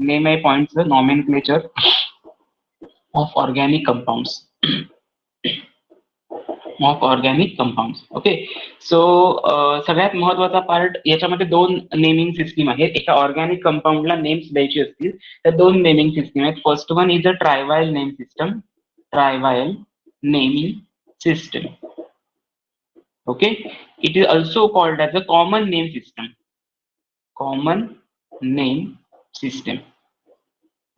name I points the nomenclature of organic compounds. Of organic compound. Okay, so सगळ्यात महत्वाचा part याच्यामध्ये दोन naming system आहेत. एका ऑर्गॅनिक कंपाऊंडला नेम्स द्यायची असतील तर दोन नेमिंग सिस्टीम आहेत. First one is a trivial name system, trivial naming system. Okay, it is also called as a common name system, common name system.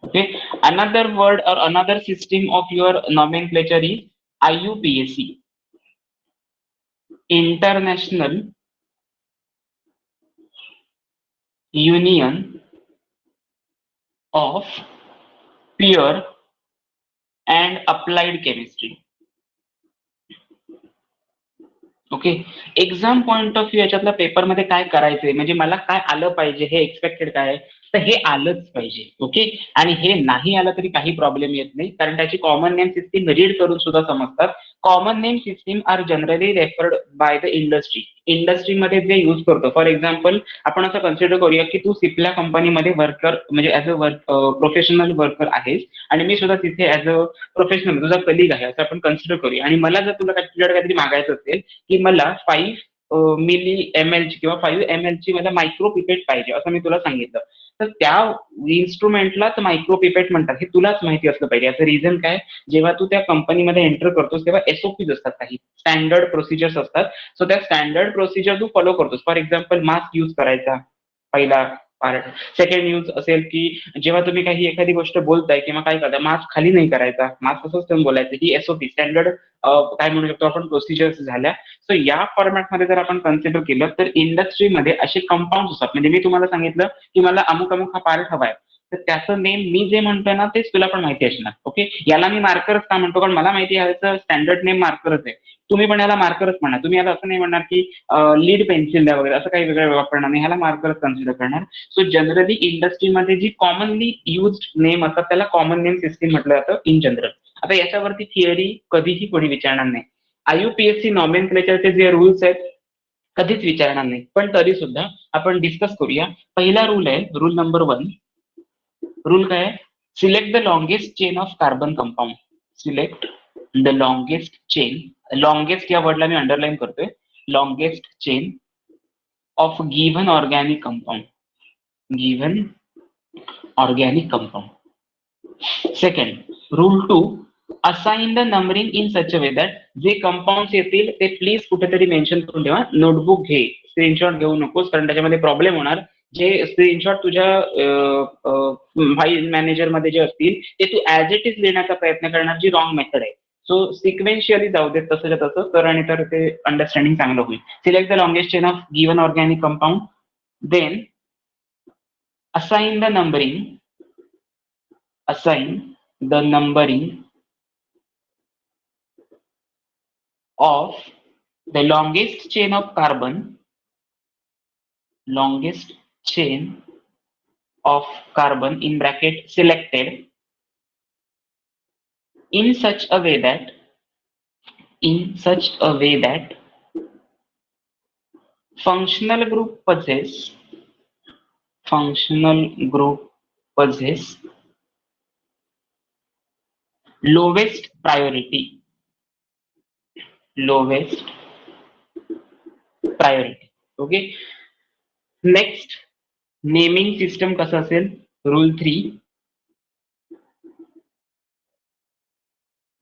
Okay, another word or another system of your nomenclature is IUPAC, International Union of Pure and Applied Chemistry. Okay, exam point of view याच्यातल्या पेपरमध्ये काय करायचंय म्हणजे मला काय आलं पाहिजे हे एक्सपेक्टेड काय आहे, तर हे आलंच पाहिजे. ओके, आणि हे नाही आलं तरी काही प्रॉब्लेम येत नाही कारण त्याची कॉमन नेम सिस्टीम रीड करून सुद्धा समजतात. Common name system are generally referred by the industry. इंडस्ट्रीमध्ये जे यूज करतो, फॉर एक्झाम्पल आपण असं कन्सिडर करूया की तू सिप्ला कंपनीमध्ये वर्कर म्हणजे ऍज अ प्रोफेशनल वर्कर आहेस आणि मी सुद्धा तिथे ऍज अ प्रोफेशनल तुझा कलिग आहे असं आपण कन्सिडर करूया. आणि मला जर तुला काहीतरी मागायचं असेल की मला 5 मिली ml ची किंवा 5 ml ची मला मायक्रो पिपेट पाहिजे असं मी तुला सांगितलं, तर त्या इन्स्ट्रुमेंटलाच मायक्रो पिपेट म्हणतात हे तुलाच माहिती असलं पाहिजे. याचं रिझन काय, जेव्हा तू त्या कंपनीमध्ये एंटर करतोस तेव्हा SOPs असतात, काही स्टँडर्ड प्रोसिजर्स असतात. सो त्या स्टँडर्ड प्रोसिजर तू फॉलो करतोस. फॉर एक्झाम्पल मास्क यूज करायचा पहिला पार्ट. सेकंड यूज असेल की जेव्हा तुम्ही काही एखादी गोष्ट बोलताय किंवा काय करताय मास्क खाली नाही करायचा, मास्क असंच तुम्ही बोलायचं. ही SOP स्टँडर्ड काय म्हणू शकतो आपण प्रोसिजर्स झाल्या. सो या फॉर्मॅटमध्ये जर आपण कन्सिडर केलं तर इंडस्ट्रीमध्ये असे कंपाऊंड असतात. म्हणजे मी तुम्हाला सांगितलं की मला अमुक अमुक हा पार्ट हवाय, तर त्याचं नेम मी जे म्हणतोय ना तेच तुला पण माहिती असणार. ओके, याला मी मार्करच का म्हणतो, कारण मला माहिती आहे याचं स्टँडर्ड नेम मार्करच आहे. तुम्ही पण याला मार्करच म्हणा. तुम्ही याला असं नाही म्हणणार की लीड पेन्सिल द्या वगैरे, असं काही वेगळं वापरणार नाही, ह्याला मार्करच कन्सिडर करणार. सो जनरली इंडस्ट्रीमध्ये जी कॉमनली युज नेम असतात त्याला कॉमन नेम सिस्टीम म्हटलं जातं इन जनरल. आता याच्यावरती थिअरी कधीही कोणी विचारणार नाही. IUPAC नॉमेनक्लेचरचे जे रूल्स आहेत कधीच विचारणार नाही, पण तरी सुद्धा आपण डिस्कस करूया. पहिला रूल आहे रूल नंबर 1. रूल काय आहे, select the longest chain of carbon compound. Select the longest chain, longest या वर्डला मी अंडरलाईन करतोय, longest chain of given organic compound, given organic compound. Second, rule 2, assign the numbering in such a way that जे compound येतील ते please कुठेतरी mention करून ठेवा. Notebook घे, screenshot घेऊ नकोस कारण त्याच्यामध्ये प्रॉब्लेम होणार. जे स्क्रीनशॉट तुझ्या फाईल मॅनेजर मध्ये जे असतील ते तू ऍज इट इज लिहिण्याचा प्रयत्न करणार, जी रॉंग मेथड आहे. सो सिक्वेन्शियली जाऊ देत तसं तसं तर, आणि तर ते अंडरस्टँडिंग चांगलं होईल. Select the longest chain of given organic compound, then assign the numbering, assign the numbering of the longest chain of carbon, longest chain of carbon in bracket selected in such a way that, in such a way that functional group possess, functional group possess lowest priority, lowest priority. Okay, next naming system कसं असेल, rule 3.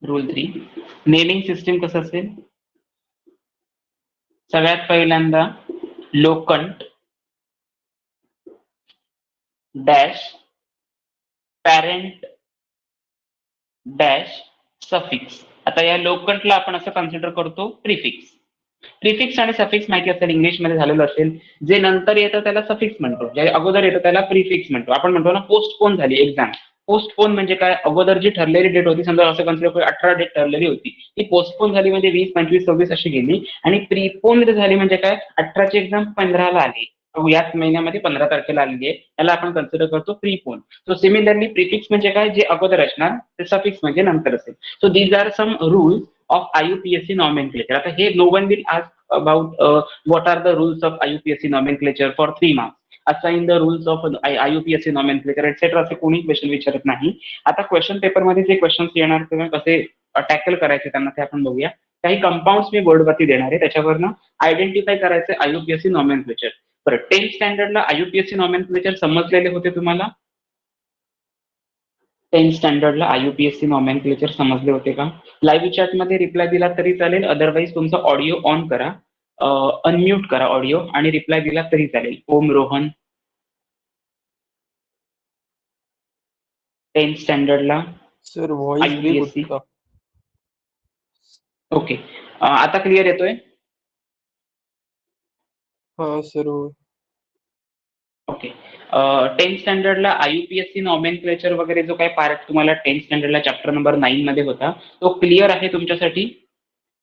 Rule 3 naming system कसं असेल, सगळ्यात पहिल्यांदा लोकंट dash parent dash suffix. आता या लोकंटला आपण असं कन्सिडर करतो प्रिफिक्स. प्रिफिक्स आणि सफिक्स माहिती असेल, इंग्लिशमध्ये झालेलं असेल. जे नंतर येतं त्याला सफिक्स म्हणतो, जे अगोदर येतं त्याला प्रिफिक्स म्हणतो. आपण म्हणतो ना पोस्टपोन झाली एक्झाम, पोस्टपोन म्हणजे काय, अगोदर जी ठरलेली डेट होती, समजा असं कन्सिडर 18 डेट ठरलेली होती, ती पोस्टपोन झाली म्हणजे 20, 25, 26 अशी गेली. आणि प्रीपोन झाली म्हणजे काय, 18ची एक्झाम 15ला आली, याच महिन्यामध्ये 15 तारखेला आलेली आहे, त्याला आपण कन्सिडर करतो प्रीपोन. सो सिमिलरली प्रिफिक्स म्हणजे काय, जे अगोदर असणार, ते सफिक्स म्हणजे नंतर असेल. So these are some rules of IUPAC nomenclature. आता हे no one will ask about what are the rules of IUPAC nomenclature for 3 marks. Assign the rules of IUPAC nomenclature etcetera असे कोणी क्वेश्चन विचारत नाही. आता क्वेश्चन पेपरमध्ये जे questions येणार किंवा कसे टॅकल करायचे त्यांना ते आपण बघूया. काही कंपाऊंड्स मी बोर्डवरती देणार आहे, त्याच्यावरनं आयडेंटिफाय करायचं IUPAC नॉमेनक्लेचर. बरं, 10th स्टँडर्डला IUPAC नॉमेनक्लेचर समजलेले होते तुम्हाला? 10th स्टँडर्डला IUPAC नॉमेनक्लेचर समजले होते का? लाईव्ह चॅटमध्ये रिप्लाय दिला तरी चालेल, अदरवाईज तुमचा ऑडिओ ऑन करा, अनम्यूट करा ऑडिओ आणि रिप्लाय दिला तरी चालेल. ओम रोहन, 10th स्टँडर्डला सर वॉइस ब्रेक होता. ओके, आता क्लिअर येतोय? हा सर. ओके, 10th स्टँडर्डला IUPAC नॉमेनक्लेचर वगैरे जो काही पार्ट तुम्हाला 10th स्टँडर्डला चॅप्टर नंबर 9 मध्ये होता तो क्लिअर आहे तुमच्यासाठी?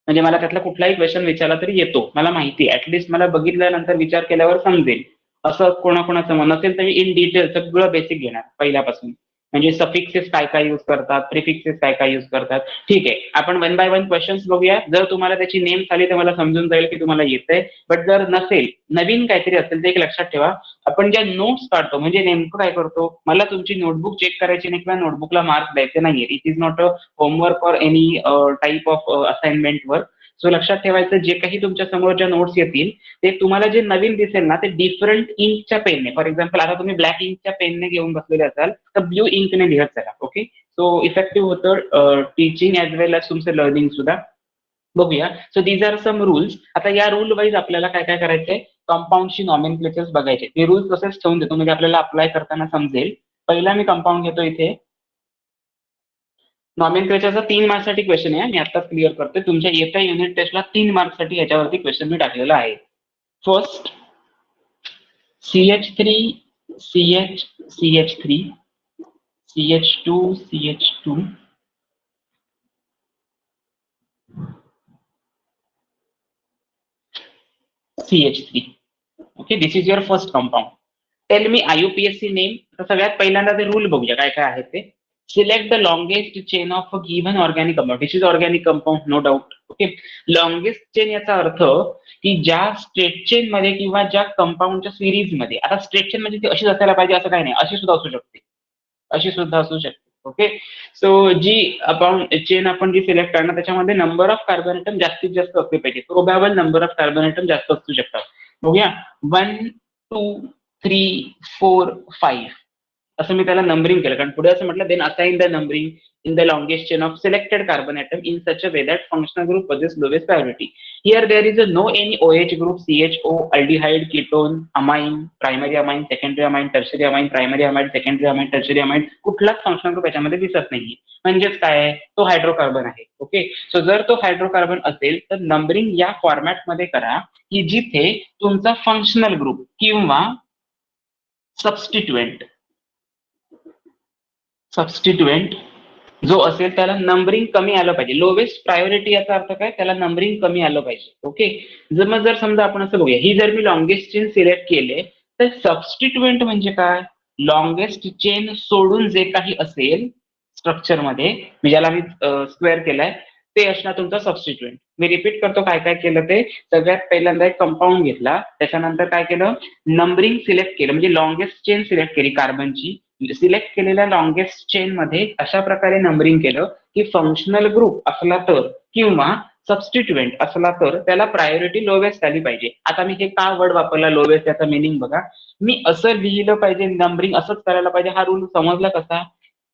म्हणजे मला त्यातला कुठलाही क्वेश्चन विचारला तरी येतो, मला माहिती आहे, ऍटलिस्ट मला बघितल्यानंतर विचार केल्यावर समजेल. असं कोणाकोणाचं नसेल तरी इन डिटेल सगळं बेसिक घेणार पहिल्यापासून, म्हणजे सफिक्सेस काय काय यूज करतात, प्रिफिक्सेस काय काय यूज करतात. ठीक आहे, आपण 1 बाय 1 क्वेश्चन्स बघूया. जर तुम्हाला त्याची नेम आली तर मला समजून जाईल की तुम्हाला येतंय, बट जर नसेल, नवीन काहीतरी असेल तर एक लक्षात ठेवा, आपण ज्या नोट्स काढतो म्हणजे नेमकं काय करतो, मला तुमची नोटबुक चेक करायची नाही किंवा नोटबुकला मार्क्स द्यायचे नाहीये. It is not a homework or any type of assignment work. So लक्षात ठेवायचं, जे काही तुमच्या समोर ज्या नोट्स येतील ते तुम्हाला जे नवीन दिसेल ना ते डिफरंट इंकच्या पेनने, फॉर एक्झाम्पल आता तुम्ही ब्लॅक इंकच्या पेनने घेऊन बसलेले असाल तर ब्ल्यू इंकने लिहत चला. ओके, सो इफेक्टिव्ह होतं टीचिंग ॲज वेल एज तुमचं लर्निंग सुद्धा. बघूया. So these are some rules. आता या रूल वाईज आपल्याला काय काय करायचंय, कंपाऊंडची नॉमेनक्लेचर्स बघायचे. ते रूल्स तसेच ठेवून देतो म्हणजे आपल्याला अप्लाय करताना समजेल. पहिला मी कंपाऊंड घेतो इथे. नॉमेनक्लेचरचा 3 मार्क्ससाठी क्वेश्चन आहे, मी आत्ताच क्लिअर करतोय. तुमच्या येत्या युनिट टेस्टला 3 मार्क्ससाठी याच्यावरती क्वेश्चन मी टाकलेला आहे. First, CH3 CH CH3 CH2 CH2 CH3. Okay, this is your first compound. Tell me IUPAC name. तर सगळ्यात पहिल्यांदा ते रूल बघूया काय काय आहेत ते. Select the longest chain of a given organic compound. This is organic compound, no doubt. Okay, longest chain याचा अर्थ की ज्या स्ट्रेट चेन मध्ये किंवा ज्या कंपाऊंडच्या सिरीज मध्ये, आता स्ट्रेट चेन म्हणजे ती अशीच असायला पाहिजे असं काही नाही, अशी सुद्धा असू शकते, अशी सुद्धा असू शकते. ओके, सो जी आपण चेन आपण जी सिलेक्ट करणार त्याच्यामध्ये नंबर ऑफ कार्बन ॲटम जास्तीत जास्त असले पाहिजे. Probable number of carbon atom जास्त असू शकतात. बघूया, 1 2 3 4 5 असं मी त्याला नंबरिंग केलं, कारण पुढे असं म्हटलं, then assign the numbering in the longest chain of selected carbon atom in such a way that functional group possess lowest priority. Here there is a no any OH group, CHO, aldehyde, ketone, amine, primary amine, secondary amine, tertiary amine, primary amide, secondary amine, tertiary amine, कुठलाच functional group याच्यामध्ये दिसत नाहीये. म्हणजेच काय आहे, तो hydrocarbon आहे. Okay, so जर तो हायड्रोकार्बन असेल तर नंबरिंग या फॉर्मॅट मध्ये करा की जिथे तुमचा फंक्शनल ग्रुप किंवा सबस्टिट्युएंट जो असेल त्याला नंबरिंग कमी आलं पाहिजे. लोवेस्ट प्रायोरिटी याचा अर्थ काय, त्याला नंबरिंग कमी आलं पाहिजे. ओके, जर समजा आपण असं बघूया, ही जर मी लॉंगेस्ट चेन सिलेक्ट केले तर सबस्टिट्युएंट म्हणजे काय, लॉंगेस्ट चेन सोडून जे काही असेल स्ट्रक्चरमध्ये, ज्याला मी स्क्वेअर केलाय ते असणार तुमचा सबस्टिट्युएंट. मी रिपीट करतो काय काय केलं ते. सगळ्यात पहिल्यांदा एक कंपाऊंड घेतला, त्याच्यानंतर काय केलं, नंबरिंग सिलेक्ट केलं, म्हणजे लॉंगेस्ट चेन सिलेक्ट केली कार्बनची. सिलेक्ट केलेल्या लॉंगेस्ट चेन मध्ये अशा प्रकारे नंबरिंग केलं की फंक्शनल ग्रुप असला तर किंवा सबस्टिट्युएंट असला तर त्याला प्रायोरिटी लोवेस्ट आली पाहिजे. आता मी हे का वर्ड वापरला लोवेस्ट, याचा मिनिंग बघा. मी असं लिहिलं पाहिजे, नंबरिंग असंच करायला पाहिजे, हा रूल समजला कसा.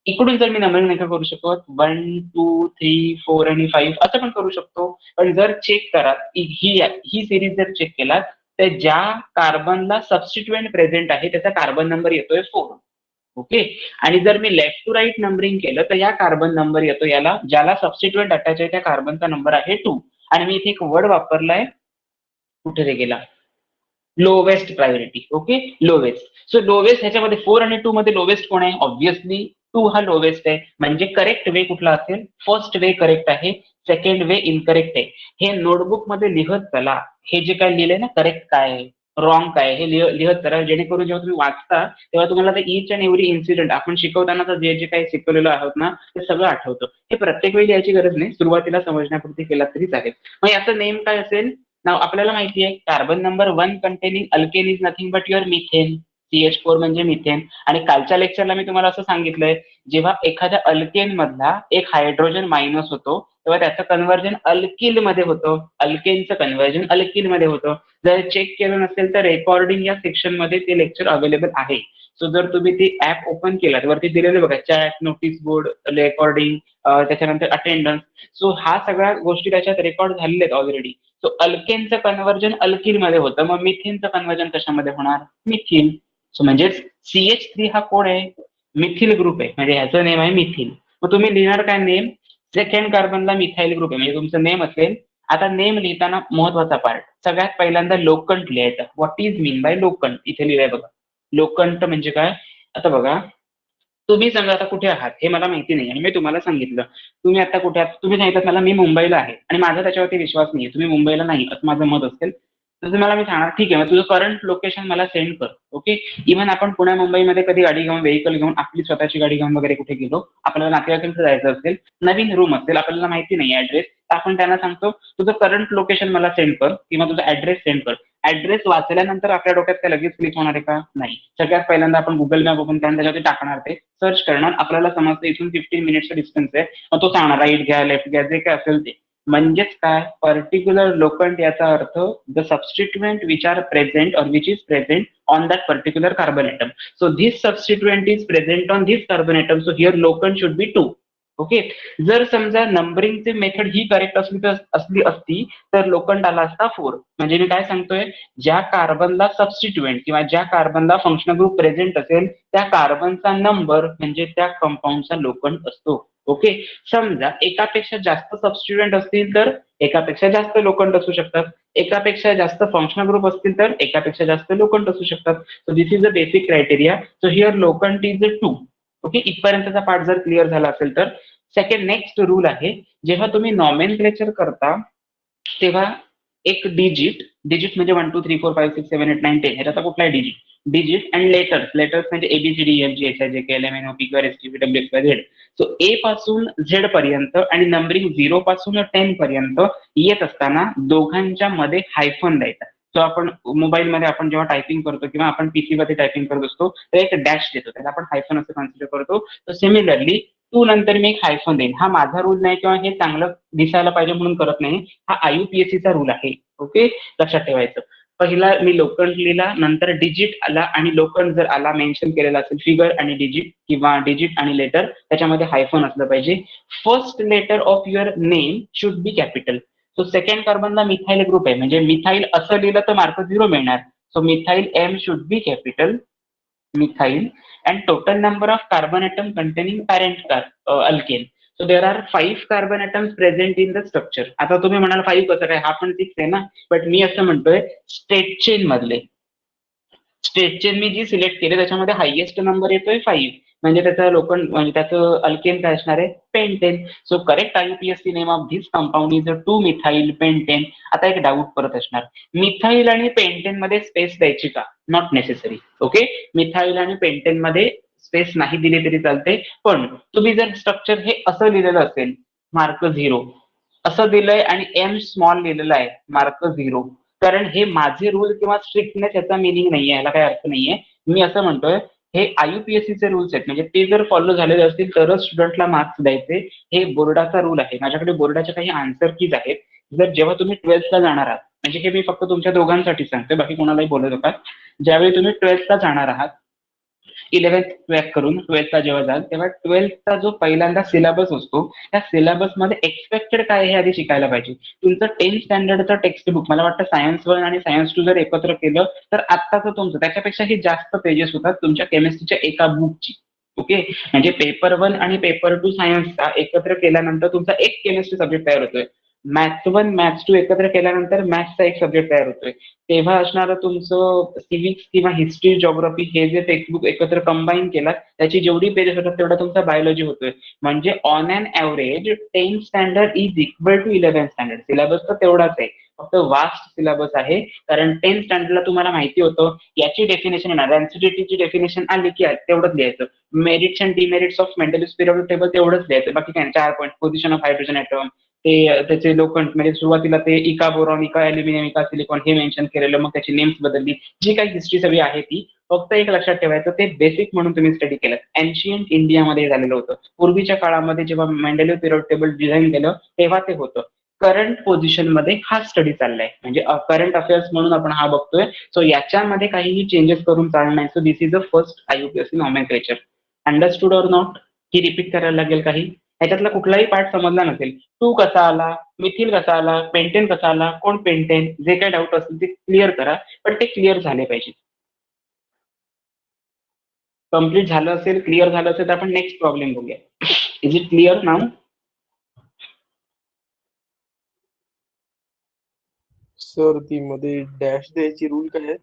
इकडून जर मी नंबरिंग नाही करू शकत 1 2 3 4 आणि 5 असं पण करू शकतो, पण जर चेक करा ही सिरीज जर चेक केला तर ज्या कार्बनला सबस्टिट्युएंट प्रेझेंट आहे त्याचा कार्बन नंबर येतोय 4. ओके, आणि जर मी लेफ्ट टू राईट नंबरिंग केलं तर या कार्बन नंबर येतो याला, ज्याला सबस्टिट्युएंट अटॅच आहे त्या कार्बनचा नंबर आहे 2. आणि मी इथे एक वर्ड वापरलाय, कुठे रे गेला, lowest priority. Okay, lowest. So lowest ह्याच्यामध्ये 4 आणि 2 मध्ये लोवेस्ट कोण आहे, ऑब्व्हियसली 2 हा लोवेस्ट आहे. म्हणजे करेक्ट वे कुठला असेल, फर्स्ट वे करेक्ट आहे, सेकंड वे इनकरेक्ट आहे. हे नोटबुक मध्ये लिहत चला, हे जे काय लिहिलंय ना, करेक्ट काय आहे रॉंग काय हे लिहत करा, जेणेकरून जेव्हा तुम्ही वाचता तेव्हा तुम्हाला ते ईच अँड एव्हरी इन्सिडेंट आपण शिकवताना जे जे काही शिकवलेलं आहोत ना ते सगळं आठवतं. हे प्रत्येक वेळी याची गरज नाही, सुरुवातीला समजण्यापुरती केला तरी चालेल. मग याचं नेम काय असेल, नाव आपल्याला माहिती आहे, carbon number 1 containing alkane is nothing but your methane. CH4 म्हणजे मिथेन. आणि कालच्या लेक्चरला मी तुम्हाला असं सांगितलंय, जेव्हा एखाद्या अल्केन मधला एक हायड्रोजन मायनस होतो तेव्हा त्याचं कन्व्हर्जन अल्किल मध्ये होतं, अल्केनचं कन्व्हर्जन अल्किल मध्ये होतं. जर चेक केलं नसेल तर रेकॉर्डिंग या सेक्शन मध्ये ते लेक्चर अवेलेबल आहे. सो जर तुम्ही ती ऍप ओपन केलात, वरती दिलेले बघा चॅट, नोटीस बोर्ड, रेकॉर्डिंग, त्याच्यानंतर अटेंडन्स. सो हा सगळ्या गोष्टी त्याच्यात रेकॉर्ड झालेल्या आहेत ऑलरेडी. सो अल्केनचं कन्व्हर्जन अल्किल मध्ये होतं, मग मिथेनचं कन्व्हर्जन कशामध्ये होणार? मिथिल. सो म्हणजेच CH3 हा कोण आहे? मिथिल ग्रुप आहे, म्हणजे ह्याचं नेम आहे मिथिल. मग तुम्ही लिहिणार काय नेम? सेकंड कार्बनला मिथाइल ग्रुप आहे, म्हणजे तुमचं नेम असेल. आता नेम लिहिताना महत्वाचा पार्ट, सगळ्यात पहिल्यांदा लोकंट लिहायचं. What is mean by locant? इथे लिहिलंय बघा. लोकंट म्हणजे काय? आता बघा, तुम्ही समजा आता कुठे आहात हे मला माहिती नाही आणि मी तुम्हाला सांगितलं तुम्ही आता कुठे आहात, तुम्ही सांगितलं मला मी मुंबईला आहे आणि माझा त्याच्यावरती विश्वास नाही, तुम्ही मुंबईला नाही असं माझं मत असेल, तर तुम्हाला मी सांगणार ठीक आहे, मग तुझं करंट लोकेशन मला सेंड कर. ओके. इव्हन आपण पुण्या मुंबईमध्ये कधी गाडी घेऊन, व्हेकल घेऊन, आपली स्वतःची गाडी घेऊन वगैरे कुठे गेलो, आपल्याला नातेवाईकांकडे जायचं असेल, नवीन रूम असेल, आपल्याला माहिती नाही ऍड्रेस, तर आपण त्यांना सांगतो तुझं करंट लोकेशन मला सेंड कर किंवा तुझा ऍड्रेस सेंड कर. ऍड्रेस वाचल्यानंतर आपल्या डोक्यात काय लगेच क्लिक होणार आहे का? नाही. सगळ्यात पहिल्यांदा आपण गुगल मॅप ओपन करून त्याच्यावरती टाकणार, ते सर्च करणार, आपल्याला समजतं इथून 15 मिनिटचा डिस्टन्स आहे, मग तो सांगणार राईट घ्या, लेफ्ट घ्या, जे काय असेल ते. म्हणजेच काय? पर्टिक्युलर लोकंट याचा अर्थ the substituent which are present or which is present on that particular carbon atom. So this substituent is present on this carbon atom, so here locant should be 2. Okay. जर समजा नंबरिंगची method ही correct असली असती तर लोकंट आला असता 4. म्हणजे मी काय सांगतोय, ज्या कार्बनला सबस्टिट्युएंट किंवा ज्या कार्बनला फंक्शनल ग्रुप प्रेझेंट असेल त्या कार्बनचा नंबर म्हणजे त्या कंपाऊंडचा लोकंट असतो. ओके. समजा एकापेक्षा जास्त सबस्टिट्युएंट असतील तर एकापेक्षा जास्त लोकंट असू शकतात, एकापेक्षा जास्त फंक्शनल ग्रुप असतील तर एकापेक्षा जास्त लोकंट असू शकतात. So this is the basic criteria. So here locant is 2. Okay. इथपर्यंतचा पार्ट जर क्लिअर झाला असेल तर सेकंड नेक्स्ट रूल आहे, जेव्हा तुम्ही नॉमेनक्लेचर करता तेव्हा एक डिजिट म्हणजे 1 2 3 4 5 6 7 8 9 10 ह्याचा कुठलाही डिजिट अँड लेटर्स म्हणजे ABCDEFGHIJKLMNOPQRSTUVWXYZ. सो ए पासून झेड पर्यंत आणि नंबरिंग 0 पासून 10 पर्यंत येत असताना दोघांच्या मध्ये हायफन द्यायचा. सो आपण मोबाईलमध्ये आपण जेव्हा टायपिंग करतो किंवा आपण PC मध्ये टायपिंग करत असतो तर एक डॅश देतो, त्याला आपण हायफन असं कन्सिडर करतो. तर सिमिलरली टू नंतर मी एक हायफन देईन. हा माझा रूल नाही किंवा हे चांगलं दिसायला पाहिजे म्हणून करत नाही, हा IUPAC चा रूल आहे. ओके. लक्षात ठेवायचं. पहिला मी लोकंट लिहिला, नंतर डिजिट आला आणि लोकंट जर आला मेन्शन केलेला असेल फिगर आणि डिजिट किंवा डिजिट आणि लेटर त्याच्यामध्ये हायफन असलं पाहिजे. First letter of your name should be capital. So second कार्बनला मिथाइल ग्रुप आहे, म्हणजे मिथाइल असं लिहिलं तर मार्क 0 मिळणार. So methyl M should be capital, methyl. And total number of carbon atom containing parent alkane. So there are 5 carbon atoms present in the structure. आता तुम्ही म्हणाल 5 कसं काय, हा पण 6 आहे ना, बट मी असं म्हणतोय स्टेट चेन मधले स्टेट चेन मी जी सिलेक्ट केली त्याच्यामध्ये हायएस्ट नंबर येतोय 5, म्हणजे त्याचं लोकंट म्हणजे त्याचं अल्केन काय असणार आहे? Pentane. So correct IUPAC name of this compound is 2 methyl pentane. आता एक डाऊट परत असणार, मिथाइल आणि पेंटेन मध्ये स्पेस द्यायची का? Not necessary. ओके. मिथाइल आणि पेंटेन मध्ये स्पेस नाही दिली तरी चालते, पण तुम्ही जर स्ट्रक्चर हे असं लिहिलेलं असेल मार्क 0, असं दिलंय आणि M स्मॉल लिहिलेलं आहे मार्क 0, कारण हे माझे रूल किंवा स्ट्रिक्टनेस याचा मिनिंग नाहीये, याला काही अर्थ नाहीये. मी असं म्हणतोय हे IUPAC चे रूल्स आहेत, म्हणजे ते जर फॉलो झालेले असतील तरच स्टुडंटला मार्क्स द्यायचे. हे बोर्डाचा रूल आहे. माझ्याकडे बोर्डाच्या काही आन्सर कीज आहेत. जर जेव्हा तुम्ही 12thला जाणार आहात, म्हणजे हे मी फक्त तुमच्या दोघांसाठी सांगतोय, बाकी कोणालाही बोलत होता, ज्यावेळी तुम्ही 12thला जाणार आहात, 11th क्रॅक करून 12thला जेव्हा जाल तेव्हा 12thचा जो पहिल्यांदा सिलेबस असतो त्या सिलेबस मध्ये एक्सपेक्टेड काय हे आधी शिकायला पाहिजे. तुमचं 10th स्टँडर्डचं टेक्स्ट बुक मला वाटतं सायन्स 1 आणि सायन्स 2 जर एकत्र केलं तर आत्ताचं तुमचं त्याच्यापेक्षाही जास्त पेजेस होतात तुमच्या केमिस्ट्रीच्या एका बुकची. ओके. म्हणजे पेपर 1 आणि पेपर 2 सायन्सचा एकत्र केल्यानंतर तुमचा एक केमिस्ट्री सब्जेक्ट तयार होतोय. मॅथ्स 1 मॅथ्स 2 एकत्र केल्यानंतर मॅथ्सचा एक सब्जेक्ट तयार होतोय. तेव्हा असणारं तुमचं सिव्हिक्स किंवा हिस्ट्री, जिओग्राफी हे जे टेक्स्टबुक एकत्र कंबाईन केलात त्याची जेवढी पेजेस होतात तेवढा तुमचा बायोलॉजी होतोय. म्हणजे on an average 10th standard is equal to 11th standard. Syllabus तर तेवढाच आहे, फक्त वास्ट सिलेबस आहे, कारण 10th स्टँडर्डला तुम्हाला माहिती होतं याची डेफिनेशन येणार, डेन्सिटीची डेफिनेशन आली की तेवढंच लिहायचं, merits and demerits of Mendeleev periodic table तेवढंच लिहायचं, बाकी काय 4 point, position of hydrogen atom, ते त्याचे लोखंड म्हणजे सुरुवातीला ते इका बोरॉन, इका अल्युमिनियम, इका सिलिकॉन हे मेन्शन केलेलं, मग त्याची नेम्स बदलली, जी काही हिस्ट्री सगळी आहे ती फक्त एक लक्षात ठेवायचं, ते बेसिक म्हणून तुम्ही स्टडी केलं. एन्शियंट इंडियामध्ये झालेलं होतं, पूर्वीच्या काळामध्ये जेव्हा मेंडलिव्ह पिरियोडिक टेबल डिझाईन केलं तेव्हा ते होतं. करंट पोझिशन मध्ये हा स्टडी चाललाय, म्हणजे करंट अफेअर्स म्हणून आपण हा बघतोय. सो याच्यामध्ये काहीही चेंजेस करून चालणार नाही. So this is a first IUPAC nomenclature. Understood or not? की रिपीट करायला लागेल काही? ह्याच्यातला कुठलाही पार्ट समजला नसेल, टू कसा आला, मिथिल कसा आला, पेंटेन कसा आला, कोण पेंटेन, जे काही डाऊट असतील ते क्लिअर करा, पण ते क्लिअर झाले पाहिजे. कम्प्लीट झालं असेल, क्लिअर झालं असेल तर आपण नेक्स्ट प्रॉब्लेम बघूया. Is it clear now? Sir ती मध्ये डॅश द्यायची रूल काय आहे?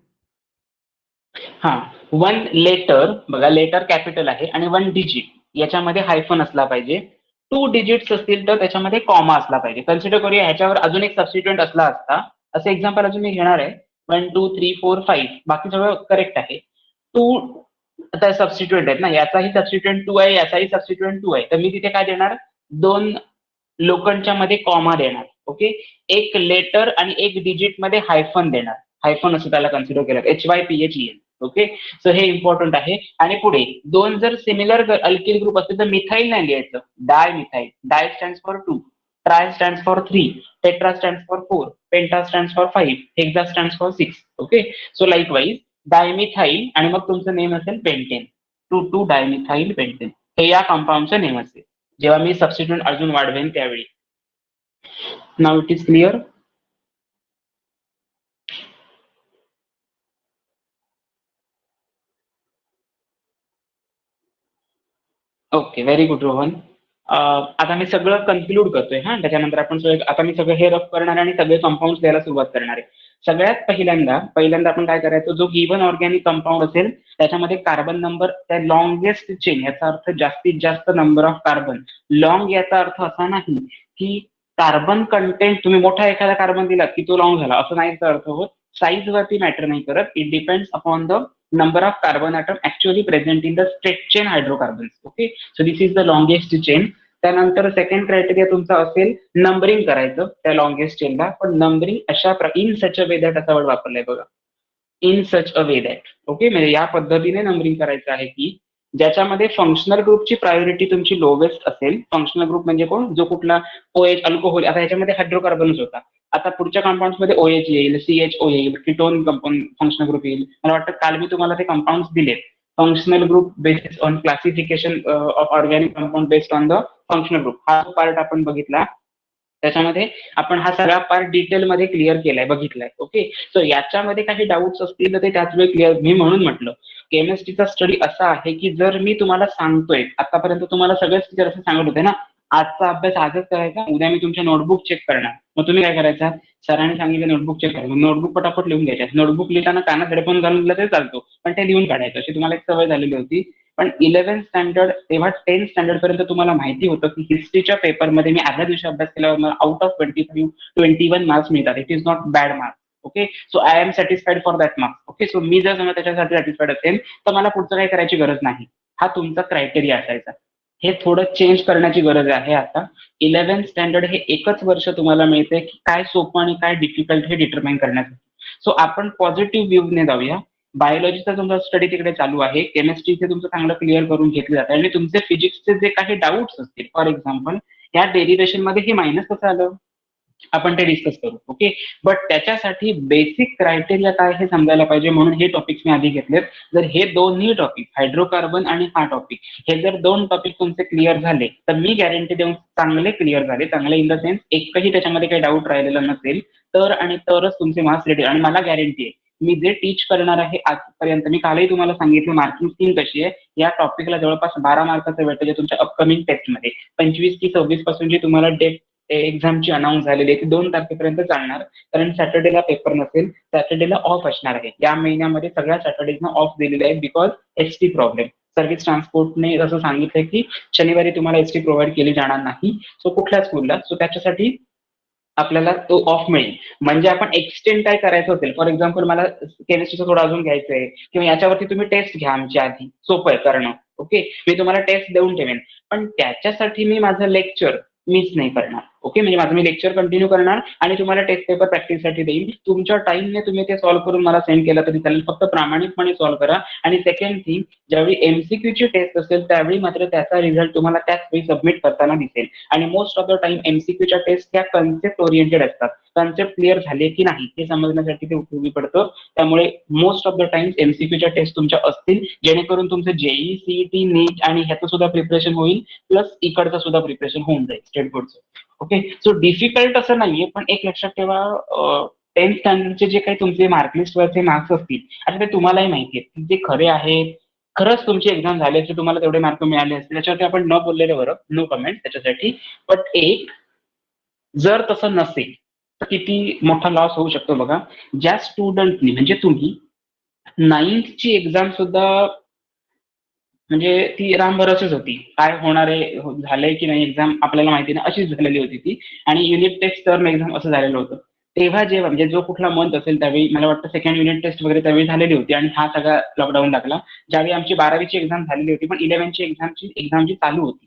हा, 1 लेटर बघा, लेटर कॅपिटल आहे आणि 1 डिजिट याच्यामध्ये हायफन असला पाहिजे. 2 डिजिट्स असतील तर त्याच्यामध्ये कॉमा असला पाहिजे. कन्सिडर करूया ह्याच्यावर अजून एक सबस्टिट्यूएंट असला असता. असं एक्झाम्पल अजून मी घेणार आहे. 1 2 3 4 5 बाकी सगळं करेक्ट आहे. 2 आता सबस्टिट्यूएंट आहेत ना, याचाही सबस्टिट्यूएंट 2 आहे, याचाही सबस्टिट्यूएंट 2 आहे, तर मी तिथे काय देणार, 2 लोकांच्या मध्ये कॉमा देणार. ओके, एक लेटर आणि एक डिजिट मध्ये हायफन देणार. हायफन असं त्याला कन्सिडर केलं, HYPHEN. ओके, सो हे इम्पॉर्टंट आहे. आणि पुढे 2 जर सिमिलर अल्किल ग्रुप असतील तर मिथाईल नाही लिहायचं, di methyl. Di stands for 2, tri stands for 3, tetra stands for 4, penta stands for 5, hexa stands for 6. Okay, so likewise dimethyl आणि मग तुमचं नेम असेल पेंटेन. 2 डायमिथाईल पेंटेन हे या कंपाऊंडचं नेम असेल. जेव्हा मी सबस्टिट्यूट अजून वाढवेन त्यावेळी. Now it is clear? Okay, very good Rohan. आता मी सगळं कन्क्लूड करतोय हा, त्याच्यानंतर आपण आता मी सगळं हे रफ करणार आणि सगळे कंपाऊंड द्यायला सुरुवात करणार आहे. सगळ्यात पहिल्यांदा आपण काय करायचं, जो गिवन ऑर्गॅनिक कंपाऊंड असेल त्याच्यामध्ये कार्बन नंबर त्या लॉंगेस्ट चेन, याचा अर्थ जास्तीत जास्त नंबर ऑफ कार्बन. लॉंग याचा अर्थ असा नाही की कार्बन कंटेंट तुम्ही मोठा एखादा कार्बन दिला की तो लॉंग झाला, असं नाही याचा अर्थ होत. साईज वरती मॅटर नाही करत, it depends upon the number of carbon atom actually present in the straight chain hydrocarbons. Okay, so this is the longest chain. त्यानंतर सेकंड क्रायटेरिया तुमचा असेल नंबरिंग करायचं त्या लॉंगेस्ट चेनला, पण नंबरिंग अशा in such a way that असा word वापरलाय बघा, in such a way that. Okay, म्हणजे या पद्धतीने नंबरिंग करायचं आहे की ज्याच्यामध्ये फंक्शनल ग्रुपची प्रायोरिटी तुमची लोवेस्ट असेल. फंक्शनल ग्रुप म्हणजे कोण, जो कुठला OH अल्कोहोल, आता ह्याच्यामध्ये हायड्रोकार्बनच होता, आता पुढच्या कंपाऊंड मध्ये OH येईल, CHO येईल, किटोन कंपाऊंड फंक्शनल ग्रुप येईल. मला वाटतं काल मी तुम्हाला ते कंपाऊंड दिले, functional group based on classification of organic compound based on the functional group. हा पार्ट आपण बघितला, त्याच्यामध्ये आपण हा सगळा पार्ट डिटेलमध्ये क्लिअर केलाय, बघितलाय. ओके, सो याच्यामध्ये काही डाऊट्स असतील तर ते त्याच वेळी क्लिअर. मी म्हणून म्हटलं केमिस्ट्रीचा स्टडी असा आहे की जर मी तुम्हाला सांगतोय, आतापर्यंत तुम्हाला सगळेच टीचर असं सांगत होते ना, आजचा अभ्यास आजच करायचा, उद्या मी तुमच्या नोटबुक चेक करणार, मग तुम्ही काय करायचा, सरांनी सांगितलं नोटबुक चेक करायचं, नोटबुक पटापट लिहून घ्यायच्या. नोटबुक लिहिताना कानात हेडफोन घालून दिला तरी चालतो, पण ते लिहून काढायचं, अशी तुम्हाला एक सवय झालेली होती. पण 11th स्टँडर्ड तेव्हा 10th स्टँडर्ड पर्यंत तुम्हाला माहिती होतं की हिस्ट्रीच्या पेपरमध्ये मी आदल्या दिवशी अभ्यास केल्यावर मला आउट ऑफ 21 मार्क्स मिळतात. It is not bad marks. Okay, so I am satisfied for that marks. Okay, so मी जर समजा त्याच्यासाठी सॅटिस्फाईड असेल तर मला पुढचं काही करायची गरज नाही. हा तुमचा क्रायटेरिया असायचा. हे थोडं चेंज करण्याची गरज आहे आता. 11th स्टँडर्ड हे एकच वर्ष तुम्हाला मिळते की काय सोपं आणि काय डिफिकल्ट हे डिटरमाइन करण्यासाठी. सो आपण पॉझिटिव्ह व्ह्यूने जाऊया. बायोलॉजीचा तुमचा स्टडी तिकडे चालू आहे, केमिस्ट्रीचे तुमचं चांगलं क्लिअर करून घेतलं जातं, आणि तुमचे फिजिक्सचे जे काही डाऊट्स असतील, फॉर एक्झाम्पल या डेरिव्हेशन मध्ये हे मायनस कसं आलं आपण ते डिस्कस करू. ओके, बट त्याच्यासाठी बेसिक क्रायटेरिया काय हे समजायला पाहिजे, म्हणून हे टॉपिक्स मी आधी घेतलेत. जर हे दोन्ही टॉपिक, हायड्रोकार्बन आणि हा टॉपिक, हे जर 2 टॉपिक तुमचे क्लिअर झाले तर मी गॅरंटी देऊन चांगले क्लिअर झाले, चांगले इन द सेन्स एकही त्याच्यामध्ये काही डाऊट राहिलेला नसेल तर, आणि तरच तुमचे मार्क्स रेडी. आणि मला गॅरंटी आहे मी जे टीच करणार आहे आजपर्यंत, मी कालही तुम्हाला सांगितलं मार्किंग स्कीम कशी आहे, या टॉपिकला जवळपास 12 मार्काचं वेटेज आहे तुमच्या अपकमिंग टेस्टमध्ये. 25 की 26 पासून जी तुम्हाला डेट एक्झामची अनाऊन्स झालेली आहे ती 2 तारखेपर्यंत चालणार, कारण सॅटर्डेला पेपर नसेल, सॅटर्डेला ऑफ असणार आहे. या महिन्यामध्ये सगळ्या सॅटर्डेजना ऑफ दिलेले आहे बिकॉज एसटी प्रॉब्लेम. सर्व्हिस ट्रान्सपोर्टने असं सांगितलंय की शनिवारी तुम्हाला एसटी प्रोव्हाइड केली जाणार नाही, सो कुठल्या स्कूलला. सो त्याच्यासाठी आपल्याला तो ऑफ मिळेल. म्हणजे आपण एक्सटेंड काय करायचं असेल, फॉर एक्झाम्पल मला केमिस्ट्रीचं थोडं अजून घ्यायचंय किंवा याच्यावरती तुम्ही टेस्ट घ्या आमची आधी, सोपं आहे करणं. ओके, मी तुम्हाला टेस्ट देऊन ठेवेन, पण त्याच्यासाठी मी माझं लेक्चर मिस नाही करणार. ओके, म्हणजे माझं मी लेक्चर कंटिन्यू करणार आणि तुम्हाला टेस्ट पेपर प्रॅक्टिससाठी देईन. तुमच्या टाइमने तुम्ही ते सॉल्व्ह करून मला सेंड केलं तरी चालेल, फक्त प्रामाणिकपणे सॉल्व्ह करा. आणि सेकंड थिंग, ज्यावेळी एमसीक्यूची टेस्ट असेल त्यावेळी मात्र त्याचा रिझल्ट तुम्हाला त्याच वेळी सबमिट करताना दिसेल. आणि मोस्ट ऑफ द टाइम एमसीक्यूच्या टेस्ट ह्या कन्सेप्ट ओरिएंटेड असतात. कन्सेप्ट क्लिअर झाले की नाही हे समजण्यासाठी ते उपयोगी पडतं. त्यामुळे मोस्ट ऑफ द टाइम्स एमसीक्यूच्या टेस्ट तुमच्या असतील, जेणेकरून तुमचं जेई, सीईटी, नीट आणि ह्याचं सुद्धा प्रिपरेशन होईल, प्लस इकडचं सुद्धा प्रिपरेशन होऊन जाईल स्टेट बोर्डचं. ओके, सो डिफिकल्ट असं नाहीये, पण एक लक्षात ठेवा, 10th स्टँडर्डचे जे काही तुमचे मार्कलिस्टवरचे मार्क्स असतील, आता ते तुम्हालाही माहिती आहेत ते खरे आहेत. खरंच तुमची एक्झाम झाली असते, तुम्हाला तेवढे मार्क मिळाले असते, त्याच्यावरती आपण न बोललेलं बरं, नो कमेंट त्याच्यासाठी. बट एक, जर तसं नसेल तर किती मोठा लॉस होऊ शकतो बघा. ज्या स्टुडंटनी, म्हणजे तुम्ही 9thची एक्झाम सुद्धा म्हणजे ती रामभरोसेच होती, काय होणार आहे, झालंय की नाही एक्झाम आपल्याला माहिती नाही, अशीच झालेली होती ती. आणि युनिट टेस्ट टर्म एक्झाम असं झालेलं होतं. तेव्हा जेव्हा म्हणजे जो कुठला मंथ असेल त्यावेळी मला वाटतं सेकंड युनिट टेस्ट वगैरे त्यावेळी झालेली होती आणि हा सगळा लॉकडाऊन लागला. ज्यावेळी आमची 12वीची एक्झाम झालेली होती, पण 11वीची एक्झाम जी चालू होती,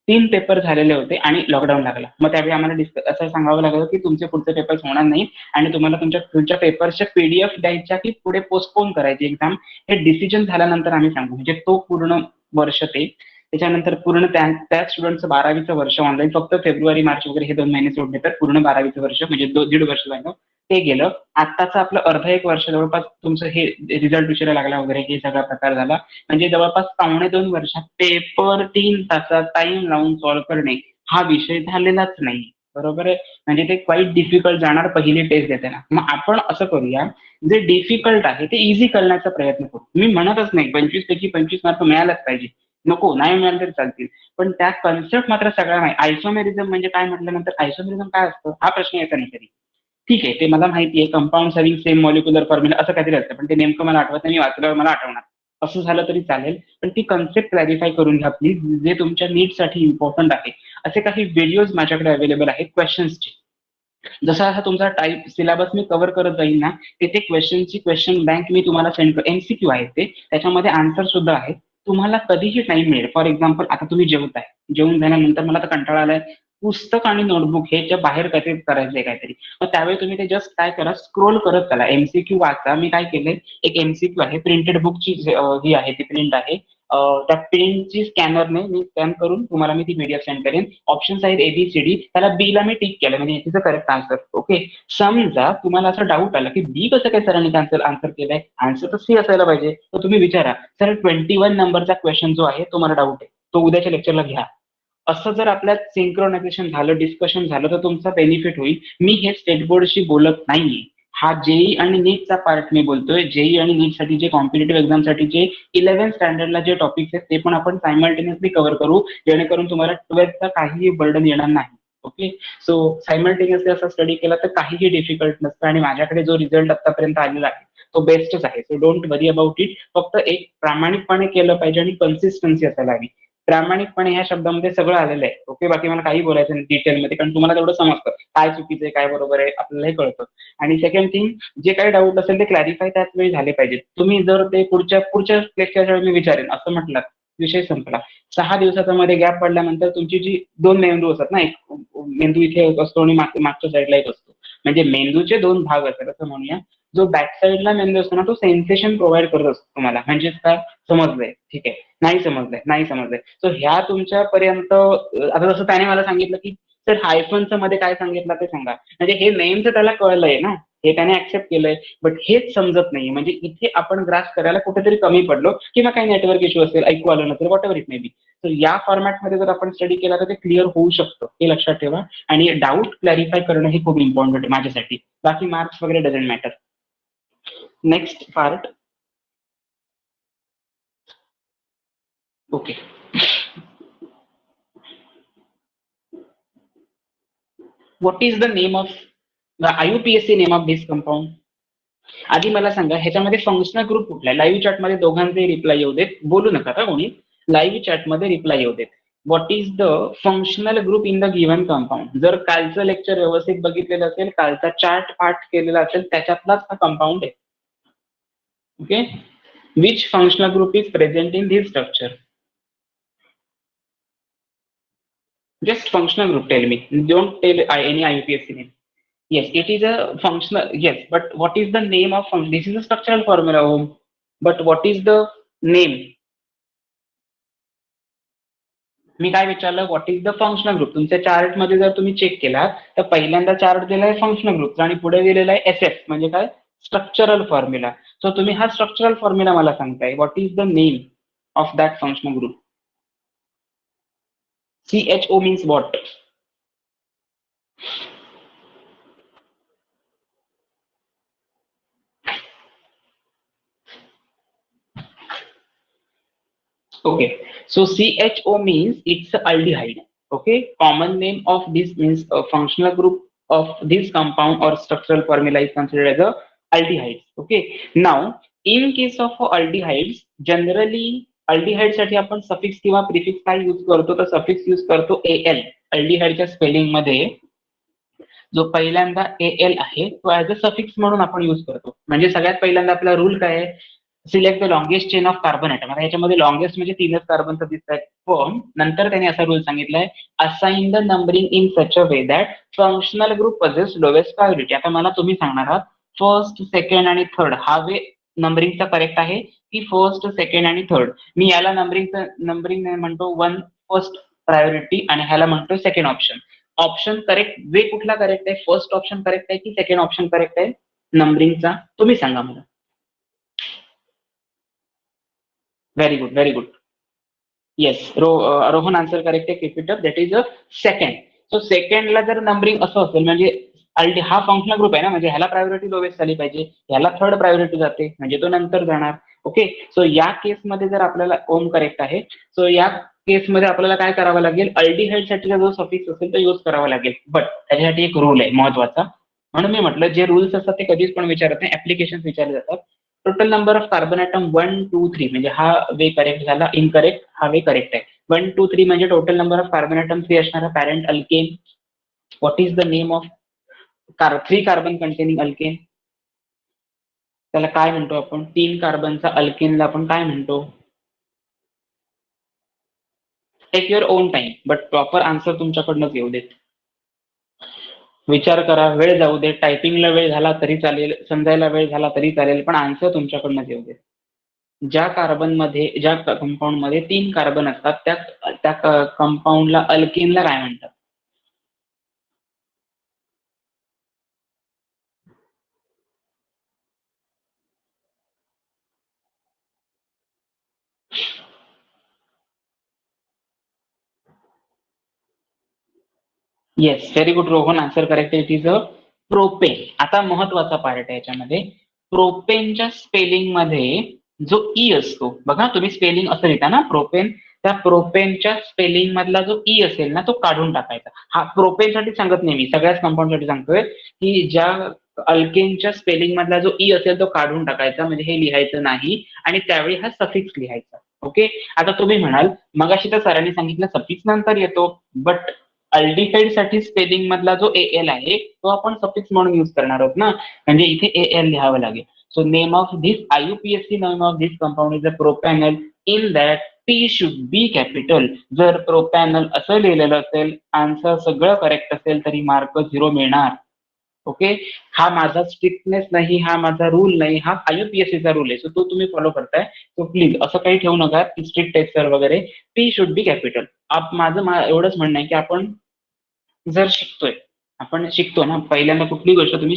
3 पेपर झालेले होते आणि लॉकडाऊन लागला. मग त्यावेळी आम्हाला असं सांगावं लागलं की तुमचे पुढचे पेपर्स होणार नाही आणि तुम्हाला तुमच्या पेपरच्या पीडीएफ द्यायच्या की पुढे पोस्टपोन करायची एक्झाम, हे डिसिजन झाल्यानंतर आम्ही सांगू. म्हणजे तो पूर्ण वर्ष ते, त्याच्यानंतर पूर्ण त्या स्टुडंटचं 12वीचं वर्ष ऑनलाईन, फक्त फेब्रुवारी मार्च वगैरे हे 2 महिने सोडले तर पूर्ण 12वीचं वर्ष म्हणजे 1.5 वर्ष झालं ते गेलं. आत्ताचं आपलं अर्ध एक वर्ष जवळपास तुमचं हे रिझल्ट उशिरा लागला वगैरे हे सगळा प्रकार झाला. म्हणजे जवळपास 2.25 वर्षात पेपर 3 तासात टाइम लावून सॉल्व्ह करणे हा विषय झालेलाच नाही. बरोबर आहे, म्हणजे ते क्वाईट डिफिकल्ट जाणार पहिली टेस्ट देताना. मग आपण असं करूया, जे डिफिकल्ट आहे ते इझी करण्याचा प्रयत्न करू. मी म्हणतच नाही 25 पैकी 25 मार्क मिळायलाच पाहिजे, नको नाही मिळाले तरी चालतील, पण त्या कन्सेप्ट मात्र सगळ्या नाही. आयसोमेरिझम म्हणजे काय म्हटल्यानंतर आयसोमेरिझम काय असतं हा प्रश्न येतो नाही कधी. ठीक आहे, ते मला माहिती आहे, compound having same molecular formula असं काहीतरी असतं, पण ते नेमकं मला आठवत नाही, मी वाचल्यावर मला आठवणार. असं झालं तरी चालेल, पण ती कन्सेप्ट क्लॅरिफाय करून घ्या प्लीज, जे तुमच्या नीटसाठी इम्पॉर्टंट आहे. असे काही व्हिडिओज माझ्याकडे अवेलेबल आहेत क्वेश्चन्सचे. जसा हा तुमचा टाईप सिलेबस मी कव्हर करत जाईल ना, तिथे क्वेश्चनची क्वेश्चन बँक मी तुम्हाला सेंड करतो. एमसीक्यू आहे ते, त्याच्यामध्ये आन्सर सुद्धा आहे. तुम्हाला कधीही टाइम मिळेल, फॉर एक्झाम्पल आता तुम्ही जेवताय, जेवून झाल्यानंतर मला तर कंटाळा आलाय, पुस्तक आणि नोटबुक ह्याच्या बाहेर काहीतरी करायचंय काहीतरी, मग त्यावेळी तुम्ही ते जस्ट काय करा, स्क्रोल करत चला, एमसीक्यू वाचा. मी काय केलंय, एक एमसीक्यू आहे, प्रिंटेड बुकची ही आहे, ती प्रिंट आहे. त्या प्रिंटची स्कॅनरने मी स्कॅन करून तुम्हाला मी ती पीडीएफ सेंड करेन. ऑप्शन्स आहेत एबीसीडी, त्याला बी ला मी टिक केलं म्हणजे तिचं करेक्ट आन्सर. ओके, समजा तुम्हाला असं डाऊट आला की बी कसं काय सरांनी आन्सर केलंय, आन्सर तर सी असायला पाहिजे, तर तुम्ही विचारा सर 21 नंबरचा क्वेश्चन जो आहे तो मला डाऊट आहे, तो उद्याच्या लेक्चरला घ्या. असं जर आपल्यात सिंक्रोनायझेशन झालं, डिस्कशन झालं, तर तुमचा बेनिफिट होईल. मी हे स्टेट बोर्डशी बोलत नाहीये, हा जेई आणि नीटचा पार्ट मी बोलतोय. जेई आणि नीटसाठी जे कॉम्पिटेटिव्ह एक्झामसाठी जे 11th स्टँडर्डला जे टॉपिक्स आहेत ते पण आपण सायमल्टेनियसली कव्हर करू, जेणेकरून तुम्हाला 12thचा काहीही बर्डन येणार नाही. ओके, सो सायमल्टेनियसली असा स्टडी केला तर काहीही डिफिकल्ट नसतं आणि माझ्याकडे जो रिझल्ट आतापर्यंत आलेला आहे तो बेस्टच आहे. So don't worry about it. फक्त एक प्रामाणिकपणे केलं पाहिजे आणि कन्सिस्टन्सी असायला हवी. प्रामाणिकपणे ह्या शब्दामध्ये सगळं आलेलं आहे. ओके, बाकी मला काही बोलायचं नाही डिटेलमध्ये, कारण तुम्हाला तेवढं समजतं काय चुकीचं आहे काय बरोबर आहे, आपल्याला हे कळतं. आणि सेकंड थिंग, जे काही डाऊट असेल ते क्लॅरिफाय त्याच वेळी झाले पाहिजे. तुम्ही जर ते पुढच्या लेक्चरच्या वेळी मी विचारेन असं म्हटलं, विषय संपला. 6 दिवसाचा मध्ये गॅप पडल्यानंतर तुमची जी 2 मेंदू असतात ना, एक मेंदू इथे असतो आणि मागच्या साईडला एक असतो, म्हणजे मेंदूचे 2 भाग असतात असं म्हणूया. जो बॅक साईडला मेंदू असतो ना, तो सेन्सेशन प्रोव्हाइड करत असतो तुम्हाला. म्हणजेच काय, समजलंय ठीक आहे, नाही समजलंय. सो ह्या तुमच्यापर्यंत आता जसं त्याने मला सांगितलं की सर हायफनचं मध्ये काय सांगितलं ते सांगा, म्हणजे हे नेमचं त्याला कळलंय ना, हे त्याने ऍक्सेप्ट केलंय, बट हेच समजत नाही. म्हणजे इथे आपण ग्रास करायला कुठेतरी कमी पडलो किंवा काही नेटवर्क इश्यू असेल, ऐकू आलं नसेल, वॉट एव्हर इट मे बी. तर या फॉर्मॅटमध्ये जर आपण स्टडी केला तर ते क्लिअर होऊ शकतं, हे लक्षात ठेवा. आणि डाऊट क्लॅरिफाय करणं हे खूप इम्पॉर्टंट आहे माझ्यासाठी. बाकी मार्क्स वगैरे doesn't matter. Next part. Okay, what is the name of the IUPAC name of this compound? आधी मला सांगा ह्याच्यामध्ये फंक्शनल ग्रुप कुठला आहे? लाईव्ह चॅटमध्ये दोघांचे रिप्लाय येऊ देत, बोलू नका का कोणी, लाईव्ह चॅटमध्ये रिप्लाय येऊ देत. What is the functional group in the given compound. जर कालचं लेक्चर व्यवस्थित बघितलेलं असेल, कालचा चार्ट पाठ केलेला असेल, त्याच्यातलाच हा कंपाऊंड आहे. Okay, which functional group is present in this structure. Just functional group, tell me. Don't tell any IUPAC name. Yes, it is a functional. Yes, but what is the name of function? This is a structural formula, home. But what is the name? मी काय विचारलं, what is the functional group. तुमच्या chart मध्ये जर तुम्ही check केला तर पहिल्यांदा chart दिलाय फंक्शनल ग्रुपचा आणि पुढे दिलेला आहे SF म्हणजे काय, स्ट्रक्चरल फॉर्म्युला. सो तुम्ही हा स्ट्रक्चरल फॉर्म्युला मला सांगताय, what is the name of that functional group. CHO means what? Okay, so CHO means it's a aldehyde. Okay, common name of this means a functional group of this compound or structural formula is considered as a aldehydes. Okay, now in case of aldehydes, generally aldehyde साठी आपण suffix किंवा prefix काय use करतो, तर suffix use करतो AL. aldehydeच्या spelling मध्ये जो पहिल्यांदा AL आहे तो ऍज अ सफिक्स म्हणून आपण यूज करतो. म्हणजे सगळ्यात पहिल्यांदा आपला रूल काय आहे, select the longest chain of carbon atom. आता याच्यामध्ये लॉंगेस्ट म्हणजे 3च कार्बनचं दिसत आहेत, पण नंतर त्याने असा रूल सांगितलाय, assign the numbering in such a way that functional group possess lowest priority. आता मला तुम्ही सांगणार आहात फर्स्ट, सेकंड आणि थर्ड हा वे नंबरिंगचा करेक्ट आहे की फर्स्ट, सेकंड आणि थर्ड. मी याला नंबरिंग म्हणतो 1 फर्स्ट प्रायोरिटी आणि ह्याला म्हणतो second option. Option correct way कुठला करेक्ट आहे, फर्स्ट ऑप्शन करेक्ट आहे की सेकंड ऑप्शन करेक्ट आहे नंबरिंगचा, तुम्ही सांगा मला. Very good, very good. Yes, Rohan answer correct आहे. Keep it up. That is a second. So सेकंडला जर नंबरिंग असं असेल म्हणजे हा फंक्शनल ग्रुप आहे ना, म्हणजे ह्याला प्रायोरिटी लोवेस्ट झाली पाहिजे, ह्याला थर्ड प्रायोरिटी जाते म्हणजे तो नंतर जाणार. ओके, सो या केसमध्ये जर आपल्याला ओम करेक्ट आहे, सो या केसमध्ये आपल्याला काय करावं लागेल, अल्डिहाइड साठीचा जो सफिक्स असेल तो यूज करावा लागेल. बट त्याच्यासाठी एक रूल आहे महत्वाचा, म्हणून मी म्हटलं जे रूल्स असतात ते कधीच पण विचारत नाही, ऍप्लिकेशन विचारले जातात. Total number of carbon atom 1, 2, 3 म्हणजे हा वे करेक्ट झाला, इनकरेक्ट हा वे करेक्ट आहे. 1, 2, 3 म्हणजे total number of carbon atom 3 असणारा parent alkane. What is the name of 3 carbon containing alkane, त्याला काय म्हणतो आपण, 3 कार्बनचा अल्केनला आपण काय म्हणतो. Take your own time, but proper answer तुमच्याकडनंच येऊ देत. विचार करा, वेळ जाऊ दे, टायपिंगला वेळ झाला तरी चालेल, समजायला वेळ झाला तरी चालेल, पण आन्सर तुमच्याकडनंच येऊ दे. ज्या कंपाऊंड मध्ये 3 कार्बन असतात त्या कंपाऊंडला अल्केनला काय म्हणतात. Yes, very good Rohan, answer correct. It is a propane. आता महत्वाचा पार्ट आहे याच्यामध्ये, प्रोपेनच्या स्पेलिंग मध्ये जो ई असतो बघा, तुम्ही स्पेलिंग असं लिहिता ना प्रोपेन, त्या प्रोपेनच्या स्पेलिंग मधला जो ई असेल ना तो काढून टाकायचा. हा प्रोपेनसाठी सांगत नाही मी, सगळ्याच कंपाऊंड साठी सांगतोय की ज्या अल्केनच्या स्पेलिंग मधला जो ई असेल तो काढून टाकायचा, म्हणजे हे लिहायचं नाही आणि त्यावेळी हा सफिक्स लिहायचा. ओके, आता तुम्ही म्हणाल मगाशी तर सरांनी सांगितलं सफिक्स नंतर येतो, बट अल्डिहाइड साठी स्पेलिंग मधला जो AL आहे तो आपण सफिक्स म्हणून यूज करणार आहोत ना, म्हणजे इथे AL लिहावं लागेल. So name of this IUPAC name of this compound is a propanal, in that P should be capital. जर प्रोपॅनल असं लिहिलेलं असेल, आन्सर सगळं करेक्ट असेल तरी मार्क 0 मिळणार. ओके, हा माझा स्ट्रिक्टनेस नाही, हा माझा रूल नाही, हा IUPACचा रूल आहे. सो तो तुम्ही फॉलो करताय, सो प्लीज असं काही ठेवू नका की स्ट्रिक्ट आहे सर वगैरे. P should be capital. माझं एवढंच म्हणणं आहे की आपण जर आपण शिकतो ना, पहिल्यांदा कुठली गोष्ट तुम्ही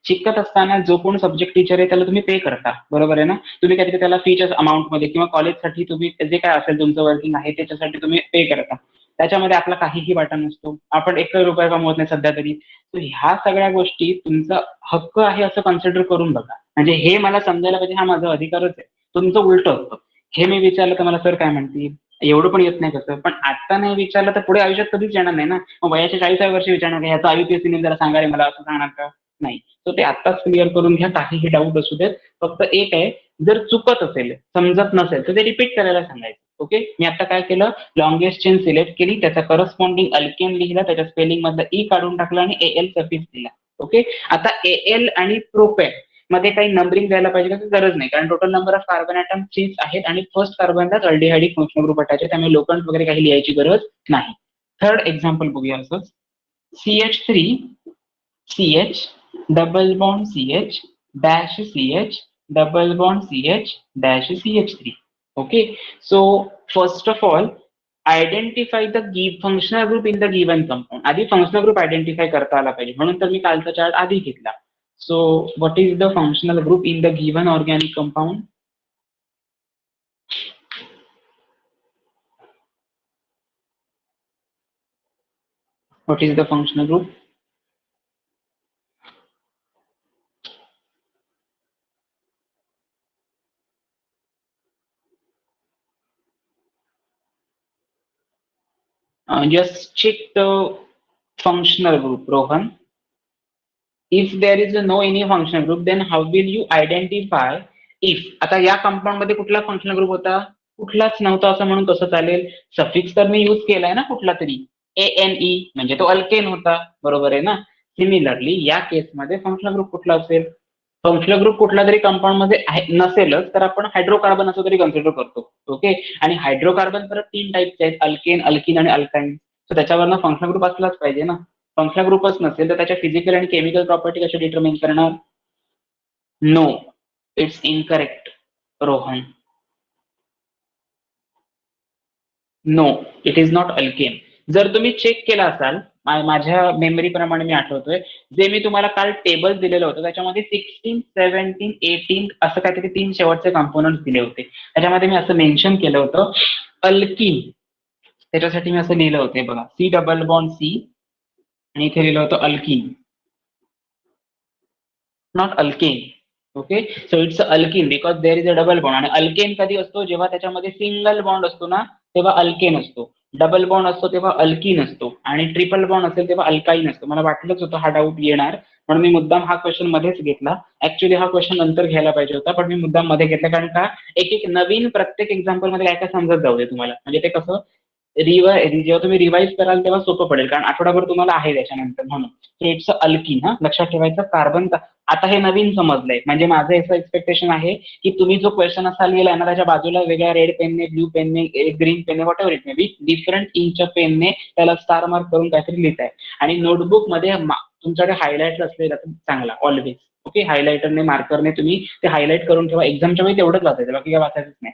शिकत असताना जो कोण सब्जेक्ट टीचर आहे त्याला तुम्ही पे करता, बरोबर आहे ना. तुम्ही काहीतरी त्याला फीच्या अमाऊंट मध्ये किंवा कॉलेजसाठी तुम्ही जे काय असेल तुमचं वर्किंग आहे त्याच्यासाठी तुम्ही पे करता, त्याच्यामध्ये आपला काहीही वाटा नसतो. आपण 1 रुपया कमवत नाही सध्या तरी. तर ह्या सगळ्या गोष्टी तुमचा हक्क आहे असं कन्सिडर करून बघा. म्हणजे हे मला समजायला पाहिजे हा माझा अधिकारच आहे. तुमचं उलट असतं, हे मी विचारलं तर मला सर काय म्हणतील, एवढं पण येत नाही कसं, पण आता नाही विचारलं तर पुढे आयुष्यात कधीच येणार नाही ना. मग वयाच्या 40व्या वर्षी विचारणार का ह्याचा IUPAC नेम जरा सांगा रे मला, असं सांगणार का, नाही. तर ते आत्ताच क्लिअर करून घ्या, काहीही डाऊट असू देत. फक्त एक आहे, जर चुकत असेल, समजत नसेल तर ते रिपीट करायला सांगायचं. ओके, मी आता काय केलं, लॉंगेस्ट चेन सिलेक्ट केली, त्याचा करस्पॉन्डिंग अल्केन लिहिला, त्याच्या स्पेलिंग मधला ई काढून टाकला आणि एल सफिक्स दिला. ओके, आता एल आणि प्रोपेन मध्ये काही नंबरिंग द्यायला पाहिजे का, गरज नाही, कारण total number of carbon atom 3 आहेत आणि फर्स्ट कार्बनलाच अल्डिहाइडिक फंक्शनल ग्रुप अटॅच आहे, त्यामुळे लोकंट वगैरे काही लिहायची गरज नाही. थर्ड एक्झाम्पल बघूया असंच, CH3 CH double bond CH dash CH double bond CH dash CH3. Okay, so first of all, identify the functional group in the given compound. आधी functional group identify करता आला पाहिजे, म्हणून तर मी कालचा चार्ट आधी घेतला. So what is the functional group in the given organic compound? What is the functional group? Just check the functional group, Rohan. If there is no any functional group, then how will you identify if? आता या compound मध्ये कुठला functional group होता, कुठलाच नव्हता असं म्हणून कसं चालेल, सफिक्स तर मी यूज केलाय ना कुठला तरी, ANE म्हणजे तो अल्केन होता, बरोबर आहे ना. सिमिलरली या केसमध्ये फंक्शनल ग्रुप कुठला असेल, फंक्शनल ग्रुप कुठला तरी कंपाऊंड मध्ये नसेलच तर आपण हायड्रोकार्बन असं तरी कन्सिडर करतो. ओके, आणि हायड्रोकार्बन परत 3 टाईपचे आहेत, अल्केन, अल्किन आणि अल्काइन. तर त्याच्यावरनं फंक्शनल ग्रुप असलाच पाहिजे ना. फंक्शनल ग्रुपच नसेल तर त्याच्या फिजिकल आणि केमिकल प्रॉपर्टी कशा डिटरमाइन करणार? No, it's incorrect Rohan. No, it is not alkane. जर तुम्ही चेक केला असाल, माझ्या मेमरी प्रमाणे मी आठवतोय, जे मी तुम्हाला काल टेबल दिलेलं होतं त्याच्यामध्ये 16, 17, 18 असं काहीतरी 3 शेवटचे कॉम्पोनंट दिले होते. त्याच्यामध्ये मी असं मेन्शन केलं होतं अल्किन, त्याच्यासाठी मी असं लिहिलं होतं बघा, C डबल बॉन्ड C आणि इथे लिहिलं होतं alkyne, not alkane. Okay, so it's alkyne because there is a double bond. आणि अल्केन कधी असतो, जेव्हा त्याच्यामध्ये सिंगल बॉन्ड असतो ना तेव्हा अल्केन असतो, डबल बॉन्ड असतो तेव्हा अल्किन असतो, आणि ट्रिपल बॉन्ड असेल तेव्हा अल्काइन असतो. मला वाटलंच होतं हा डाऊट येणार, म्हणून मी मुद्दाम हा क्वेश्चन मध्येच घेतला. ऍक्च्युली हा क्वेश्चन नंतर घ्यायला पाहिजे होता, पण मी मुद्दाम मध्ये घेतला, कारण का एक एक नवीन प्रत्येक एक्झाम्पल मध्ये काय काय समजत जाऊ दे तुम्हाला, म्हणजे ते कसं जेव्हा तुम्ही रिवाइज कराल तेव्हा सोपं पडेल, कारण आठवडाभर तुम्हाला आहे त्याच्यानंतर, म्हणून इट्स अल्किन. हा लक्षात ठेवायचं. कार्बन, आता हे नवीन समजलंय, म्हणजे माझं असं एक्सपेक्टेशन आहे की तुम्ही जो क्वेश्चन असा लिहिलाय ना त्याच्या बाजूला वेगळ्या रेड पेनने, ब्ल्यू पेनने, ग्रीन पेनने, whatever it may be, different इंकच्या पेनने त्याला स्टार मार्क करून काहीतरी लिहिताय, आणि नोटबुक मध्ये तुमच्याकडे हायलाइट असलेला चांगला ऑलवेज. ओके, हायलाइटरने, मार्करने तुम्ही ते हायलाइट करून ठेवा, एक्झामच्या वेळी तेवढंच वाचायचं, बाकी काय वाचायचंच नाही.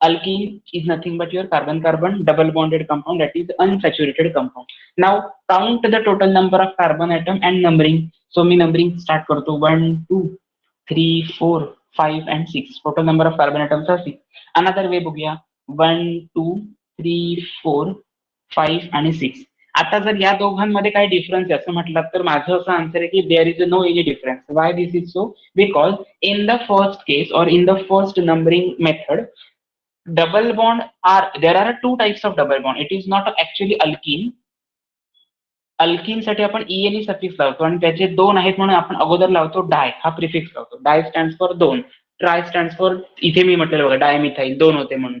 Alkene is nothing but your carbon-carbon double bonded compound, that is unsaturated compound. Now count the total number of carbon atom and numbering. So me numbering start करतो, 1, 2, 3, 4, 5 and 6. Total number of carbon atoms are 6. Another way बघूया, 1, 2, 3, 4, 5 आणि 6. आता जर या दोघांमध्ये काय difference आहे असं म्हटलं तर माझं असं आन्सर आहे की there is no any difference. Why this is so? Because in the first case or in the first numbering method, double bond there are 2 types of double bond. It is not actually alkene. Alkene साठी आपण ENE suffix लावतो आणि त्याचे 2 आहेत म्हणून आपण अगोदर लावतो डाय, हा प्रिफिक्स लावतो. Di stands for 2, tri stands for, इथे मी म्हटलं बघा डायमिथाइल 2 होते म्हणून.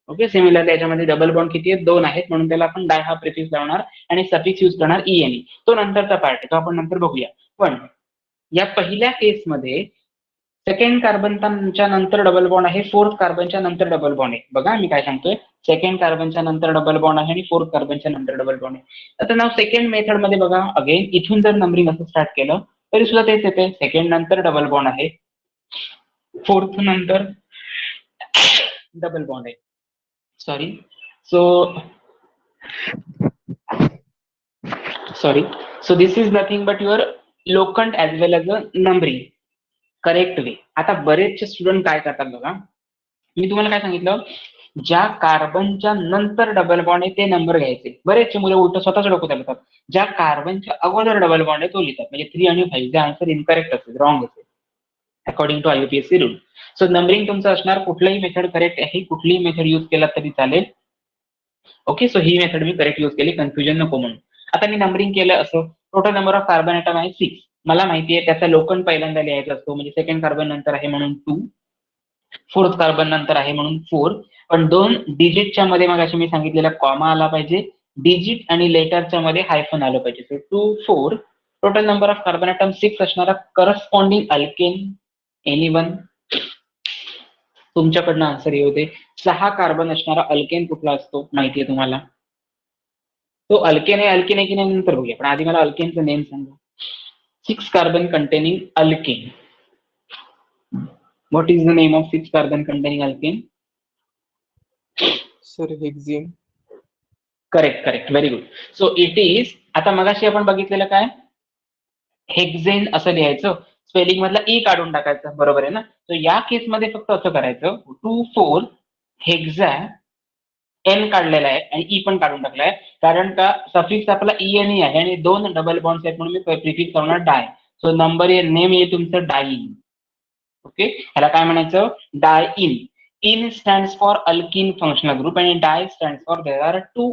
ओके, सिमिलरली याच्यामध्ये डबल बॉन्ड किती आहेत? 2 आहेत, म्हणून त्याला आपण डाय हा प्रिफिक्स लावणार आणि सफिक्स यूज करणार ENE. तो नंतरचा पार्ट आहे, तो आपण नंतर बघूया. पण या पहिल्या केसमध्ये सेकंड कार्बनच्या नंतर डबल बॉन्ड आहे, फोर्थ कार्बनच्या नंतर डबल बॉन्ड आहे. बघा मी काय सांगतोय, सेकंड कार्बनच्या नंतर डबल बॉन्ड आहे आणि फोर्थ कार्बनच्या नंतर डबल बॉन्ड आहे. आता नाव सेकंड मेथड मध्ये बघा, अगेन इथून जर नंबरिंग असं स्टार्ट केलं तरी सुद्धा तेच येते, सेकंड नंतर डबल बॉन्ड आहे, फोर्थ नंतर डबल बॉन्ड आहे. Sorry, so this is nothing but your locant as well as a numbering correct way. आता बरेचसे स्टुडंट काय करतात बघा, मी तुम्हाला काय सांगितलं, ज्या कार्बनच्या नंतर डबल बॉन्ड आहे ते नंबर घ्यायचे. बरेचसे मुलं उलट स्वतःच डोकं चालवतात, ज्या कार्बनच्या अगोदर डबल बॉन्ड आहे तो लिहितात, म्हणजे 3 आणि 5. जे आन्सर इनकरेक्ट असेल, रॉंग असेल according to IUPAC rule. So numbering तुमचं असणार, कुठलाही मेथड करेक्ट आहे, कुठलीही मेथड यूज केला तरी चालेल. ओके, सो ही मेथड मी करेक्ट यूज केली, कन्फ्युजन नको म्हणून. आता मी नंबरिंग केलं असं, total number of carbon atom आहे 6. मला माहिती आहे त्याचा लोकंट पहिल्यांदा लिहायचा असतो, म्हणजे सेकंड कार्बन नंतर आहे म्हणून 2, फोर्थ कार्बन नंतर आहे म्हणून 4, पण 2 डिजिटच्या मध्ये मग अशी मी सांगितलेला कॉमा आला पाहिजे, डिजिट आणि लेटरच्या मध्ये हायफन आलं पाहिजे. So 2 4 total number of carbon atom 6 असणारा करस्पॉन्डिंग अल्केन. एनीवन? तुमच्याकडनं आन्सर येऊ दे. 6 कार्बन असणारा अल्केन कुठला असतो माहितीये तुम्हाला? तो अल्केन आहे की नाही नंतर बघूया, पण आधी मला अल्केनचं नेम सांगा. 6 carbon containing alkane. What is the name of 6 carbon containing alkane? Sir hexane. Correct, very good. So it is, आता मगाशी आपण बघितलेलं काय, हेक्झेन असं लिहायचं, स्पेलिंग मधला ई काढून टाकायचं, बरोबर आहे ना? तर या केसमध्ये फक्त असं करायचं, 2 4 हेक्झा, एन काढलेला आहे आणि ई पण काढून टाकलाय, कारण का सफिक्स आपला ई आणि आहे आणि 2 डबल बॉन्ड्स आहेत म्हणून मी प्रिफिक्स लावणार डाय. सो नंबर नेम येईल तुमचं डाईन. ओके, ह्याला काय म्हणायचं? Diene. Ene stands for alkene functional group आणि di stands for there are 2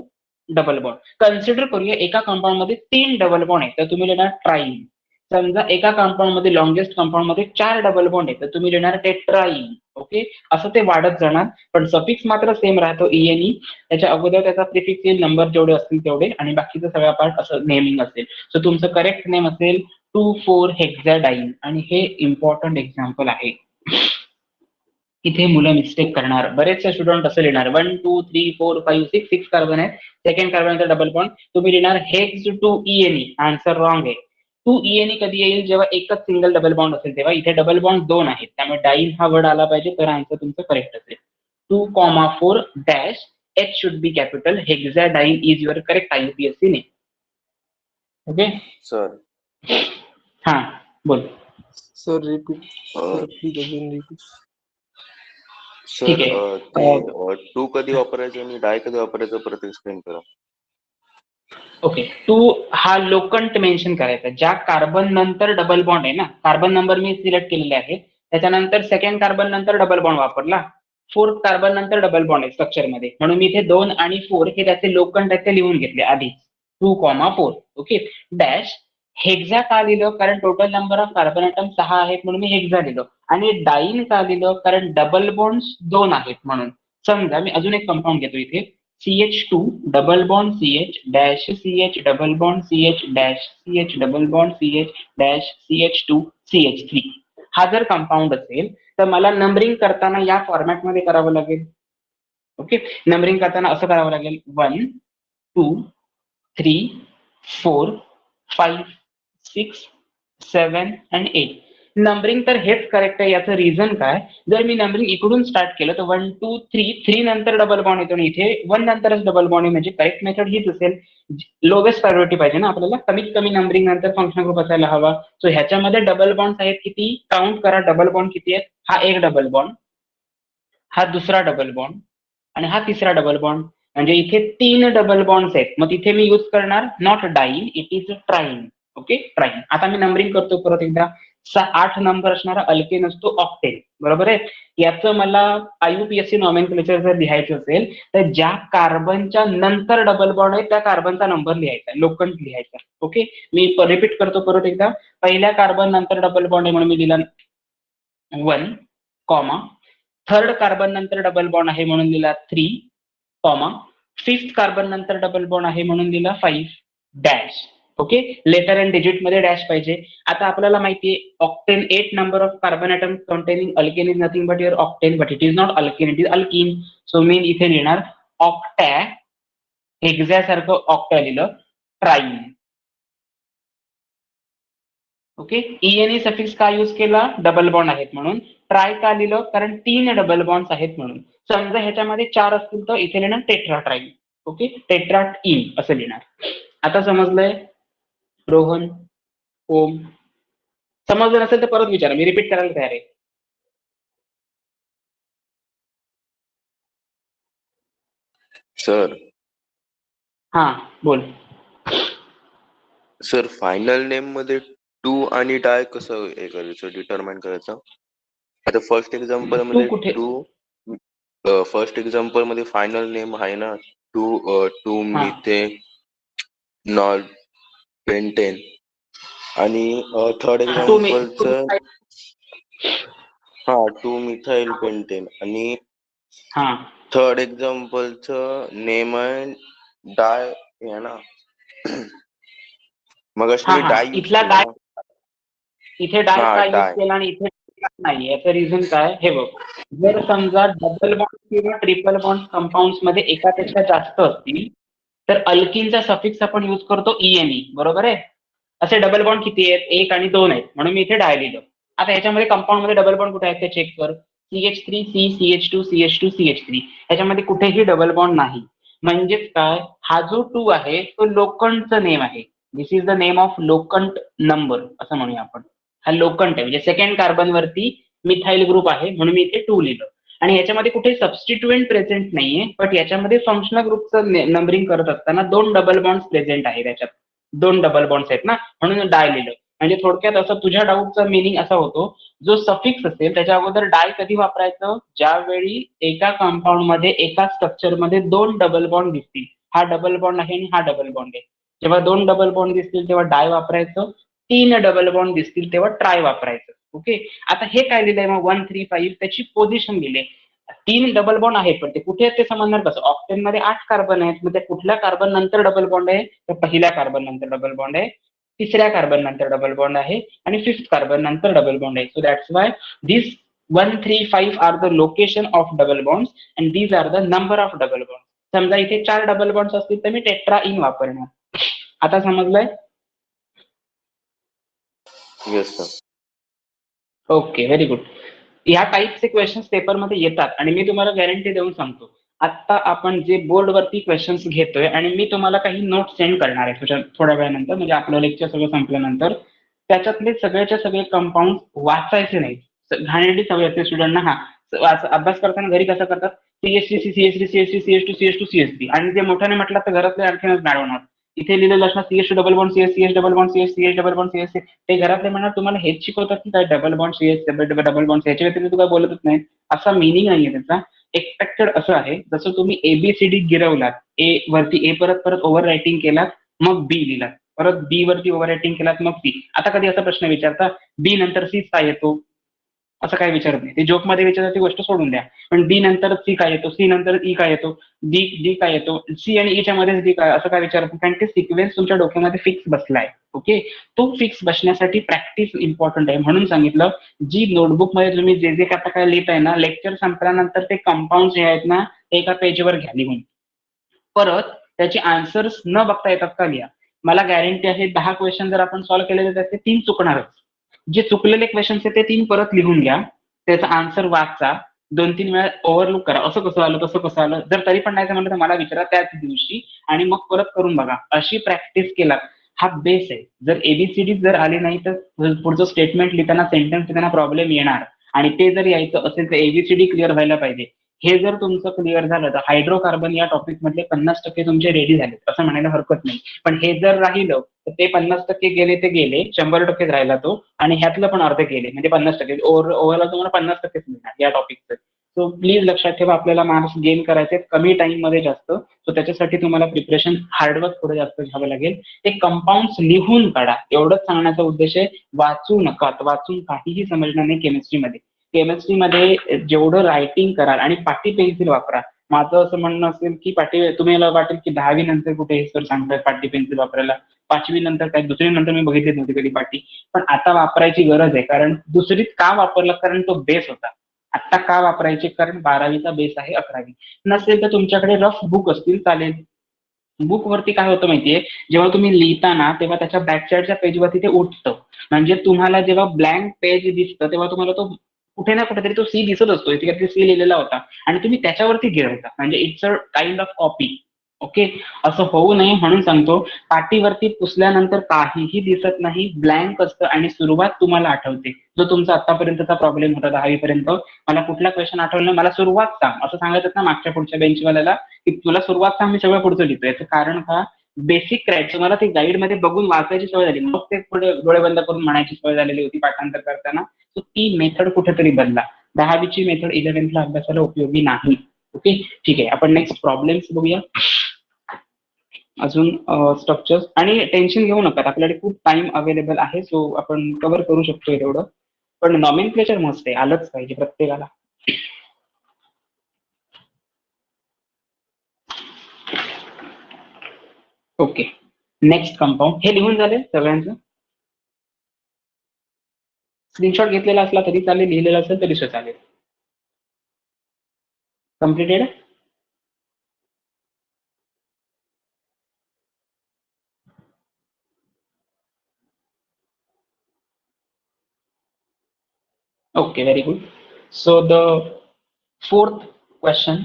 double bond. Consider करूया एका कंपाऊंड मध्ये 3 डबल बॉन्ड आहे तर तुम्ही लिहिणार ट्राईन. समजा एका कंपाऊंड मध्ये लॉंगेस्ट कंपाऊंड मध्ये 4 डबल बॉन्ड आहे तर तुम्ही लिहिणार टेट्राईन. ओके, असं ते वाढत जाणार, पण सफिक्स मात्र सेम राहतो ई आणि त्याच्या अगोदर त्याचा प्रिफिक्स येईल, नंबर जेवढे असतील तेवढे, आणि बाकीचा सगळा पार्ट असं नेमिंग असेल. सो तुमचं करेक्ट नेम असेल 2 4 हेक्झाडाईन, आणि हे इम्पॉर्टंट एक्झाम्पल आहे. इथे मुलं मिस्टेक करणार, बरेचसे स्टुडंट असं लिहिणार 1 2 3 4 5 6 कार्बन आहे, सेकंड कार्बनचा डबल बॉन्ड, तुम्ही लिहिणार हेक्स 2 ENE. आन्सर रॉंग आहे. 2 ENE कधी येईल? जेव्हा एकच सिंगल डबल बॉन्ड असेल तेव्हा. इथे डबल बॉन्ड 2 आहेत, त्यामुळे डाईन हा वर्ड आला पाहिजे, तर आन्सर तुमचं करेक्ट असेल. 2,4 dash H should be capital. Hexadiene is your correct IUPAC name. Okay sir. हा बोल. Sir repeat, sir please again repeat. Sir ठीक आहे. ते 2 कधी वापरायचं आणि डाय कधी वापरायचं परत एक्सप्लेन करा. ओके, टू हा लोकंट मेन्शन करायचा, ज्या कार्बन नंतर डबल बॉन्ड आहे ना, कार्बन नंबर मी सिलेक्ट केलेले आहे, त्याच्यानंतर सेकंड कार्बन नंतर डबल बॉन्ड वापरला, फोर्थ कार्बन नंतर डबल बॉन्ड आहे स्ट्रक्चर मध्ये, म्हणून मी इथे 2 आणि 4 हे त्याचे लोकंट आहेत ते लिहून घेतले आधी. 2,4. ओके, डॅश हेक्झा का लिहिलं? कारण total number of carbon atom 6 आहेत म्हणून मी हेक्झा लिहिलं. आणि डाईन का लिहिलं? कारण डबल बॉन्ड्स 2 आहेत म्हणून. समजा मी अजून एक कंपाऊंड घेतो इथे, CH2 double bond CH dash CH double bond CH dash CH double bond CH dash CH2 CH3. हा जर कंपाऊंड असेल तर मला नंबरिंग करताना या फॉर्मॅटमध्ये करावं लागेल. ओके, नंबरिंग करताना असं करावं लागेल 1 2 3 4 5 6 7 आणि 8. नंबरिंग तर हेच करेक्ट आहे. याचं रिझन काय? जर मी नंबरिंग इकडून स्टार्ट केलं तर 1 2 3 नंतर डबल बॉन्ड येतो आणि इथे 1 नंतरच डबल बॉन्ड आहे, म्हणजे करेक्ट मेथड हीच असेल. लोवेस्ट प्रायोरिटी पाहिजे ना आपल्याला, कमीत कमी नंबरिंग नंतर फंक्शनल ग्रुप असायला हवा. सो ह्याच्यामध्ये डबल बॉन्ड आहेत किती? काउंट करा डबल बॉन्ड किती आहेत. हा एक डबल बॉन्ड, हा दुसरा डबल बॉन्ड आणि हा तिसरा डबल बॉन्ड, म्हणजे इथे 3 डबल बॉन्ड्स आहेत. मग तिथे मी यूज करणार not dine, it is trying. Okay, trying. आता मी नंबरिंग करतो परत एकदा. 8 नंबर असणारा अल्केन असतो ऑक्टेन, बरोबर आहे. याचं मला IUPAC नॉमेनक्लेचर जर लिहायचं असेल तर ज्या कार्बनच्या नंतर डबल बॉन्ड आहे त्या कार्बनचा नंबर लिहायचा, लोकंट लिहायचा. ओके, मी रिपीट करतो परत एकदा. पहिल्या कार्बन नंतर डबल बॉन्ड आहे म्हणून मी दिला 1, कॉमा. थर्ड कार्बन नंतर डबल बॉन्ड आहे म्हणून दिला 3, कॉमा. फिफ्थ कार्बन नंतर डबल बॉन्ड आहे म्हणून दिला 5, dash. Okay, letter and digit मध्ये डॅश पाहिजे. आता आपल्याला माहितीये octane 8 number of carbon atom containing alkane is nothing but your octane, but it is not alkane, it is alkene. So मी इथे लिहिणार ऑक्टॅ, हेक्झा सारखं ऑक्टॅ लिहिलं, ट्राईन. ओके, ENE सफिक्स का यूज केला? डबल बॉन्ड आहेत म्हणून. Try का लिहिलं? कारण 3 डबल बॉन्ड्स आहेत म्हणून. समजा ह्याच्यामध्ये 4 असतील तर इथे लिहिणार टेट्रा ट्राईन. ओके, टेट्राट इन असं लिहिणार. आता समजलंय रोहन, ओम? समजलं नसेल तर परत विचारा, मी रिपीट करायला तयार आहे. सर. हा बोल. सर फायनल नेम मध्ये 2 आणि डाय कसं हे करायचं, डिटरमाइन करायचं? आता फर्स्ट एक्झाम्पल मध्ये कुठे? 2, फर्स्ट एक्झाम्पल मध्ये फायनल नेम आहे ना 2 मिथेन नॉल पेंटेन, आणि थर्ड एक्झाम्पलचं हा 2 मिथाइल पेंटेन आणि हा थर्ड एक्झाम्पलचं नेम आहे डाय आहे ना. मग हा मी हा डाय यूज इथला केला डाय, ना. इथे डाय हा का यूज डाय. केला आणि इथे नाही, याचं रिझन काय हे बघ. जर समजा डबल बॉन्ड किंवा ट्रिपल बॉन्ड कंपाऊंड्स मध्ये एकापेक्षा जास्त असतील तर अल्किनचा सफिक्स आपण यूज करतो ENE, बरोबर आहे. असे डबल बॉन्ड किती आहेत, 1 आणि 2 आहेत, म्हणून मी इथे डाय लिहिलं. आता ह्याच्यामध्ये कंपाऊंड मध्ये डबल बॉन्ड कुठे आहेत ते चेक कर. CH3C CH2 CH2 CH3 ह्याच्यामध्ये कुठेही डबल बॉन्ड नाही. म्हणजेच काय, हा जो 2 आहे तो लोखंडचं नेम आहे. दिस इज द नेम ऑफ लोखंड नंबर असं म्हणूया आपण. हा लोखंड आहे म्हणजे सेकंड कार्बन वरती मिथाइल ग्रुप आहे म्हणून मी इथे 2 लिहिलं. आणि याच्यामध्ये कुठे सबस्टिट्युएंट प्रेझेंट नाहीये, बट याच्यामध्ये फंक्शनल ग्रुपचं नंबरिंग करत असताना 2 डबल बॉन्ड्स प्रेझेंट आहे त्याच्यात. 2 डबल बॉन्ड्स आहेत ना, म्हणून डाय लिहिलं. म्हणजे थोडक्यात असं तुझ्या डाऊटचा मिनिंग असा होतो, जो सफिक्स असेल त्याच्या अगोदर डाय कधी वापरायचं, ज्यावेळी एका कंपाऊंड मध्ये एका स्ट्रक्चर मध्ये 2 डबल बॉन्ड दिसतील. हा डबल बॉन्ड आहे आणि हा डबल बॉन्ड आहे. जेव्हा 2 डबल बॉन्ड दिसतील तेव्हा डाय वापरायचं, 3 डबल बॉन्ड दिसतील तेव्हा ट्राय वापरायचं. ओके. आता हे काय लिहिलंय मग 1 3 5 त्याची पोझिशन लिहिली. 3 डबल बॉन्ड आहे पण ते कुठे आहेत ते समजणार कसं. ऑक्टेन मध्ये 8 कार्बन आहेत, मग त्या कुठल्या कार्बन नंतर डबल बॉन्ड आहे, तर पहिल्या कार्बन नंतर डबल बॉन्ड आहे, तिसऱ्या कार्बन नंतर डबल बॉन्ड आहे आणि 5th कार्बन नंतर डबल बॉन्ड आहे. So that's why this 1 3 5 are the location of double bonds and these are the number of double bond. समजा इथे 4 डबल बॉन्ड्स असतील तर मी टेट्रा इन वापरणार. आता समजलंय. Yes sir. Okay, very good. ह्या टाईपचे क्वेश्चन्स पेपरमध्ये येतात आणि मी तुम्हाला गॅरंटी देऊन सांगतो. आता आपण जे बोर्डवरती क्वेश्चन्स घेतोय आणि मी तुम्हाला काही नोट सेंड करणार आहे थोड्या वेळानंतर, म्हणजे आपलं लेक्चर सगळं संपल्यानंतर. त्याच्यातले सगळेच्या सगळे कंपाऊंड वाचायचे नाही. घाणेरडी सवय असते स्टुडंटना. अभ्यास करताना घरी कसं करतात, CH3 CH3 CH3 CH2 CH2 CH3 आणि जे मोठ्याने म्हटलं तर घरातले आणखीनच मॅड होणार. इथे लिहिलेलं असणार CH2 double bond CH CH double bond CH CH double bond CH. ते घरातले म्हणणार तुम्हाला हेच शिकवतात की काय double bond CH double bond ह्याच्या व्यतिरिक्त काय बोलतच नाही. असा मिनिंग नाहीये त्याचा. एक्सपेक्टेड असं आहे, जसं तुम्ही ABCD गिरवलात, ए वरती A परत परत ओव्हर रायटिंग केलात, मग B लिहिलात, परत B वरती ओव्हर रायटिंग केलात, मग C. आता कधी असा प्रश्न विचारता B नंतर C काय येतो, असं काय विचारत नाही. ते जोक मध्ये विचारतात ती गोष्ट सोडून द्या. पण B नंतर C काय येतो, C नंतर E काय येतो, D काय येतो, C आणि E च्या मध्येच D काय, असं काय विचारत नाही. कारण ते सिक्वेन्स तुमच्या डोक्यामध्ये फिक्स बसलाय. ओके. तो फिक्स बसण्यासाठी प्रॅक्टिस इम्पॉर्टंट आहे. म्हणून सांगितलं, जी नोटबुक मध्ये तुम्ही जे जे आता काय लिहिताय ना, लेक्चर संपल्यानंतर ते कंपाऊंड जे आहेत ना ते एका पेजवर घ्या लिहून. परत त्याचे आन्सर्स न बघता येतात का लिहा. मला गॅरंटी आहे 10 क्वेश्चन जर आपण सॉल्व्ह केले तर त्याचे 3 चुकणारच. जे चुकलेले क्वेश्चन आहेत ते 3 परत लिहून घ्या, त्याचा आन्सर वाचा, 2-3 वेळा ओव्हरलुक करा, असं कसं आलं तसं कसं आलं. जर तरी पण नाही म्हणलं तर मला विचारा त्याच दिवशी आणि मग परत करून बघा. अशी प्रॅक्टिस केला हा बेस आहे. जर ABCD जर आली नाही तर पुढचं स्टेटमेंट लिहिताना, सेंटेन्स लिहिताना प्रॉब्लेम येणार. आणि ते जर यायचं असेल तर ABCD क्लिअर व्हायला पाहिजे. हे जर तुमचं क्लिअर झालं तर हायड्रोकार्बन या टॉपिक मधले 50% तुमचे रेडी झाले असं म्हणायला हरकत नाही. पण हे जर राहिलं तर ते 50% गेले ते गेले, 100% राहिला तो, आणि ह्यातलं पण अर्धे गेले, म्हणजे 50%. ओव्हरऑल तुम्हाला 50% मिळणार या टॉपिकचं. सो प्लीज लक्षात ठेवा, आपल्याला मार्क्स गेन करायचे कमी टाइम मध्ये जास्त. सो त्याच्यासाठी तुम्हाला प्रिपरेशन हार्डवर्क थोडं जास्त घ्यावं लागेल. ते कंपाऊंड्स लिहून काढा, एवढंच सांगण्याचा उद्देश आहे. वाचू नका, वाचून काहीही समजणार नाही केमिस्ट्रीमध्ये. केमिस्ट्रीमध्ये जेवढं रायटिंग कराल आणि पाटी पेन्सिल वापरा. माझं असं म्हणणं असेल की तुम्हाला वाटेल की 10वी नंतर कुठे हे सर सांगतात पाटी पेन्सिल वापरायला, 5वी नंतर काय, 2री नंतर मी बघितली नव्हती कधी पाटी. पण आता वापरायची गरज आहे, कारण 2रीत का वापरलं, कारण तो बेस होता. आता का वापरायचे, कारण 12वीचा बेस आहे 11वी. नसेल तर तुमच्याकडे रफ बुक असतील चालेल. बुक वरती काय होतं माहितीये, जेव्हा तुम्ही लिहिताना तेव्हा त्याच्या बॅकसाईडच्या पेजवरती ते उठतं. म्हणजे तुम्हाला जेव्हा ब्लँक पेज दिसतं तेव्हा तुम्हाला तो कुठे ना कुठेतरी तो C दिसत असतो, इथे C लिहिलेला होता आणि तुम्ही त्याच्यावरती गिरवता, म्हणजे it's a kind of copy. Okay. असं होऊ नये म्हणून सांगतो, पाटीवरती पुसल्यानंतर काहीही दिसत नाही, ब्लँक असतं आणि सुरुवात तुम्हाला आठवते. जो तुमचा आतापर्यंतचा प्रॉब्लेम होता 10वी पर्यंत, मला कुठला क्वेश्चन आठवलं नाही, मला सुरुवात सांग असं सांगायचं ना मागच्या पुढच्या बेंचवाल्याला, की तुला सुरुवात सांग, मी सगळं पुढचं लिहितो. याचं कारण का, बेसिक क्रॅच तुम्हाला ते गाईड मध्ये बघून वाचायची सवय झाली, मग ते पुढे डोळे बंद करून म्हणायची सवय झालेली होती पाठांतर करताना. तर ती मेथड कुठेतरी बदला. 10वीची मेथड 11th अभ्यासाला उपयोगी नाही. ओके, ठीक आहे. आपण नेक्स्ट प्रॉब्लेम्स बघूया. अजून स्ट्रक्चर्स, आणि टेन्शन घेऊ नका, आपल्याकडे खूप टाइम अवेलेबल आहे, सो आपण कव्हर करू शकतो तेवढं. पण नॉमेनक्लेचर मस्त आहे, आलंच पाहिजे प्रत्येकाला. Okay, next compound. हे लिहून झाले सगळ्यांचं? स्क्रीनशॉट घेतलेला असला तरी चालेल, लिहिलेला असेल तरी सुद्धा चालेल. Completed? Okay, very good. So the fourth question.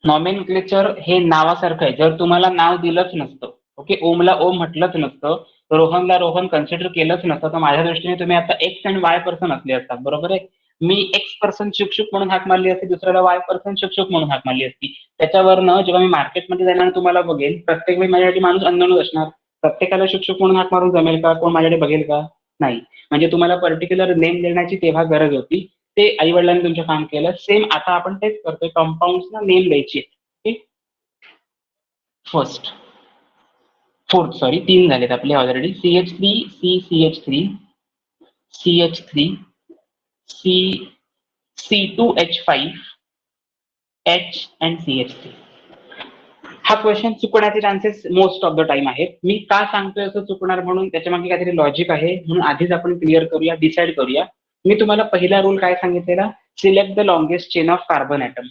Nomenclature हे नावासारखं आहे. जर तुम्हाला नाव दिलंच नसतं, ओके, ओमला ओम म्हटलंच नसतं, रोहनला रोहन कन्सिडर केलंच नसतं, तर माझ्या दृष्टीने तुम्ही आता एक्स अँड वाय पर्सन असले असतात, बरोबर आहे. मी एक्स पर्सन शुकशुक म्हणून हाक मारली असती, दुसऱ्याला वाय पर्सन शुकशुक म्हणून हाक मारली असती. त्याच्यावरनं जेव्हा मी मार्केटमध्ये जाणार तुम्हाला बघेल, प्रत्येक वेळी माझ्यासाठी माणूस अननोनच असणार. प्रत्येकाला शुकशुक म्हणून हाक मारून जमेल का? कोण माझ्याकडे बघेल का? नाही. म्हणजे तुम्हाला पर्टिक्युलर नेम देण्याची तेव्हा गरज होती, ते आई वडिलांनी तुमचं काम केलं. सेम आता आपण तेच करतोय, कंपाऊंड्सना नेम द्यायची. फर्स्ट, फोर्थ, सॉरी, 3 झालेत आपले already. CH3, CH3, CH3, C2H5, H and CH3. हा क्वेश्चन चुकण्याचे chances most of the time आहेत. मी का सांगतोय असं चुकणार म्हणून, त्याच्या मागे काहीतरी लॉजिक आहे, म्हणून आधीच आपण क्लिअर करूया, डिसाईड करूया. मी तुम्हाला पहिला रूल काय सांगितलेला? Select the longest chain of carbon atom.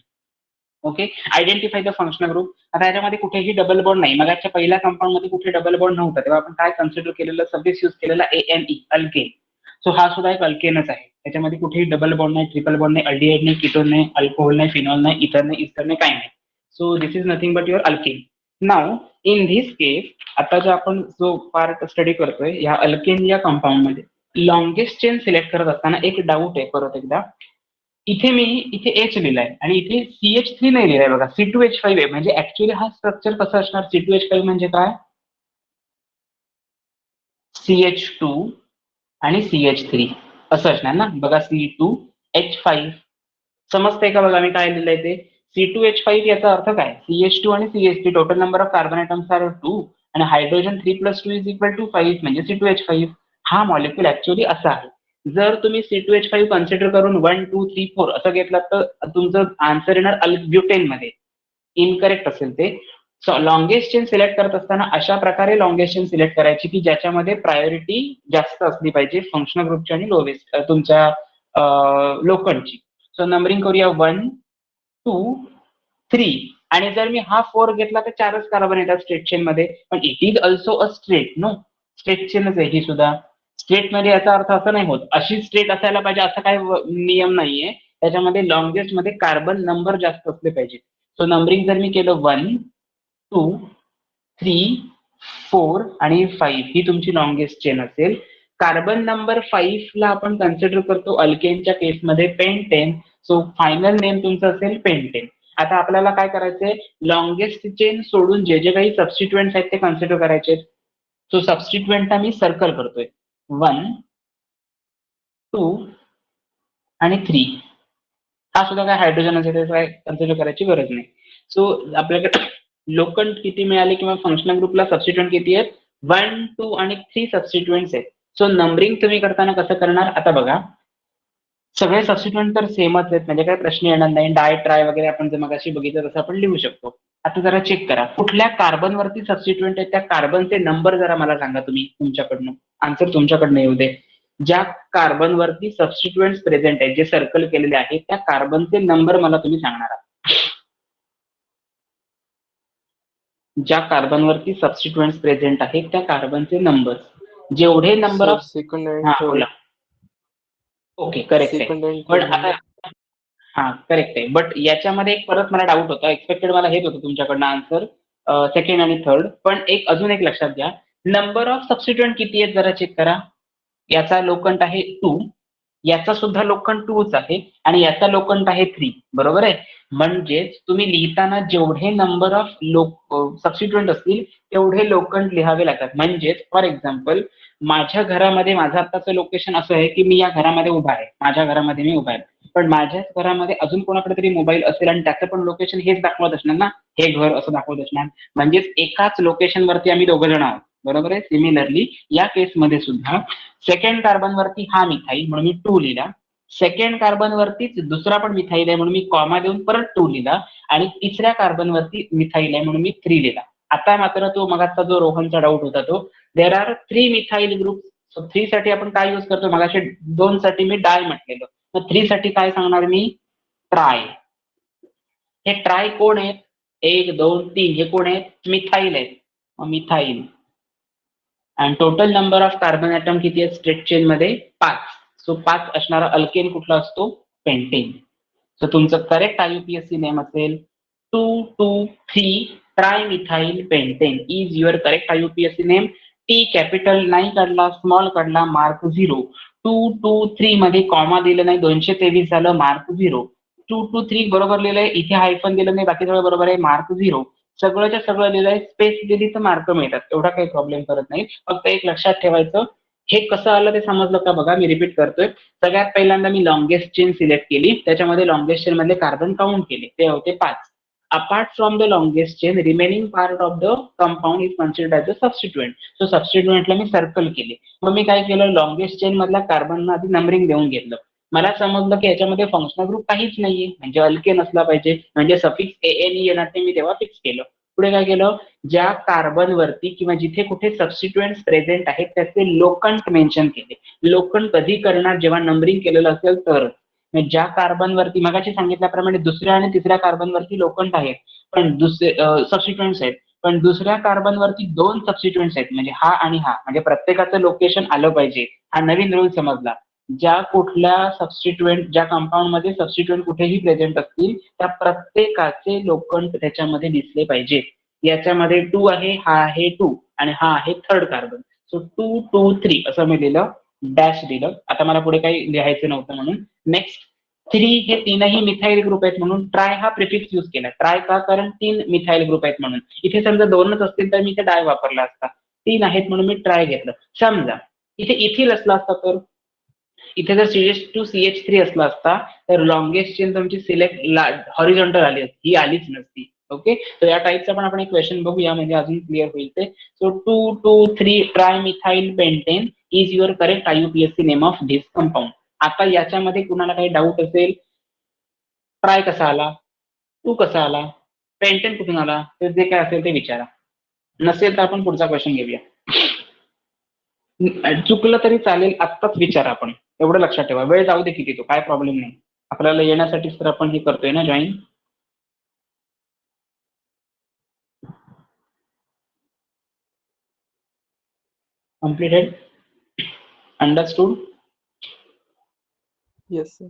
Okay, identify the functional group. आता याच्यामध्ये कुठेही डबल बॉन्ड नाही. मग याच्या पहिल्या कंपाऊंड मध्ये कुठे डबल बॉन्ड नव्हता, तेव्हा आपण काय कन्सिडर केलेलं? सब्जेक्ट यूज केलेला ANE, अल्केन. सो हा सुद्धा एक अल्केनच आहे. त्याच्यामध्ये कुठेही डबल बॉन्ड नाही, ट्रिपल बॉन्ड नाही, अल्डिहाइड नाही, कीटोन नाही, अल्कोहोल नाही, फिनॉल नाही, इथर नाही, इस्टर नाही, काही नाही. So this is nothing but your alkane. Now in this case, आता जो आपण जो पार्ट स्टडी करतोय या अल्केन या कंपाऊंड मध्ये लॉंगेस्ट चेन सिलेक्ट करत असताना एक डाऊट आहे. परत एकदा, इथे H लिहिलाय आणि इथे CH3 नाही लिहिलाय बघा, C2H5 आहे. म्हणजे ऍक्च्युअली हा स्ट्रक्चर कसा असणार? C2H5 म्हणजे काय? CH2 आणि CH3 असं असणार ना. बघा, C2H5 समजतंय का? बघा मी काय लिहिलंय ते. C2H5 याचा अर्थ काय? CH2 आणि CH3 total number of carbon atoms are 2 आणि हायड्रोजन 3+2 इज इक्वल टू 5 म्हणजे C2H5. हा मॉलिक्यूल ऍक्च्युअली असा आहे. जर तुम्ही C2H5 कन्सिडर करून 1, 2, 3, 4 असं घेतलं तर तुमचं आन्सर येणार ब्युटेन मध्ये. इनकरेक्ट असेल ते. सो लॉंगेस्ट चेन सिलेक्ट करत असताना अशा प्रकारे लॉंगेस्ट चेन सिलेक्ट करायची की ज्याच्यामध्ये प्रायोरिटी जास्त असली पाहिजे फंक्शनल ग्रुपची आणि लोवेस्ट तुमच्या लोकंडची. सो नंबरिंग करूया 1, 2, 3 आणि जर मी हा 4 घेतला तर 4च कार्बन येतात स्ट्रेट चेन मध्ये. पण it is also a straight, no, straight चेनच आहे ही सुद्धा. स्ट्रेट मध्ये याचा अर्थ असा नाही होत अशी स्ट्रेट असायला पाहिजे असा काही नियम नाहीये. त्याच्यामध्ये लॉंगेस्ट मध्ये कार्बन नंबर जास्त असले पाहिजे. सो नंबरिंग जर मी केलं 1, 2, 3, 4 आणि 5 ही तुमची लॉंगेस्ट चेन असेल. कार्बन नंबर 5 ला आपण कन्सिडर करतो अल्केनच्या केसमध्ये पेंटेन. सो फायनल नेम तुमचं असेल पेंटेन. आता आपल्याला काय करायचंय? लॉंगेस्ट चेन सोडून जे जे काही सबस्टिट्युएंट्स आहेत ते कन्सिडर करायचे. सो सबस्टिट्युएंटला मी सर्कल करतोय 1, 2 आणि 3. हा सुद्धा काय हायड्रोजन असेल त्याचं काय कन्सिडर करायची गरज नाही. सो आपल्याकडे लोकंड किती मिळाले किंवा फंक्शनल ग्रुपला सबस्टिट्युएंट किती आहेत? 1, 2 आणि 3 सबस्टिट्युएंट्स आहेत. सो नंबरिंग तुम्ही करताना कसं करणार? आता बघा, सगळे सबस्टिट्युएंट तर सेमच आहेत म्हणजे काय प्रश्न येणार नाही. डाय ट्राय वगैरे आपण जर मगाशी बघितलं तसं आपण लिहू शकतो. आता जरा चेक करा कुठल्या कार्बन वरती सबस्टिट्युएंट आहेत, त्या कार्बनचे नंबर जरा मला सांगा तुम्ही तुमच्याकडनं. आन्सर तुमच्याकडनं येऊ दे. ज्या कार्बन वरती सबस्टिट्युएंट्स प्रेझेंट आहेत जे सर्कल केलेले आहेत त्या कार्बनचे नंबर मला तुम्ही सांगणार आहात. ज्या कार्बन वरती सबस्टिट्युएंट्स प्रेझेंट आहेत त्या कार्बनचे नंबर, जेवढे नंबर ऑफ सेकंड अँड हा थर्ड. बोला. ओके, करेक्ट आहे. सेकंड अँड पण थर्ड. आता हा करेक्ट आहे. बट याच्यामध्ये एक परत मला डाऊट होता. एक्सपेक्टेड मला हेच होतं तुमच्याकडनं आन्सर सेकंड आणि थर्ड. पण अजून एक लक्षात घ्या, नंबर ऑफ सबस्टिट्युएंट किती आहेत जरा चेक करा. याचा लोकंट आहे 2 याचा सुद्धा लोखंड 2च आहे आणि याचा लोखंड आहे 3, बरोबर आहे. म्हणजेच तुम्ही लिहिताना जेवढे नंबर ऑफ सबस्टिट्यूएंट असतील तेवढे लोखंड लिहावे लागतात. म्हणजेच फॉर एक्झाम्पल माझ्या घरामध्ये माझं आत्ताचं लोकेशन असं आहे की मी या घरामध्ये उभा आहे, माझ्या घरामध्ये मी उभा आहे, पण माझ्याच घरामध्ये अजून कोणाकडे तरी मोबाईल असेल आणि त्याचं पण लोकेशन हेच दाखवत असणार ना, हे घर असं दाखवत असणार. म्हणजेच एकाच लोकेशन वरती आम्ही 2 जण आहोत, बरोबर आहे. सिमिलरली या केसमध्ये सुद्धा सेकंड कार्बन वरती हा मिथाईल म्हणून मी 2 लिहिला, सेकंड कार्बन वरतीच दुसरा पण मिथाईल आहे म्हणून मी कॉमा देऊन परत 2 लिहिला आणि तिसऱ्या कार्बन वरती मिथाईल आहे म्हणून मी 3 लिहिला. आता मात्र तो मगाचा जो रोहनचा डाऊट होता तो, there are 3 methyl group. So 3 साठी आपण काय यूज करतो, मगाशी 2 साठी मी डाय म्हटलेलं, तर 3 साठी काय सांगणार मी, ट्राय. हे ट्राय कोण आहेत, 1 2 3 हे कोण आहेत, मिथाईल आहेत, मिथाईल. आणि total number of carbon atom किती आहे स्ट्रेट चेन मध्ये, 5. सो 5 असणारा अल्केन कुठला असतो, पेंटेन. सो तुमचं करेक्ट IUPAC नेम असेल 223 trimethyl pentane is your correct IUPAC name. T capital नाही काढला, स्मॉल काढला, मार्क 0. 223 मध्ये कॉमा दिलं नाही, 223 झालं, मार्क 0. 223 बरोबर लिहिलंय, इथे हायफन दिलं नाही, बाकी सगळं बरोबर आहे, मार्क 0. सगळंच्या सगळं लिहिलंय, स्पेस दिली तर मार्क मिळतात, एवढा काही प्रॉब्लेम करत नाही. फक्त एक लक्षात ठेवायचं, हे कसं आलं ते समजलं का बघा, मी रिपीट करतोय. सगळ्यात पहिल्यांदा मी लॉंगेस्ट चेन सिलेक्ट केली, त्याच्यामध्ये लॉंगेस्ट चेन मधले कार्बन काउंट केले, ते होते 5. Apart from the longest chain remaining part of the compound is considered as a substituent. So सबस्टिट्यूएंटला मी सर्कल केले. मग मी काय केलं, लॉंगेस्ट चेन मधल्या कार्बनना आधी नंबरिंग देऊन घेतलं. मला समजलं की याच्यामध्ये फंक्शनल ग्रुप काहीच नाहीये, म्हणजे अल्केन असला पाहिजे, म्हणजे सफिक्स AN येणार ते मी तेव्हा फिक्स केलं. पुढे काय केलं, ज्या कार्बन वरती किंवा जिथे कुठे सबस्टिट्यूएंट्स प्रेझेंट आहेत त्याचे लोखंड मेन्शन केले. लोखंड कधी करणार, जेव्हा नंबरिंग केलेलं असेल तर. ज्या कार्बन वरती मगाशी सांगितल्याप्रमाणे दुसऱ्या आणि तिसऱ्या कार्बन वरती लोखंड आहेत, पण दुसरे सबस्टिट्यूएंट्स आहेत, पण दुसऱ्या कार्बन वरती 2 सबस्टिट्यूएंट्स आहेत, म्हणजे हा आणि हा, म्हणजे प्रत्येकाचं लोकेशन आलं पाहिजे. हा नवीन रूल समजला. ज्या कुठल्या सबस्टिट्यूएंट, ज्या कंपाऊंड मध्ये सबस्टिट्यूएंट कुठेही प्रेझेंट असतील त्या प्रत्येकाचे लोखंड त्याच्यामध्ये दिसले पाहिजे. याच्यामध्ये 2 आहे, हा आहे 2 आणि हा आहे थर्ड कार्बन. सो 2 2 3 असं मी लिहिलं, डॅश दिलं. आता मला पुढे काही लिहायचं नव्हतं म्हणून. नेक्स्ट 3 हे 3ही मिथाईल ग्रुप आहेत म्हणून ट्राय हा प्रिफिक्स यूज केला. ट्राय का, कारण 3 मिथाईल ग्रुप आहेत म्हणून. इथे समजा 2च असतील तर मी इथे डाय वापरला असता, 3 आहेत म्हणून मी ट्राय घेतलं. समजा इथे इथिल असला असता तर, इथे जर CH2CH3 असला असता तर लॉंगेस्ट चेन तुमची सिलेक्ट हॉरिझॉन्टल आली असती, ही आलीच नसती. ओके, तर या टाईपचा पण आपण एक क्वेश्चन बघूया, म्हणजे अजून क्लिअर होईल ते. So 2 2 3 trimethyl pentane is your correct IUPAC name of this compound. आता याच्यामध्ये कुणाला काही डाऊट असेल, ट्राय कसा आला, 2 कसा आला, पेंटेन कुठून आला, तर जे काय असेल ते विचारा. नसेल तर आपण पुढचा क्वेश्चन घेऊया. चुकलं तरी चालेल, आत्ताच विचारा आपण, एवढं लक्षात ठेवा. वेळ जाऊ दे किती, तो काय प्रॉब्लेम नाही, आपल्याला येण्यासाठीच तर आपण हे करतोय ना join. Completed, understood. Yes sir.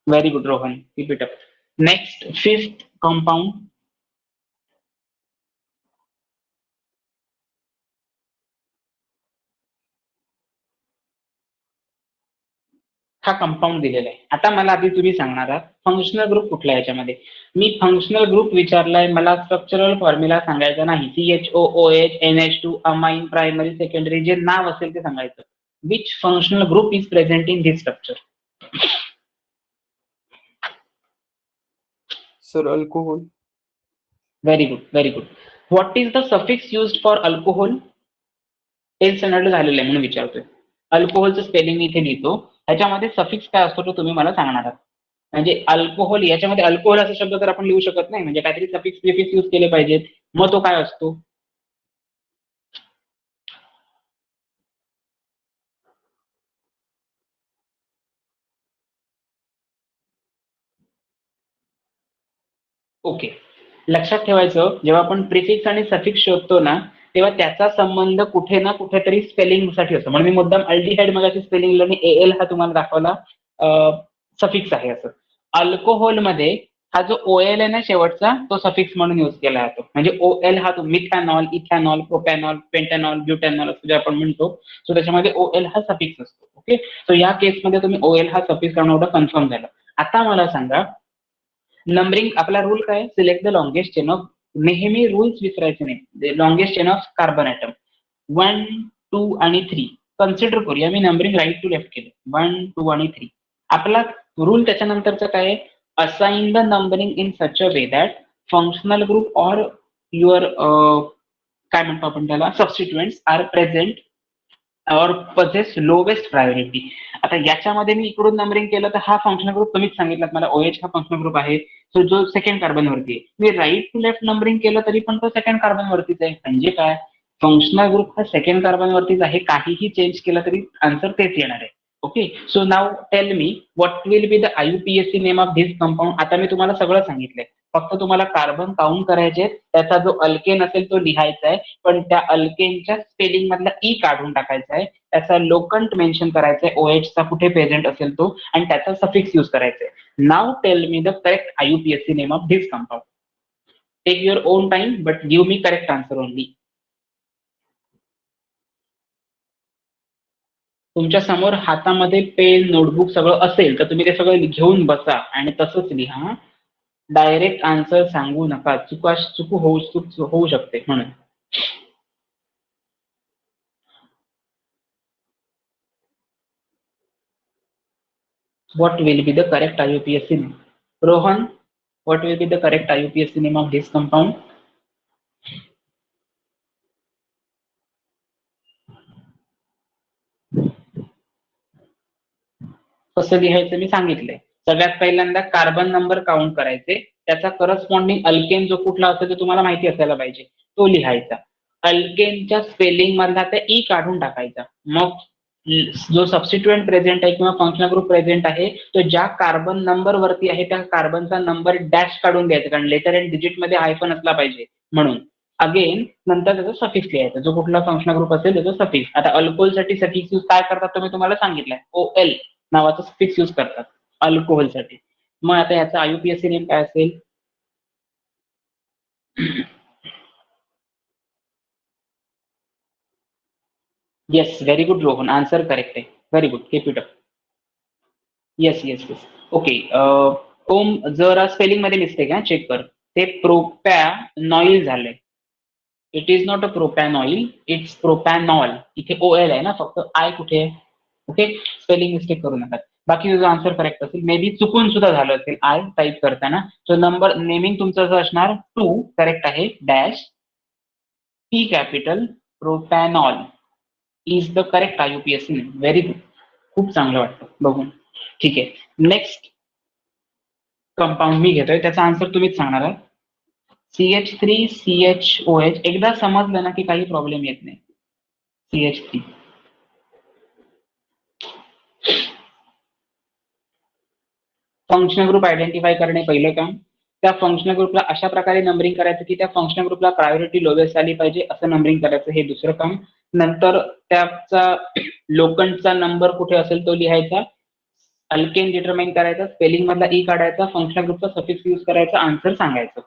Very good Rohan, keep it up. Next 5th compound. हा कंपाऊंड दिलेला आहे. आता मला आधी तुम्ही सांगणार आहात फंक्शनल ग्रुप कुठला आहे याच्यामध्ये. मी फंक्शनल ग्रुप विचारलाय, मला स्ट्रक्चरल फॉर्म्युला सांगायचा नाही. CHOOH NH2 amine primary secondary जे नाव असेल ते सांगायचं. Which functional group is present in this structure. Sir alcohol. Very good, very good. What is the suffix used for alcohol. 10th standard झालेलं आहे म्हणून विचारतोय. अल्कोहोलचं स्पेलिंग मी इथे लिहितो, ह्याच्यामध्ये सफिक्स काय असतो तो तुम्ही मला सांगणार आहात. म्हणजे अल्कोहोल, याच्यामध्ये अल्कोहोल असा शब्द तर आपण लिहू शकत नाही, म्हणजे काहीतरी सफिक्स प्रिफिक्स यूज केले पाहिजेत. मग तो काय असतो. ओके, लक्षात ठेवायचं, जेव्हा आपण प्रिफिक्स आणि सफिक्स शोधतो ना तेव्हा त्याचा संबंध कुठे ना कुठेतरी स्पेलिंग साठी असतो. म्हणून मी मुद्दाम अल्डिहाइड मगाशी स्पेलिंग आणि AL हा तुम्हाला दाखवला सफिक्स आहे असं. अल्कोहोल मध्ये हा जो OL आहे ना शेवटचा तो सफिक्स म्हणून यूज केला जातो. म्हणजे OL हा तो मिथॅनॉल, इथॅनॉल, प्रोपॅनॉल, पेंटॅनॉल, ब्युटॅनॉल असं जे आपण म्हणतो, सो त्याच्यामध्ये OL हा सफिक्स असतो. ओके, सो या केसमध्ये तुम्ही OL हा सफिक्स करणं एवढं कन्फर्म झालं. आता मला सांगा नंबरिंग आपला रूल काय, select the longest chain of, नेहमी रूल्स विसरायचे नाही. Longest chain of carbon atom 1, 2 आणि 3 कन्सिडर करूया. मी नंबरिंग राईट टू लेफ्ट केलं 1, 2 आणि 3. आपला रूल त्याच्यानंतरचं काय आहे, assign the numbering in such a way that functional group or your काय म्हणतो आपण त्याला सबस्टिट्युएंट्स आर प्रेझेंट और पजेस लोवेस्ट प्रायोरिटी. आता याच्यामध्ये मी इकडून नंबरिंग केलं तर हा फंक्शनल ग्रुप तुम्हीच सांगितलं मला OH हा फंक्शनल ग्रुप आहे, सो जो सेकंड कार्बन वरती आहे. मी राईट टू लेफ्ट नंबरिंग केलं तरी पण तो सेकंड कार्बन वरतीच आहे. म्हणजे काय, फंक्शनल ग्रुप हा सेकंड कार्बन वरतीच आहे, काहीही चेंज केलं तरी आन्सर तेच येणार आहे. Okay, so now tell me what will be the IUPAC name of this compound. आता मी तुम्हाला सगळं सांगितलंय, फक्त तुम्हाला कार्बन काउंट करायचे, त्याचा जो अल्केन असेल तो लिहायचा आहे, पण त्या अल्केनच्या स्पेलिंग मधला ई काढून टाकायचा आहे, त्याचा लोकंट मेन्शन करायचा आहे, OH चा कुठे प्रेझेंट असेल तो, आणि त्याचा सफिक्स यूज करायचा आहे. Now tell me the correct IUPAC name of this compound. Take your own time but give me correct answer only. तुमच्या समोर हातामध्ये पेन नोटबुक सगळं असेल तर तुम्ही ते सगळं घेऊन बसा आणि तसंच लिहा. डायरेक्ट आन्सर सांगू नका, चुकू होऊ शकते म्हणून. What will be the correct IUPAC name? Rohan, what will be the correct IUPAC name of this compound? कसं लिहायचं मी सांगितलंय. सगळ्यात पहिल्यांदा कार्बन नंबर काउंट करायचे, त्याचा करस्पॉन्डिंग अल्केन जो कुठला असतो ते तुम्हाला माहिती असायला पाहिजे, तो लिहायचा. अल्केनच्या स्पेलिंग मधला ते ई काढून टाकायचा. मग जो सबस्टिट्युएंट प्रेझेंट आहे किंवा फंक्शनल ग्रुप प्रेझेंट आहे तो ज्या कार्बन नंबर वरती आहे त्या कार्बनचा नंबर डॅश काढून द्यायचा, कारण लेटर अँड डिजिट मध्ये हायफन असला पाहिजे म्हणून. अगेन नंतर त्याचा सफिक्स लिहायचा, जो कुठला फंक्शनल ग्रुप असेल त्याचा सफिक्स. आता अल्कोहोलसाठी सफिक्स यूज काय करतात तुम्ही तुम्हाला सांगितलंय, OL नावाचा सफिक्स यूज करतात अल्कोहोलसाठी. मग आता याचा IUPAC नेम काय असेल? Yes, very good Rohan, answer correct आहे. Very good, keep it up. Yes yes yes. Okay, Om जरा स्पेलिंग मध्ये मिस्टेक आहे, चेक कर. ते प्रोपॅनॉइल झालंय. It is not a propanoyl, it's propanol. इथे OL आहे ना, फक्त आय कुठे आहे? ओके, स्पेलिंग मिस्टेक करू नका. बाकी तुझं आन्सर करेक्ट असेल, मे बी चुकून सुद्धा झालं असेल आय टाईप करताना. सो नंबर नेमिंग तुमचं असं असणार 2 करेक्ट आहे, dash P capital propanol is the correct IUPAC name. Very good, खूप चांगलं वाटतं बघून. ठीक आहे, नेक्स्ट कंपाऊंड मी घेतोय, त्याचा आन्सर तुम्हीच सांगणार आहे. CH3CHOH. एकदा समजलं ना की काही प्रॉब्लेम येत नाही. CH3 फंक्शनल ग्रुप आयडेंटिफाय करणे पहिलं काम. त्या फंक्शनल ग्रुपला अशा प्रकारे नंबरिंग करायचं की त्या फंक्शनल ग्रुपला प्रायोरिटी लोवेस्ट आली पाहिजे असं नंबरिंग करायचं, हे दुसरं काम. नंतर त्याचा लोकंटचा नंबर कुठे असेल तो लिहायचा, अल्केन डिटरमाइन करायचा, स्पेलिंग मधला ई काढायचा, फंक्शनल ग्रुपचा सफिक्स यूज करायचा, आन्सर सांगायचं.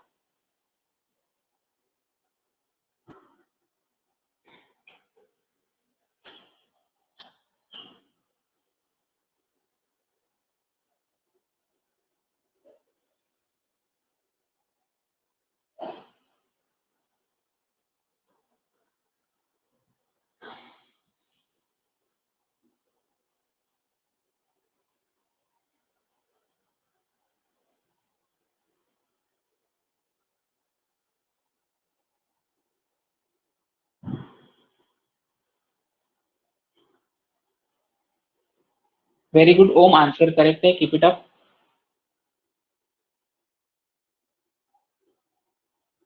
व्हेरी गुड ओम, आन्सर करेक्ट आहे, keep it up.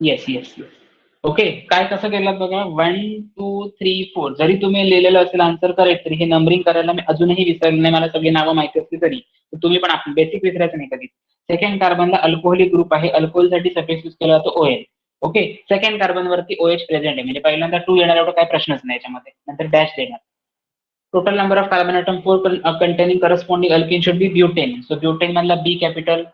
Yes yes yes. Okay, काय कसं केलं बघा, 1 2 3 4 जरी तुम्ही लिहिलेलं असेल आन्सर करेक्ट, तरी हे नंबरिंग करायला मी अजूनही विसरले नाही, मला सगळी नावं माहिती असली तरी. तुम्ही पण आपण बेसिक विसरायचं नाही कधी. सेकंड कार्बनला अल्कोहोलिक ग्रुप आहे, अल्कोहोलसाठी सफिक्स यूज केला जातो OL. ओके, सेकंड कार्बन वरती OH प्रेझेंट आहे, म्हणजे पहिल्यांदा 2 येणार, एवढा काय प्रश्नच नाही याच्यामध्ये, नंतर डॅश देणार. Total number of carbon atom 4 containing corresponding alkane should be butane. So butane मधला B कॅपिटल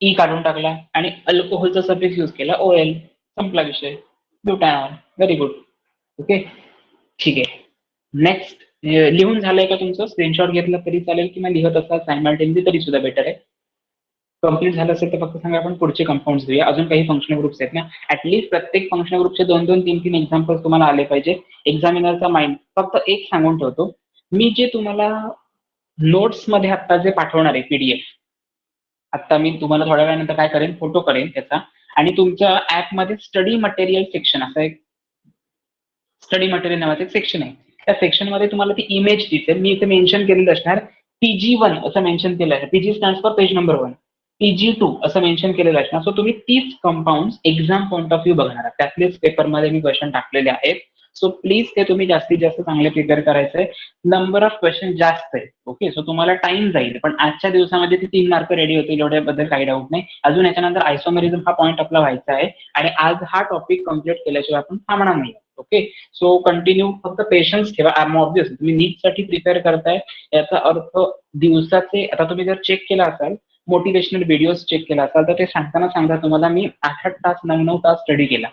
ई काढून टाकला आणि अल्कोहोलचा सफिक्स यूज केला OL, संपला विषय. ब्युटॅनॉल. Very good. ओके, ठीक आहे. नेक्स्ट, लिहून झालंय का तुमचं? स्क्रीनशॉट घेतला तरी चालेल किंवा लिहत असाल सायमल्टेनियसली तरी सुद्धा बेटर आहे. कम्प्लीट झालं असेल तर फक्त सांगा, आपण पुढचे कंपाऊंड्स घेऊया. अजून काही फंक्शनल ग्रुप्स आहेत ना, ऍटलीस्ट प्रत्येक फंक्शनल ग्रुपचे 2-2, 3-3 एक्झाम्पल्स तुम्हाला आले पाहिजे. एक्झामिनरचा माइंड फक्त एक सांगून ठेवतो, मी जे तुम्हाला नोट्स मध्ये आता जे पाठवणार आहे PDF, आता मी तुम्हाला थोड्या वेळानंतर काय करेन, फोटो करेन त्याचा, आणि तुमच्या ऍपमध्ये स्टडी मटेरियल सेक्शन, असं एक स्टडी मटेरियल नावाचं एक सेक्शन आहे. त्या सेक्शन मध्ये तुम्हाला ती इमेज दिसेल. मी इथे मेन्शन केलेलं असणार, PG1 असं मेन्शन केलं आहे. PG stands for page number 1. PG2 असं मेन्शन केलेलं असणार. सो तुम्ही 30 compound exam point of view बघणार आहात. त्यातलेच पेपरमध्ये मी क्वेश्चन टाकलेले आहेत. सो प्लीज ते तुम्ही जास्तीत जास्त चांगले प्रिपेअर करायचंय. नंबर ऑफ क्वेश्चन जास्त आहे. ओके, सो तुम्हाला टाइम जाईल, पण आजच्या दिवसामध्ये ती 3 मार्क रेडी होतील एवढ्याबद्दल काही डाऊट नाही. अजून याच्यानंतर आयसोमेरिझम हा पॉईंट आपला व्हायचा आहे आणि आज हा टॉपिक कम्प्लीट केल्याशिवाय आपण थांबणार नाही. ओके, सो कंटिन्यू, फक्त पेशन्स ठेवा. ऑब्व्हियसली तुम्ही नीटसाठी प्रिपेअर करताय, याचा अर्थ दिवसाचे, आता तुम्ही जर चेक केला असाल, मोटिवेशनल व्हिडिओज चेक केला असाल, तर ते सांगता तुम्हाला मी 8-8 तास 9-9 तास स्टडी केला.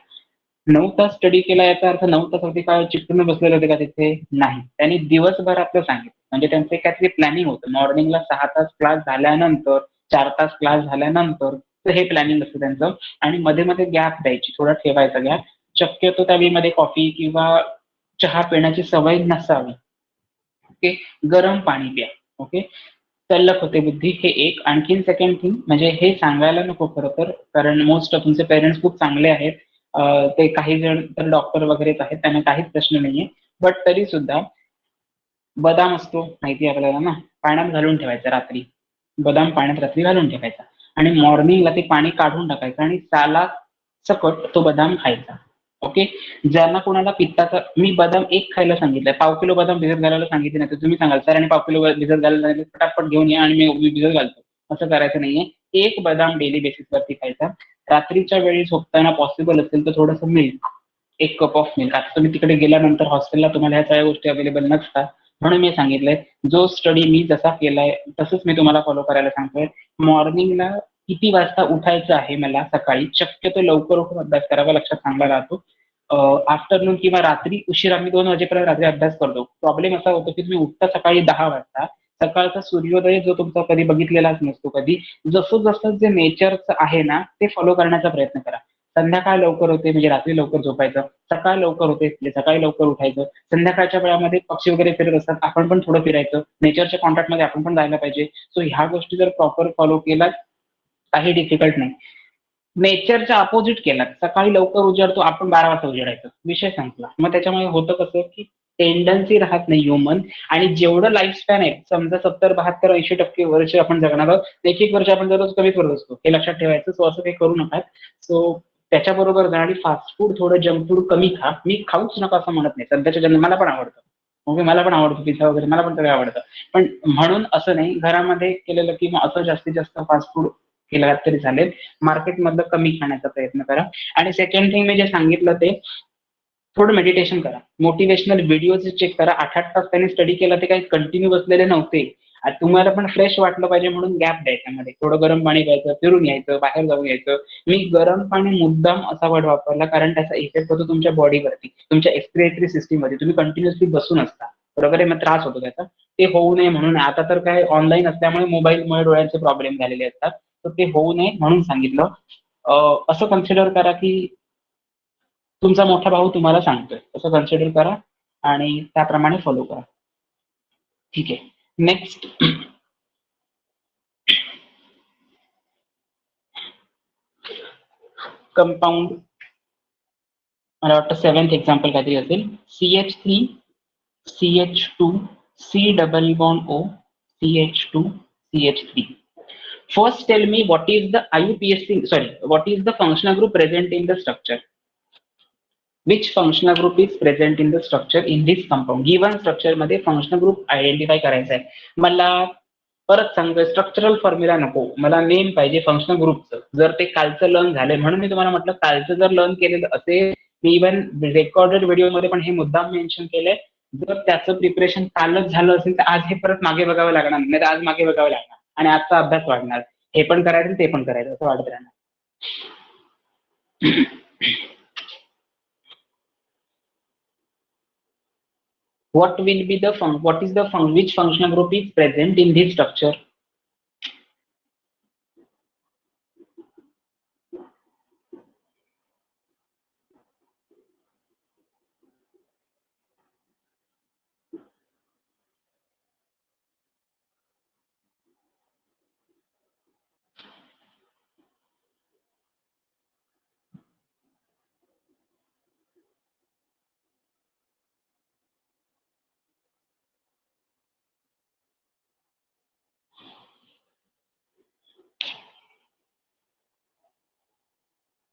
9 तास स्टडी केला याचा अर्थ 9 तास अगदी काय चिकटून बसलेले होते का तिथे? नाही. त्यांनी दिवसभर आपलं सांगितलं, म्हणजे त्यांचं काहीतरी प्लॅनिंग होतं. मॉर्निंगला 6 तास क्लास झाल्यानंतर, 4 तास क्लास झाल्यानंतर, तर हे प्लॅनिंग असतं त्यांचं. आणि मध्ये मध्ये गॅप द्यायची, थोडा ठेवायचा गॅप. शक्यतो त्या वेळेमध्ये कॉफी किंवा चहा पिण्याची सवय नसावी. ओके, गरम पाणी प्या. ओके, तल्लख होते बुद्धी, हे एक. आणखीन सेकंड थिंग म्हणजे हे सांगायला नको खरं तर, कारण मोस्ट ऑफ तुमचे पेरेंट्स खूप चांगले आहेत. ते काही जण तर डॉक्टर वगैरेच आहेत, त्यांना काहीच प्रश्न नाहीये. बट तरी सुद्धा बदाम असतो माहिती आपल्याला ना, पाण्यात घालून ठेवायचा रात्री. बदाम पाण्यात रात्री घालून ठेवायचा आणि मॉर्निंगला ते पाणी काढून टाकायचं आणि साला सकट तो बदाम खायचा. ओके, ज्यांना कोणाला पित्ताचा, मी बदाम एक खायला सांगितलंय, पाव किलो बदाम भिजत घालायला सांगितले नाही तर तुम्ही सांगाल सर आणि पाव किलो भिजत घालायला सांगितलं, फटाफट घेऊन या आणि मी भिजत घालतो. असं करायचं नाहीये. एक बदाम डेली बेसिस वरती खायचा. रात्रीच्या वेळी झोपताना पॉसिबल असेल तर थोडंसं मिल्क, 1 कप ऑफ मिल्क. आता तुम्ही तिकडे गेल्यानंतर हॉस्टेलला तुम्हाला ह्या सगळ्या गोष्टी अवेलेबल नसतात, म्हणून मी सांगितलंय. जो स्टडी मी जसा केलाय तसंच मी तुम्हाला फॉलो करायला सांगतोय. मॉर्निंगला किती वाजता उठायचं आहे मला सकाळी, शक्यतो लवकर उठून अभ्यास करावा, लक्षात चांगला राहतो. आफ्टरनून किंवा रात्री उशिरा, मी 2 वाजेपर्यंत रात्री अभ्यास करतो. प्रॉब्लेम असा होतो की तुम्ही उठता सकाळी 10 वाजता, सकाळचा सूर्योदय जो तुमचा कधी बघितलेलाच नसतो कधी. जसं जसं जे नेचरचं आहे ना, ते फॉलो करण्याचा प्रयत्न करा. संध्याकाळ लवकर होते म्हणजे रात्री लवकर झोपायचं, सकाळ लवकर होते सकाळी लवकर उठायचं. संध्याकाळच्या वेळामध्ये पक्षी वगैरे फिरत असतात, आपण पण थोडं फिरायचं, नेचरच्या कॉन्टॅक्टमध्ये आपण पण जायला पाहिजे. सो ह्या गोष्टी जर प्रॉपर फॉलो केला, काही डिफिकल्ट नाही. नेचरच्या अपोजिट केला, सकाळी लवकर उजाडतो, आपण 12 वाजता उजाडायचं, विषय संपला. मग त्याच्यामुळे होतं कसं की टेंडन्सी राहत नाही ह्युमन. आणि जेवढं लाईफ स्पॅन आहे, समजा 70, 72, 80% वर्ष आपण जगणार आहोत, 1-1 वर्ष आपण दररोज कमीच करत असतो, हे लक्षात ठेवायचं. सो असं काही करू नका. सो त्याच्याबरोबर जाणारी फास्ट फूड, थोडं जंक फूड कमी खा. मी खाऊच नका असं म्हणत नाही, सध्याच्या जन्म मला पण आवडतं. ओके, मला पण आवडतं पिझ्झा वगैरे, मला पण सगळं आवडतं. पण म्हणून असं नाही, घरामध्ये केलेलं किंवा असं जास्तीत जास्त फास्ट फूड केलं तरी चालेल. मार्केटमधलं कमी खाण्याचा प्रयत्न करा. आणि सेकंड थिंग मी जे सांगितलं ते, थोडं मेडिटेशन करा. मोटिवेशनल व्हिडिओज चेक करा. 8-8 तास त्यांनी स्टडी केला, ते काही कंटिन्यू बसलेले नव्हते. तुम्हाला पण फ्रेश वाटलं पाहिजे म्हणून गॅप द्यायचा मध्ये, थोडं गरम पाणी प्यायचं, फिरून यायचं, बाहेर जाऊन यायचं. मी गरम पाणी मुद्दाम असा वर्ड वापरला कारण त्याचा इफेक्ट होतो तुमच्या बॉडीवरती, तुमच्या एक्सपिरेटरी सिस्टीम मध्ये. तुम्ही कंटिन्युअसली बसून असता, बरोबर आहे, मग त्रास होतो त्याचा. ते होऊ नये म्हणून, आता तर काय ऑनलाईन असल्यामुळे मोबाईलमुळे डोळ्यांचे प्रॉब्लेम झालेले असतात, तर ते होऊ नये म्हणून सांगितलं. असं कन्सिडर करा की तुमचा मोठा भाऊ तुम्हाला सांगतोय, असं कन्सिडर करा आणि त्याप्रमाणे फॉलो करा. ठीक आहे, नेक्स्ट. कंपाऊंड, मला वाटतं 7th एक्झाम्पल काहीतरी असेल. CH3 CH2 C double bond O CH2 CH3. First tell me what is the what is the functional group present in the structure? Which functional group is present in the structure in this compound? Given structure मध्ये functional group identify करायचा आहे. मला परत सांगतोय, structural formula नको, मला name पाहिजे functional ग्रुपचं. जर ते कालचं लर्न झालंय, म्हणून मी तुम्हाला म्हटलं कालचं जर लर्न केलेलं असेल, मी इव्हन रेकॉर्डेड व्हिडिओमध्ये पण हे मुद्दाम मेन्शन केलंय, जर त्याचं प्रिपरेशन कालच झालं असेल तर आज हे परत मागे बघावं लागणार, नाही तर आज मागे बघावं लागणार आणि आजचा अभ्यास वाढणार. हे पण करायचं ते पण करायचं असं वाटत राहणार. What will be the which functional group is present in this structure?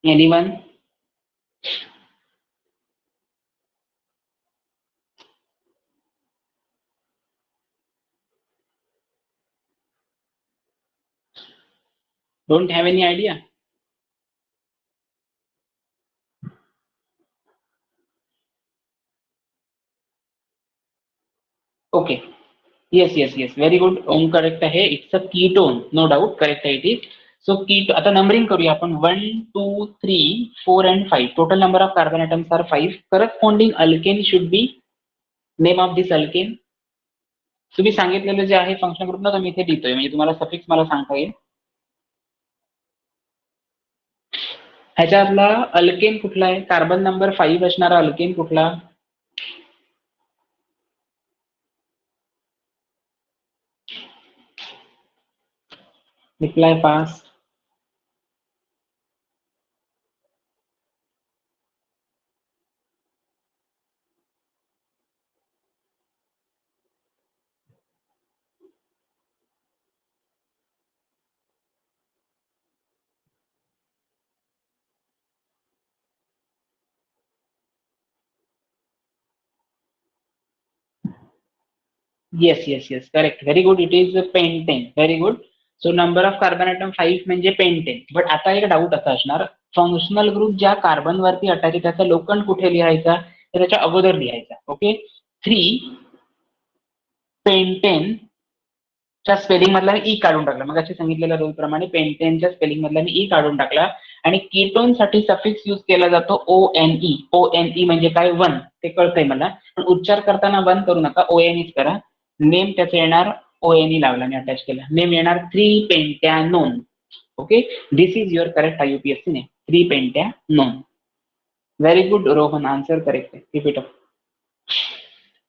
Anyone? Don't have any idea? Okay. Yes. Very good. Om correct आहे. It's a ketone. No doubt. Correct आहे it is. So ketone. आता numbering करूया आपण. 1, 2, 3, 4 and 5. Total number of carbon atoms are 5. Corresponding alkane should be name of this alkane. तुम्ही सांगितलेलं जे आहे function group ना तर मी इथे लिहितोय म्हणजे तुम्हाला सफिक्स मला सांगता येईल. ह्याच्यातला अल्केन कुठला आहे? कार्बन नंबर 5 असणारा अल्केन कुठला? Reply fast. Yes. Correct. Very good. It is pentane. Very good. So number of carbon atom 5 म्हणजे पेंटेन. बट आता एक डाऊट असा असणार, फंक्शनल ग्रुप ज्या कार्बन वरती अटॅच आहे त्याचा लोखंड कुठे लिहायचा? तर त्याच्या अगोदर लिहायचा. ओके. 3 पेंटेन च्या स्पेलिंग मधला मी ई काढून टाकला. मग असे सांगितलेल्या रूल प्रमाणे पेंटेनच्या स्पेलिंग मधला मी ई काढून टाकला आणि कीटोन साठी सफिक्स यूज केला जातो ONE. ONE म्हणजे काय? 1. ते कळतंय मला, पण उच्चार करताना 1 करू नका, ONEच करा. नेम त्याचं येणार ONE लावला मी अटॅच केला. नेम येणार 3 pentanone. Okay. This is your correct IUPAC name. 3 pentanone. Very good Rohan. Answer correct आहे. Repeat of.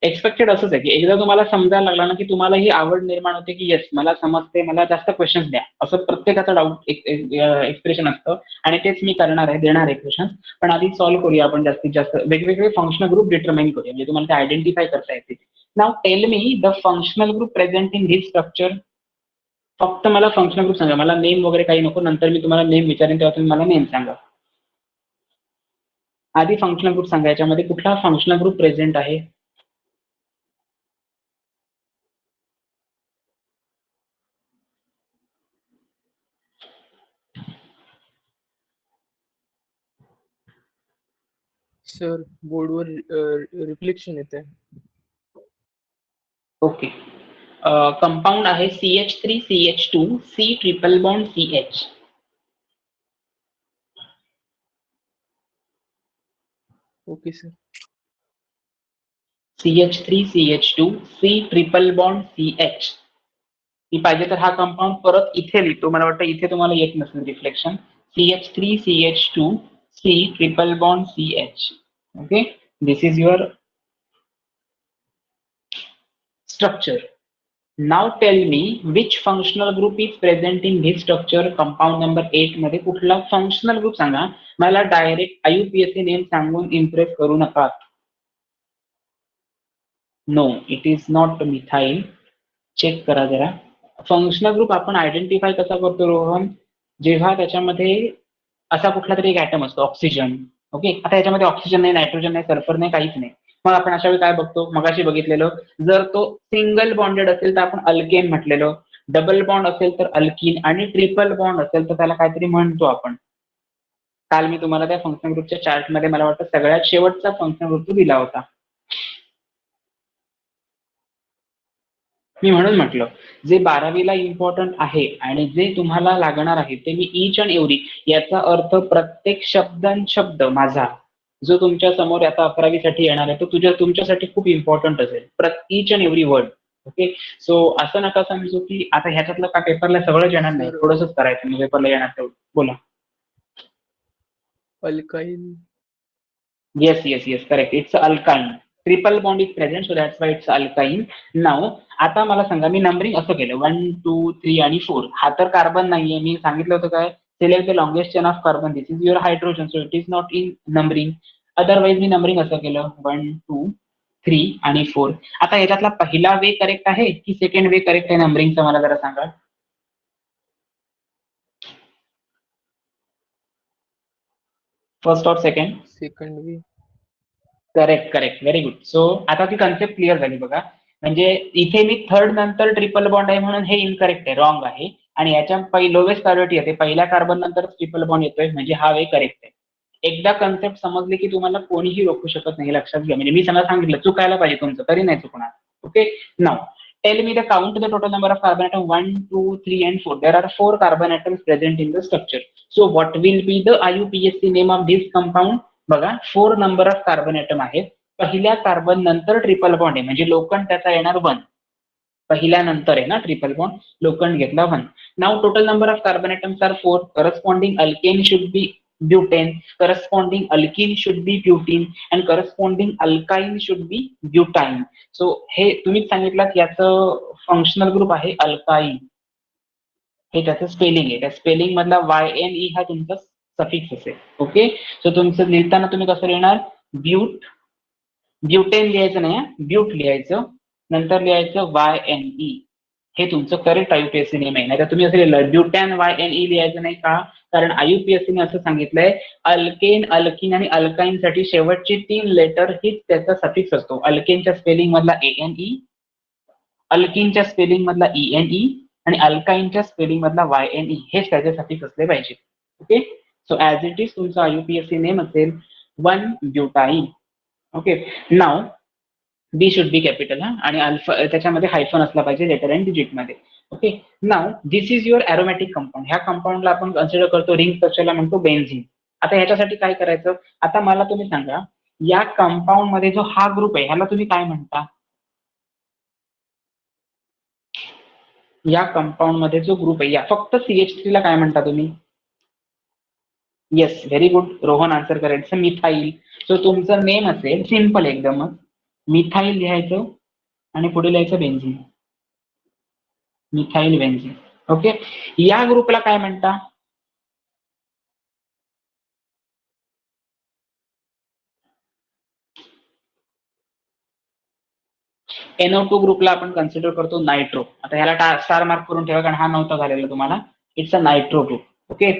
एक्सपेक्टेड असंच आहे की एकदा तुम्हाला समजायला लागला ना की तुम्हाला ही आवड निर्माण होते की येस मला समजते, मला जास्त क्वेश्चन्स द्या, असं प्रत्येकाचा डाऊट एक्सप्रेशन असतं आणि तेच मी करणार आहे, देणार आहे क्वेश्चन. पण आधी सॉल्व्ह करूया आपण जास्तीत जास्त वेगवेगळे फंक्शनल ग्रुप डिटरमाइन करूया म्हणजे तुम्हाला ते आयडेंटिफाय करता येते. Now tell me the functional group present in this structure. फक्त मला फंक्शनल ग्रुप सांगा, मला नेम वगैरे काही नको, नंतर मी तुम्हाला नेम विचारेन तेव्हा तुम्ही मला नेम सांगा. आधी फंक्शनल ग्रुप सांगा, याच्यामध्ये कुठला फंक्शनल ग्रुप प्रेझेंट आहे? सर बोर्डवर रिफ्लेक्शन येते. ओके. कंपाऊंड आहे CH3CH2 C triple bond CH. Okay sir. CH3CH2 C triple bond CH. मी पाहिजे तर हा कंपाऊंड परत इथे लिहितो, मला वाटतं इथे तुम्हाला येत नसेल reflection. CH3CH2 C triple bond CH. Okay. This is your structure. Now tell me which functional group is present in this structure. Compound number 8 मध्ये कुठला फंक्शनल ग्रुप सांगा. मला डायरेक्ट IUPAC नेम सांगून इम्प्रेस करू नका. No, it is not methyl. Check करा जरा. Functional group आपण आयडेंटिफाय कसा करतो रोहन? जेव्हा त्याच्यामध्ये असा कुठला तरी एक ऍटम असतो, ऑक्सिजन. ओके. आता याच्यामध्ये ऑक्सिजन नाही, नायट्रोजन नाही, सल्फर नाही, काहीच नाही. मग आपण अशा वेळी काय बघतो? मगाशी बघितलेलं, जर तो सिंगल बॉन्डेड असेल तर आपण अल्केन म्हटलेलो, डबल बॉन्ड असेल तर अल्कीन आणि ट्रिपल बॉन्ड असेल तर त्याला काहीतरी म्हणतो आपण. काल मी तुम्हाला त्या फंक्शनल ग्रुपच्या चार्ट मध्ये मला वाटतं सगळ्यात शेवटचा फंक्शनल ग्रुप दिला होता. मी म्हणून म्हटलं जे 12वीला इम्पॉर्टंट आहे आणि जे तुम्हाला लागणार आहे ते मी ईच अँड एव्हरी याचा अर्थ प्रत्येक शब्द माझा जो तुमच्या समोर आता 11वीसाठी येणार आहे तो तुमच्यासाठी खूप इम्पॉर्टंट असेल each and every word. Okay, so असं नका समजू की आता ह्याच्यातलं का पेपरला सगळंच येणार नाही, Sir. थोडंसंच करायचं मी पेपरला येणार तेवढं. बोला. Alkyl. Yes, correct. It's alkyne. Triple bond is present, so that's why it's alkyne. Now, आता मला सांगा मी नंबरिंग असं केलं 1, 2, 3 आणि 4. हा तर कार्बन नाहीये, मी सांगितलं होतं काय select the longest chain of carbon. This is your hydrogen, so it is not in numbering. Otherwise me numbering असं केलं 1, 2, 3 आणि 4. आता याच्यातला पहिला वे करेक्ट आहे की सेकंड वे करेक्ट आहे नंबरिंगचा मला जरा सांगा. फर्स्ट और सेकंड? सेकंड वे. Correct, very good. सो आता ती कन्सेप्ट क्लिअर झाली बघा. म्हणजे इथे मी थर्ड नंतर ट्रिपल बॉन्ड आहे म्हणून हे इनकरेक्ट आहे, रॉंग आहे. आणि याच्या लोवेस्ट प्रायोरिटी आहे, पहिल्या कार्बन नंतर ट्रिपल बॉन्ड येतोय म्हणजे हा वे करेक्ट आहे. एकदा कन्सेप्ट समजली की तुम्हाला कोणीही रोखू शकत नाही, लक्षात घ्या. म्हणजे मी सगळं सांगितलं चुकायला पाहिजे तुमचं, तरी नाही चुकणार. Okay, now tell me the count the total number of carbon atom 1, 2, 3 and 4. There are 4 carbon atoms present in the structure. So what will be the IUPAC name of this compound? बघा 4 number of carbon item आहेत. पहिल्या carbon नंतर triple bond आहे म्हणजे लोखंड त्याचा येणार 1. पहिल्यानंतर आहे ना ट्रिपल बॉन्ड, लोखंड घेतला 1. Now total number of carbon atoms are 4. Corresponding alkane should be butane, corresponding alkene should be butene and corresponding alkyne should be butyne. So हे तुम्हीच सांगितलं याचं फंक्शनल ग्रुप आहे अल्काइन. हे त्याचं स्पेलिंग आहे, त्या स्पेलिंग मधला YNE हा तुमचा सफिक्स असेल. ओके, सो तुमचं लिहिताना तुम्ही कसं लिहिणार ब्युटेन लिहायचं नाही, ब्यूट लिहायचं, नंतर लिहायचं YNE. हे तुमचं करेक्ट IUPAC नेम आहे. नाही तर तुम्ही असं लिहिलं ब्युटॅन YNE लिहायचं नाही का, कारण IUPAC ने असं सांगितलंय अल्केन, अल्किन आणि अल्काइन साठी शेवटची 3 लेटर हीच त्याचा सफिक्स असतो. अल्केनच्या स्पेलिंग मधला ANE, अल्किनच्या स्पेलिंग मधला ENE आणि अल्काइनच्या स्पेलिंग मधला YNE हेच त्याचे सफिक्स असले पाहिजे. Okay, so as it is तुमचं IUPAC नेम असेल 1 butyne. Okay, now B should be capital आणि अल्फा त्याच्यामध्ये हायफन असला पाहिजे लेटर अँड डिजिट मध्ये. Okay, now this is your aromatic compound. ह्या कंपाऊंडला आपण कन्सिडर करतो रिंग स्ट्रक्चरला म्हणतो बेन्झीन. आता ह्याच्यासाठी काय करायचं, आता मला तुम्ही सांगा या कंपाऊंड मध्ये जो हा ग्रुप आहे ह्याला तुम्ही काय म्हणता. या कंपाऊंड मध्ये जो ग्रुप आहे या फक्त CH3 ला काय म्हणता तुम्ही. Yes, very good, Rohan answer करायचं मिथाईल. सो तुमचं नेम असेल सिम्पल एकदमच, मिथाईल लिहायचं आणि पुढे लिहायचं बेन्झीन, मिथाईल बेन्झीन. ओके, या ग्रुपला काय म्हणता. NO2 ग्रुपला आपण कन्सिडर करतो नायट्रो. आता ह्याला स्टार मार्क करून ठेवा कारण हा नव्हता झालेला तुम्हाला. It's a nitro group. Okay,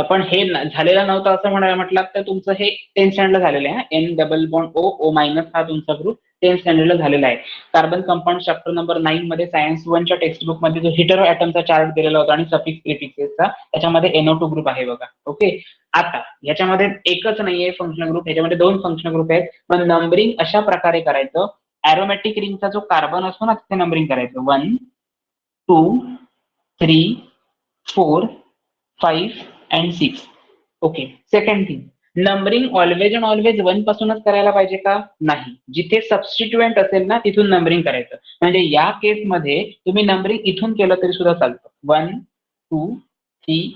पण हे झालेलं नव्हतं असं म्हटलं तर तुमचं हे 10th स्टँडर्डला झालेलं आहे. N double bond O minus हा तुमचा ग्रुप 10th स्टँडर्डला झालेला आहे. कार्बन कंपाऊंड चॅप्टर नंबर 9 मध्ये सायन्स 1च्या टेक्स्ट बुक मध्ये जो हिटेरो ॲटमचा चार्ट दिलेला होता आणि सफिक्स प्रिफिक्सेसचा त्याच्यामध्ये NO2 ग्रुप आहे बघा. ओके, आता याच्यामध्ये एकच नाहीये फंक्शनल ग्रुप, याच्यामध्ये 2 फंक्शनल ग्रुप आहेत. पण नंबरिंग अशा प्रकारे करायचं, एरोमॅटिक रिंगचा जो कार्बन असतो ना तिथे नंबरिंग करायचं 1, 2, 3, 4, 5 and 6. Okay, second thing, numbering always and always 1 पासूनच करायला पाहिजे का, नाही. जिथे सबस्टिट्युएंट असेल ना तिथून नंबरिंग करायचं. म्हणजे या केसमध्ये तुम्ही नंबरिंग इथून केलं तरी सुद्धा चालतं. 1, 2, 3,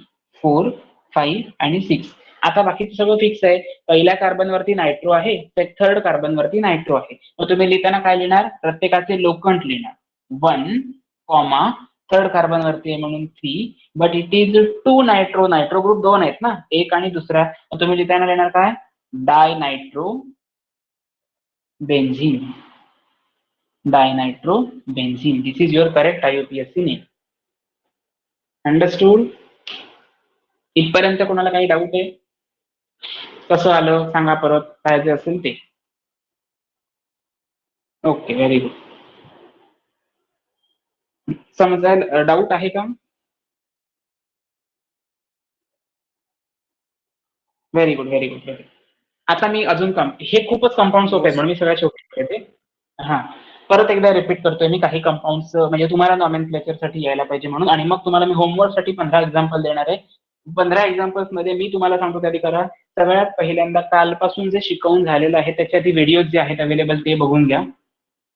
4, 5 आणि 6. आता बाकीचं सगळं फिक्स आहे. पहिल्या कार्बन वरती नायट्रो आहे, तर थर्ड कार्बन वरती नायट्रो आहे. मग तुम्ही लिहिताना काय लिहिणार, प्रत्येकाचे लोखंड लिहिणार 1, कॉमा थर्ड कार्बन वरती आहे म्हणून 3, but it is 2 nitro. Nitro group 2 आहेत ना, एक आणि दुसरा. मग तुम्ही लिहिताना लिहिणार काय, डायनायट्रो benzene, डायनायट्रो benzene. This is your correct IUPAC name. Understood. इथपर्यंत कोणाला काही डाऊट आहे, कसं आलं सांगा परत, काय जे असेल ते. Okay, very good. समजायला डाऊट आहे का. Very good, very good. आता मी अजून हे खूपच कंपाऊंड सोपे आहेत म्हणून मी सगळ्या शेवटी. हा, परत एकदा रिपीट करतोय मी काही कंपाऊंड्स म्हणजे तुम्हाला नॉमेनक्लेचर साठी यायला पाहिजे म्हणून, आणि मग तुम्हाला मी होमवर्क साठी 15 एक्झाम्पल देणार आहे. 15 एक्झाम्पल्स मध्ये मी तुम्हाला सांगतो कधी करा. सगळ्यात पहिल्यांदा कालपासून जे शिकवून झालेलं आहे त्याच्या आधी व्हिडिओज जे आहेत अवेलेबल ते बघून घ्या.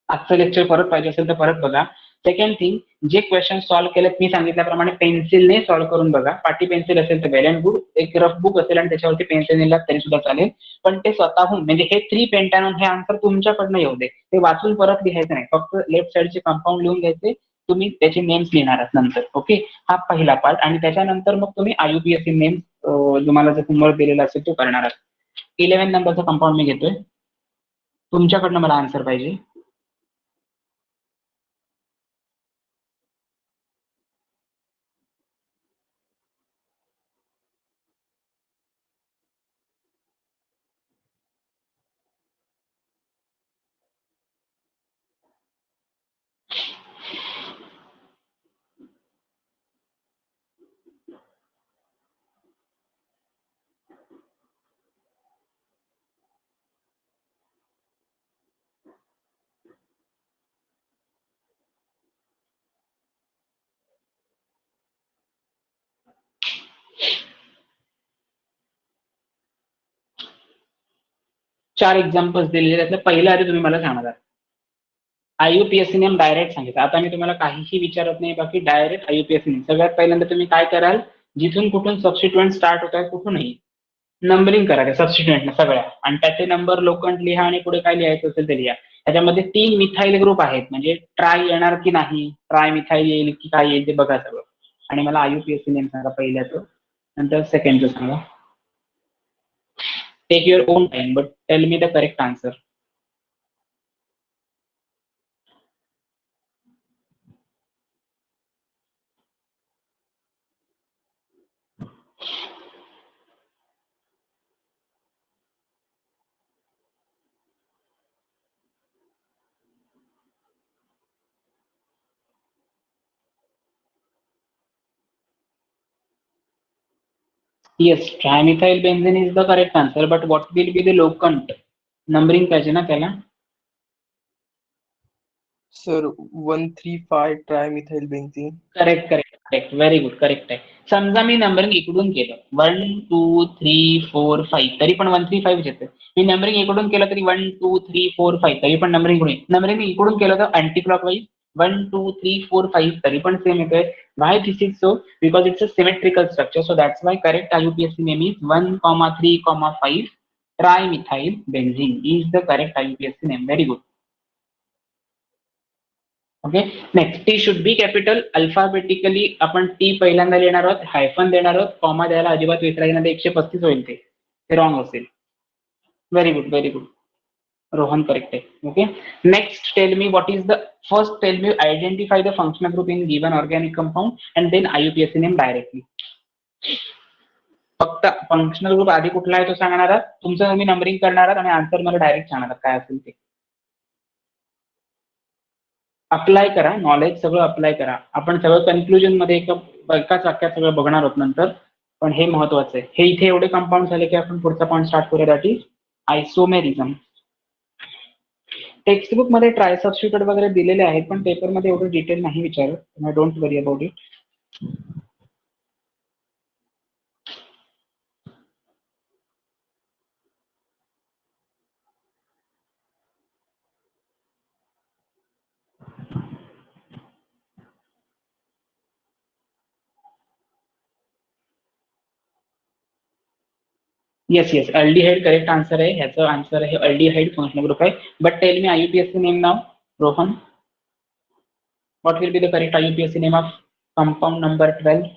आजचं लेक्चर परत पाहिजे असेल तर परत बघा. सेकंड थिंग, जे क्वेश्चन सॉल्व्ह केलेत मी सांगितल्याप्रमाणे पेन्सिलने सॉल्व्ह करून बघा. पाटी पेन्सिल असेल तर वेल अँड गुड, एक रफ बुक असेल आणि त्याच्यावरती पेन्सिल नेला तरी सुद्धा चालेल, पण ते स्वतःहून म्हणजे हे 3 पेंटॅनॉन हे आन्सर तुमच्याकडनं येऊ दे, ते वाचून परत लिहायचं नाही, फक्त लेफ्ट साईडचे कंपाऊंड लिहून घ्यायचे, तुम्ही त्याचे नेम्स लिहिणार आहात नंतर. ओके, हा पहिला पार्ट. आणि त्याच्यानंतर मग तुम्ही IUPAC नेम्स तुम्हाला जर होमवर्क दिलेला असेल तो करणार आहात. 11 नंबरचा कंपाऊंड मी घेतोय, तुमच्याकडनं मला आन्सर पाहिजे. 4 एक्झाम्पल्स दिलेले, त्यातलं पहिलं आधी तुम्ही मला सांगणार आहात. IUPAC नेम डायरेक्ट सांगितलं. आता मी तुम्हाला काहीही विचारत नाही, बाकी डायरेक्ट IUPAC नेम. सगळ्यात पहिल्यांदा तुम्ही काय कराल, जिथून कुठून सबस्टिट्युएंट स्टार्ट होत आहे कुठूनही नंबरिंग करा सबस्टिट्युएंटला सगळ्या, आणि त्याचे नंबर लोकंट लिहा आणि पुढे काय लिहायचं असेल ते लिहा. त्याच्यामध्ये 3 मिथाईल ग्रुप आहेत, म्हणजे ट्राय येणार की नाही, ट्राय मिथाईल येईल की काय येईल ते बघा सगळं. आणि मला IUPAC नेम सांगा पहिल्याचं, नंतर सेकंडचं सांगा. Take your own time but tell me the correct answer. Yes, trimethyl benzene is the correct answer, but what will be the locant? Numbering पाहिजे ना त्याला. Sir 135 trimethyl benzene. Correct correct correct, very good, correct आहे. समजा मी numbering इकडून केलं 1 2 3 4 5 तरी पण 135 येते. मी नंबरिंग इकडून केलं तरी 1 2 3 4 5 तरी पण नंबरिंग इकडून. नंबरिंग इकडून केलं तर अँटी क्लॉकवाईज 1 2 3 4 5 तरी पण सेम येतोय. Why this is so? Because it's a symmetrical structure, so that's why correct IUPAC name is 1,3,5 trimethyl benzene is the correct IUPAC name. Very good. Okay, next T should be capital. Alphabetically आपण T पहिल्यांदा लिहिणार आहोत, hyphen देणार आहोत, comma द्यायला अजिबात विसरायचं नाही, 135 होईल ते रॉंग असेल. Very good, very good. Rohan correct आहे. Okay, next tell me what is the first, tell me identify the functional group in given organic compound and then IUPAC name directly. फक्त फंक्शनल ग्रुप आधी कुठला आहे तो सांगणार आहात, तुमचं मी नंबरिंग करणार आहात आणि आन्सर मला डायरेक्ट सांगणार आहात काय असेल ते. अप्लाय करा, नॉलेज सगळं अप्लाय करा. आपण सगळं कन्क्लुजन मध्ये एकाच वाक्यात सगळं बघणार आहोत नंतर, पण हे महत्वाचं आहे. हे इथे एवढे कंपाऊंड झाले की आपण पुढचा पॉईंट स्टार्ट करूया, दॅट इज आयसोमेरिझम. टेक्स्टबुक मध्ये ट्राय सबस्टिट्यूट वगैरे दिलेले आहेत, पण पेपर मध्ये एवढं डिटेल नाही विचारत. Don't worry about it. Yes yes, aldehyde correct answer आहे. ह्याचं आन्सर आहे अल्डिहाइड, फंक्शनल ग्रुप आहे. But tell me IUPAC name now, Rohan. What will be the correct IUPAC name of compound number 12?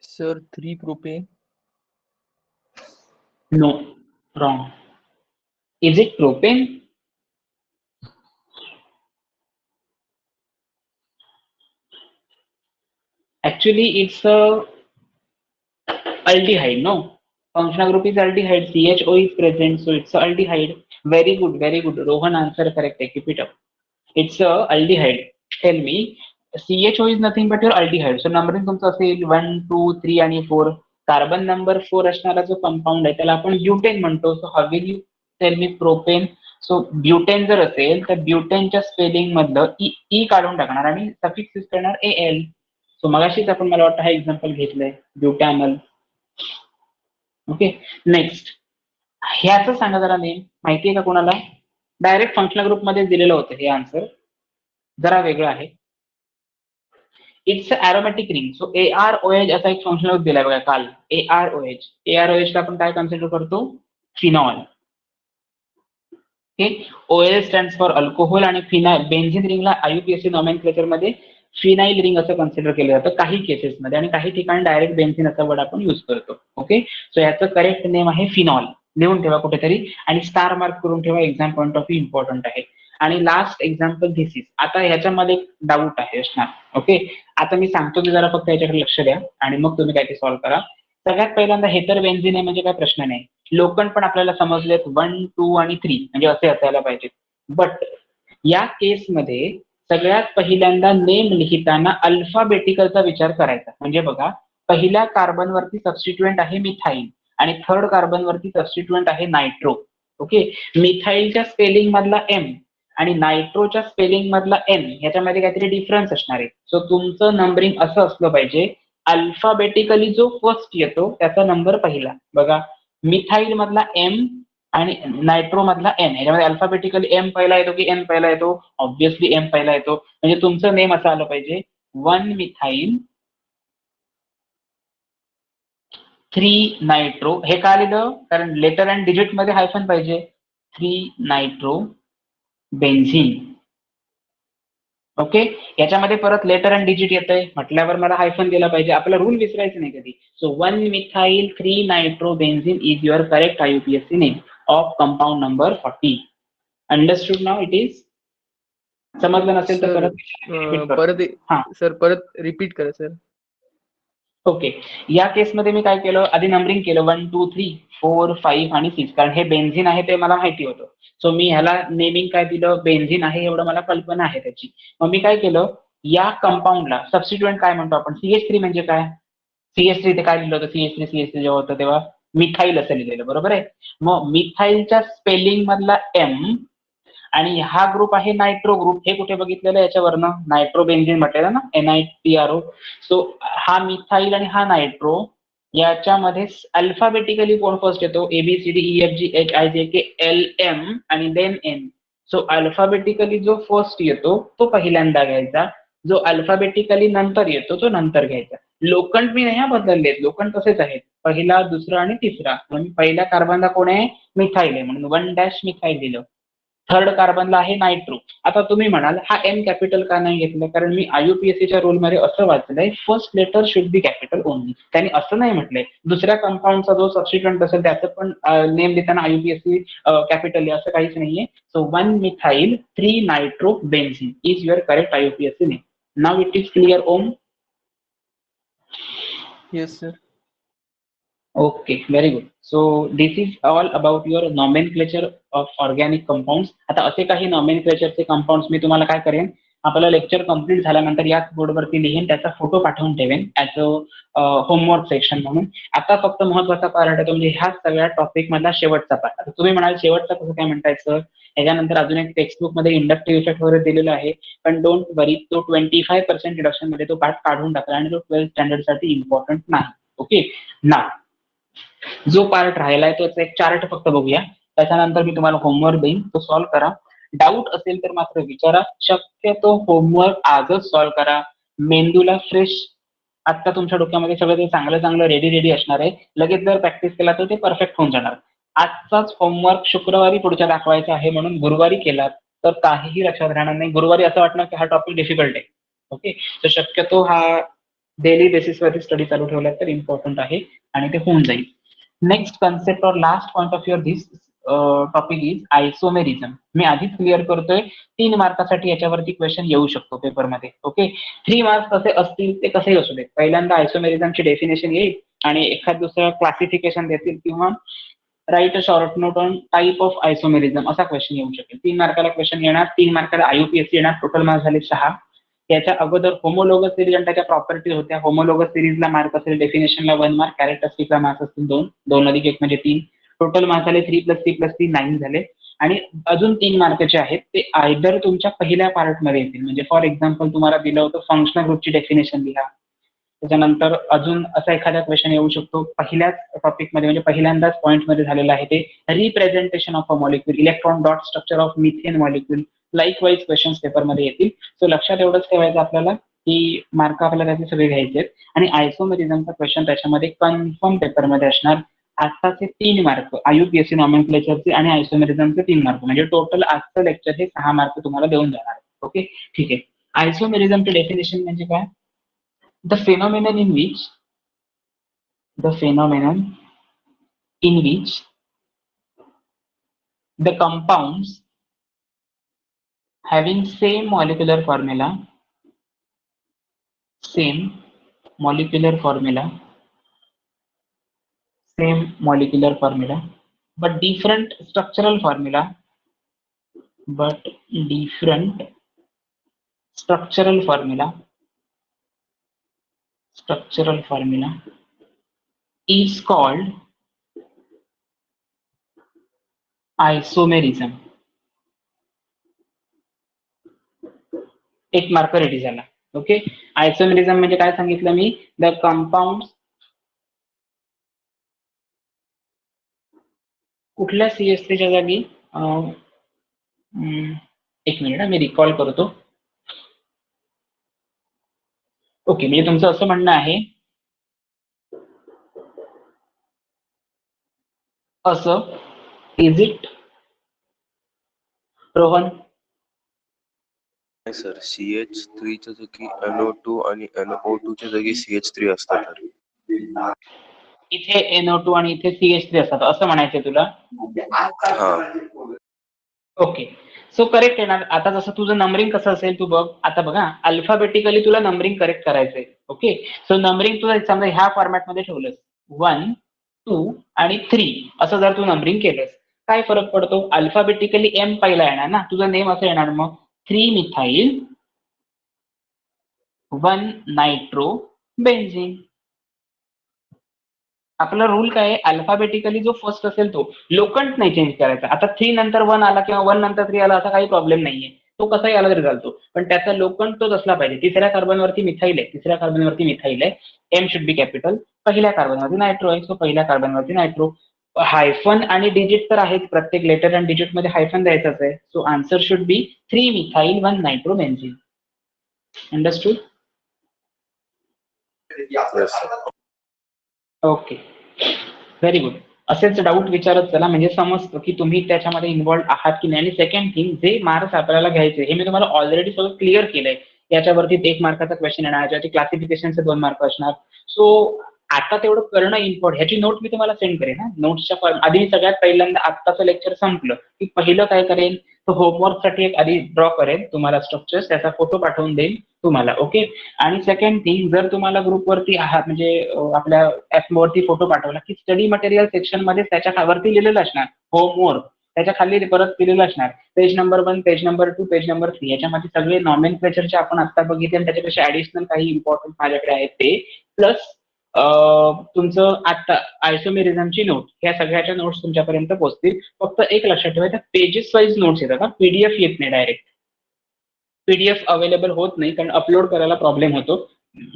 Sir 3 propane. No, wrong. Is it propane? Actually, it's a aldehyde. No, functional group is aldehyde. CHO is present, so it's a aldehyde. Very good, very good. Rohan answer correct. Keep it up. It's a aldehyde. Tell me, CHO is nothing but your aldehyde. So numbering तुमचं असेल 1, 2, 3 आणि 4. Carbon number 4 असणारा जो compound आहे त्याला आपण butane म्हणतो. So how will you tell me propane? So butane जर असेल तर ब्युटेनच्या स्पेलिंग मधलं ई काढून टाकणार आणि सफिक्स यूज करणार AL. सो मगाशीच आपण मला वाटतं हा एक्झाम्पल घेतलंय ब्युटॅनल. ओके, नेक्स्ट ह्याचं सांगा जरा नेम माहिती आहे का कोणाला? डायरेक्ट फंक्शनल ग्रुप मध्ये दिलेलं होतं हे आन्सर, जरा वेगळं आहे. It's aromatic ring. So AROH असा एक फंक्शनल ग्रुप दिलाय बघा काल. AROH ला आपण काय कन्सिडर करतो? Phenol. Okay, OL stands for alcohol आणि फिनाइल. बेन्झिन रिंगला IUPAC नॉमेनक्लेचर मध्ये फिनाइल रिंग असं कन्सिडर केलं जातं काही केसेसमध्ये आणि काही ठिकाणी डायरेक्ट बेन्झिन असा वर्ड आपण युज करतो. ओके, सो याचं करेक्ट नेम आहे फिनॉल. लिहून ठेवा कुठेतरी आणि स्टार मार्क करून ठेवा. Exam point of view important आहे. आणि लास्ट एक्झाम्पल धिस इज. आता ह्याच्यामध्ये एक डाऊट आहे असणार. ओके, आता मी सांगतो की जरा फक्त याच्याकडे लक्ष द्या आणि मग तुम्ही काय ते सॉल्व्ह करा. सगळ्यात पहिल्यांदा हे तर बेन्झिन आहे म्हणजे काय प्रश्न नाही. लोकन पण आपल्याला समजलेत 1, 2 आणि 3 म्हणजे असे असायला पाहिजे. बट या केसमध्ये सगळ्यात पहिल्यांदा नेम लिहिताना अल्फाबेटिकलचा विचार करायचा. म्हणजे बघा, पहिल्या कार्बनवरती सबस्टिट्युएंट आहे मिथाईल आणि थर्ड कार्बनवरती सबस्टिट्युएंट आहे नायट्रो. ओके, मिथाईलच्या स्पेलिंग मधला M आणि नायट्रोच्या स्पेलिंग मधला N ह्याच्यामध्ये काहीतरी डिफरन्स असणार आहे. सो तुमचं नंबरिंग असं असलं पाहिजे, अल्फाबेटिकली जो फर्स्ट येतो त्याचा नंबर पहिला. बघा, मिथाईल मधला M आणि नायट्रो मधला N ह्याच्यामध्ये अल्फाबेटिकली M पहिला येतो की N पहिला येतो? ऑब्व्हियसली M पहिला येतो. म्हणजे तुमचं नेम असं आलं पाहिजे 1 मिथाईल 3 नायट्रो. हे का लिहिलं? कारण लेटर अँड डिजिट मध्ये हायफन पाहिजे. 3 नायट्रो बेन्झिन. ओके, याच्यामध्ये परत लेटर अँड डिजिट येतंय म्हटल्यावर मला हायफन दिला पाहिजे. आपला रूल विसरायचं नाही कधी. So 1 methyl 3 nitro benzene is your correct IUPAC name of compound number 40. Understood now it is? समजलं नसेल तर परत रिपीट करा सर. ओके, या केसमध्ये मी काय केलं, आधी नंबरिंग केलं 1, 2, 3, 4, 5 आणि 6. कारण हे बेन्झिन आहे ते मला माहिती होतं. सो मी ह्याला नेमिंग काय दिलं? बेन्झिन आहे एवढं मला कल्पना आहे त्याची. मग मी काय केलं, या कंपाऊंडला सबस्टिट्युएंट काय म्हणतो आपण? CH3 म्हणजे काय? CH3 ते काय लिहिलं होतं? CH3 जेव्हा होतं तेव्हा मिथाईल असं लिहिलेलं, बरोबर आहे. मग मिथाईलच्या स्पेलिंग मधला M आणि हा ग्रुप आहे नायट्रो ग्रुप. हे कुठे बघितलेलं याच्यावरनं? नायट्रो बेन्झिन म्हटलेलं ना, NITRO. सो हा मिथाईल आणि हा नायट्रो याच्यामध्ये अल्फाबेटिकली कोण फर्स्ट येतो? ABCDEFGHIJKLM आणि देन N. सो अल्फाबेटिकली जो फर्स्ट येतो तो पहिल्यांदा घ्यायचा, जो अल्फाबेटिकली नंतर येतो तो नंतर घ्यायचा. लोखंड मी नाही बदलले, लोखंड तसेच आहेत, पहिला, दुसरा आणि तिसरा. म्हणून पहिल्या कार्बनला कोण आहे? मिथाईल आहे म्हणून 1- मिथाईल दिलं. थर्ड कार्बनला आहे नायट्रो. आता तुम्ही म्हणाल हा M कॅपिटल का नाही घेतलं? कारण मी IUPACच्या रूलमध्ये असं वाचलंय, first letter should be capital only. त्यांनी असं नाही म्हटलंय दुसऱ्या कंपाऊंडचा जो सबस्टिट्युएंट असेल त्याचं पण नेम देताना IUPAC कॅपिटल असं काहीच नाहीये. So 1 methyl 3 nitro benzene is your correct IUPAC name. Now it is clear Om? Yes sir. Okay, very good. So this is all about your nomenclature of organic compounds. आता असे काही नॉमेनक्लेचरचे compounds मी तुम्हाला काय करेन, आपलं लेक्चर कंप्लीट झाल्यानंतर याच बोर्डवरती लिहीन, त्याचा फोटो पाठवून ठेवेन ॲज अ होमवर्क सेक्शन म्हणून. आता फक्त महत्वाचा पार्ट आहे तो म्हणजे ह्या सगळ्या टॉपिक मधला शेवटचा पार्ट. आता तुम्ही म्हणाल शेवटचा कसं काय म्हणतायचं? याच्यानंतर अजून एक टेक्स्टबुक मध्ये इंडक्टिव्ह इफेक्ट वगैरे दिलेला आहे, पण डोंट वरी, तो 25% रिडक्शन मध्ये तो पार्ट काढून टाकला आणि तो 12th स्टँडर्ड साठी इम्पॉर्टंट नाही. ओके, ना जो पार्ट राहिलाय तो एक चार्ट फक्त बघूया, त्याच्यानंतर मी तुम्हाला होमवर्क देईन, तो सॉल्व्ह करा. डाऊट असेल तर मात्र विचारा. शक्यतो होमवर्क आजच सॉल्व्ह करा. मेंदूला फ्रेश आता तुमच्या डोक्यामध्ये सगळं ते चांगलं रेडी असणार आहे. लगेच जर प्रॅक्टिस केला तर ते परफेक्ट होऊन जाणार. आजचाच होमवर्क शुक्रवारी पुढच्या दाखवायचा आहे म्हणून गुरुवारी केला तर काहीही लक्षात राहणार नाही. गुरुवारी असं वाटणार की हा टॉपिक डिफिकल्ट आहे. ओके, तर शक्यतो हा डेली बेसिसवरती स्टडी चालू ठेवला तर इम्पॉर्टंट आहे आणि ते होऊन जाईल. नेक्स्ट कन्सेप्ट और last point of view this topic is isomerism. मी आधीच क्लिअर करतोय, 3 मार्कासाठी याच्यावरती क्वेश्चन येऊ शकतो पेपरमध्ये. ओके, 3 मार्क्स कसे असतील ते कसेही असू देत. पहिल्यांदा आयसोमेरिझमची डेफिनेशन येईल आणि एखाद दुसरं क्लासिफिकेशन देतील किंवा right a short note on type of isomerism असा क्वेश्चन येऊ शकेल. 3 मार्काला क्वेश्चन येणार, 3 मार्काला IUPAC येणार, टोटल मार्क्स झाले 6. याच्या अगोदर होमोलोगस सिरीज आणि त्याच्या प्रॉपर्टीज होत्या. होमोलोगस सिरीजला मार्क असेल, डेफिनेशनला 1 मार्क, कॅरेक्टरिस्टिकला मार्क्स असतील 2, 2 अधिक 1 म्हणजे 3. टोटल मार्क्स झाले 3 + 3 + 3 9 झाले. आणि अजून 3 मार्काचे आहेत ते आयदर तुमच्या पहिल्या पार्टमध्ये येतील, म्हणजे फॉर एक्झाम्पल तुम्हाला दिलं होतं फंक्शनल ग्रुपची डेफिनेशन लिहा. त्याच्यानंतर अजून असा एखादा क्वेश्चन येऊ शकतो पहिल्याच टॉपिकमध्ये, म्हणजे पहिल्यांदाच पॉईंटमध्ये झालेलं आहे ते representation of a molecule, electron dot structure of methane molecule. Like wise questions पेपरमध्ये येतील. सो लक्षात एवढंच ठेवायचं आपल्याला की मार्क आपल्याला त्याचे सगळे घ्यायचे आहेत. आणि आयसोमेरिझमचा क्वेश्चन त्याच्यामध्ये कन्फर्म पेपरमध्ये असणार. आताचे 3 मार्क IUPAC नॉमेनक्लेचरचे आणि आयसोमेरिझमचे 3 मार्क, म्हणजे टोटल आजचं लेक्चर हे 6 मार्क तुम्हाला देऊन जाणार. ओके, ठीक आहे. आयसोमेरिझमचे डेफिनेशन म्हणजे काय? The phenomenon in which the compounds having same molecular formula but different structural formula is called isomerism. 1 mark ready झाला. ओके, आयसोमेरिझम म्हणजे काय सांगितलं मी? द कंपाऊंड कुठल्या CH3च्या जागी 1 मिनिट मी रिकॉल करतो. ओके, म्हणजे तुमचं असं म्हणणं आहे असं, इज इट रोहन? नाही सर, CH3च्या जागी NO2 आणि NO2च्या जागी CH3 असतात. इथे NO2 आणि इथे CH3 असतात असं म्हणायचंय तुला? ओके, सो करेक्ट आहे ना. आता जसं तुझं नंबरिंग कसं असेल तू बघ. आता बघा, अल्फाबेटिकली तुला नंबरिंग करेक्ट करायचंय. ओके, सो नंबरिंग तुला समजा ह्या फॉर्मॅटमध्ये ठेवलंस 1, 2 आणि 3 असं जर तू नंबरिंग केलंस, काय फरक पडतो? अल्फाबेटिकली M पहिला येणार ना, तुझं नेम असं येणार मग 3 मिथाइल 1 नायट्रो बेन्झीन. आपला रूल काय आहे? अल्फाबेटिकली जो फर्स्ट असेल तो लोकंट नाही चेंज करायचा. आता 3 नंतर 1 आला किंवा 1 नंतर 3 आला असा काही प्रॉब्लेम नाहीये, तो कसाही आला तरी चालतो, पण त्याचा लोकंट तोच असला पाहिजे. तिसऱ्या कार्बनवरती मिथाइल आहे, तिसऱ्या कार्बनवरती मिथाइल आहे, M शुड बी कॅपिटल. पहिल्या कार्बनवरती नायट्रो आहे, सो पहिल्या कार्बनवरती नायट्रो. हायफन आणि डिजिट तर आहेत, प्रत्येक लेटर आणि डिजिट मध्ये हायफन द्यायचंच आहे. So answer should be 3 methyl 1 nitro benzene. Understood? Okay, very good. असेच डाऊट विचारत चला, म्हणजे समजतं की तुम्ही त्याच्यामध्ये इन्व्हॉल्ड आहात की नाही. आणि सेकंड थिंग, जे मार्क्स आपल्याला घ्यायचे हे मी तुम्हाला ऑलरेडी सगळं क्लिअर केलंय. याच्यावरती 1 मार्काचा क्वेश्चन येणार, याच्यावरती क्लासिफिकेशनचे 2 मार्क असणार. सो आता तेवढं करणं इम्पॉर्टंट. ह्याची नोट मी तुम्हाला सेंड करेन ना. नोट्सच्या आधी मी सगळ्यात पहिल्यांदा आत्ताचं लेक्चर संपलं की पहिलं काय करेन, तो होमवर्कसाठी एक आधी ड्रॉ करेन तुम्हाला स्ट्रक्चर्स, त्याचा फोटो पाठवून देईल तुम्हाला. ओके, आणि सेकंड थिंग, जर तुम्हाला ग्रुपवरती आहात म्हणजे आपल्या ऍपवरती फोटो पाठवला की स्टडी मटेरियल सेक्शन मध्ये त्याच्या खालवरती लिहिलेलं असणार होमवर्क, त्याच्या खाली परत केलेलं असणार page number 1, page number 2, page number 3. याच्यामध्ये सगळे नॉमेनक्लेचरचे आपण आता बघितले आणि त्याच्यापेक्षा ऍडिशनल काही इम्पॉर्टंट माझ्याकडे आहेत ते, प्लस तुमचं आता आयसोमेरिझमची नोट, ह्या सगळ्याच्या नोट्स तुमच्यापर्यंत पोहोचतील. फक्त एक लक्षात ठेवायचं, पेजेस वाईज नोट्स येतात, PDF येत नाही डायरेक्ट. PDF अवेलेबल होत नाही कारण अपलोड करायला प्रॉब्लेम होतो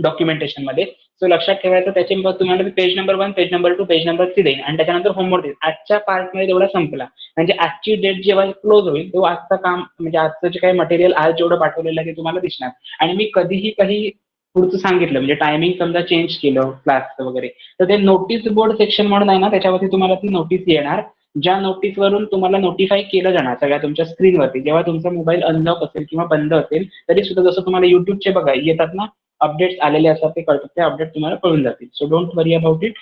डॉक्युमेंटेशन मध्ये. सो लक्षात ठेवायचं, त्याचे तुम्हाला page number 1, page number 2, page number 3 देईन आणि त्याच्यानंतर होमवर्क देईल. आजच्या पार्टमध्ये तेवढा संपला, म्हणजे आजची डेट जेव्हा क्लोज होईल तेव्हा आजचं काम, म्हणजे आजचं जे काही मटेरियल आज जेवढं पाठवलेलं आहे ते तुम्हाला दिसणार. आणि मी कधीही काही पुढचं सांगितलं म्हणजे टायमिंग समजा चेंज केलं क्लासचं वगैरे, तर ते नोटीस बोर्ड सेक्शन म्हणून आहे ना, त्याच्यावरती तुम्हाला ती नोटीस येणार, ज्या नोटीसवरून तुम्हाला नोटिफाय केलं जाणार सगळ्या तुमच्या स्क्रीनवरती. जेव्हा तुमचा मोबाईल अनलॉक असेल किंवा बंद असेल तरी सुद्धा, जसं तुम्हाला युट्यूबचे बघा येतात ना अपडेट्स आलेले असतात, ते कळतात, ते अपडेट तुम्हाला कळून जातील. So don't worry about it.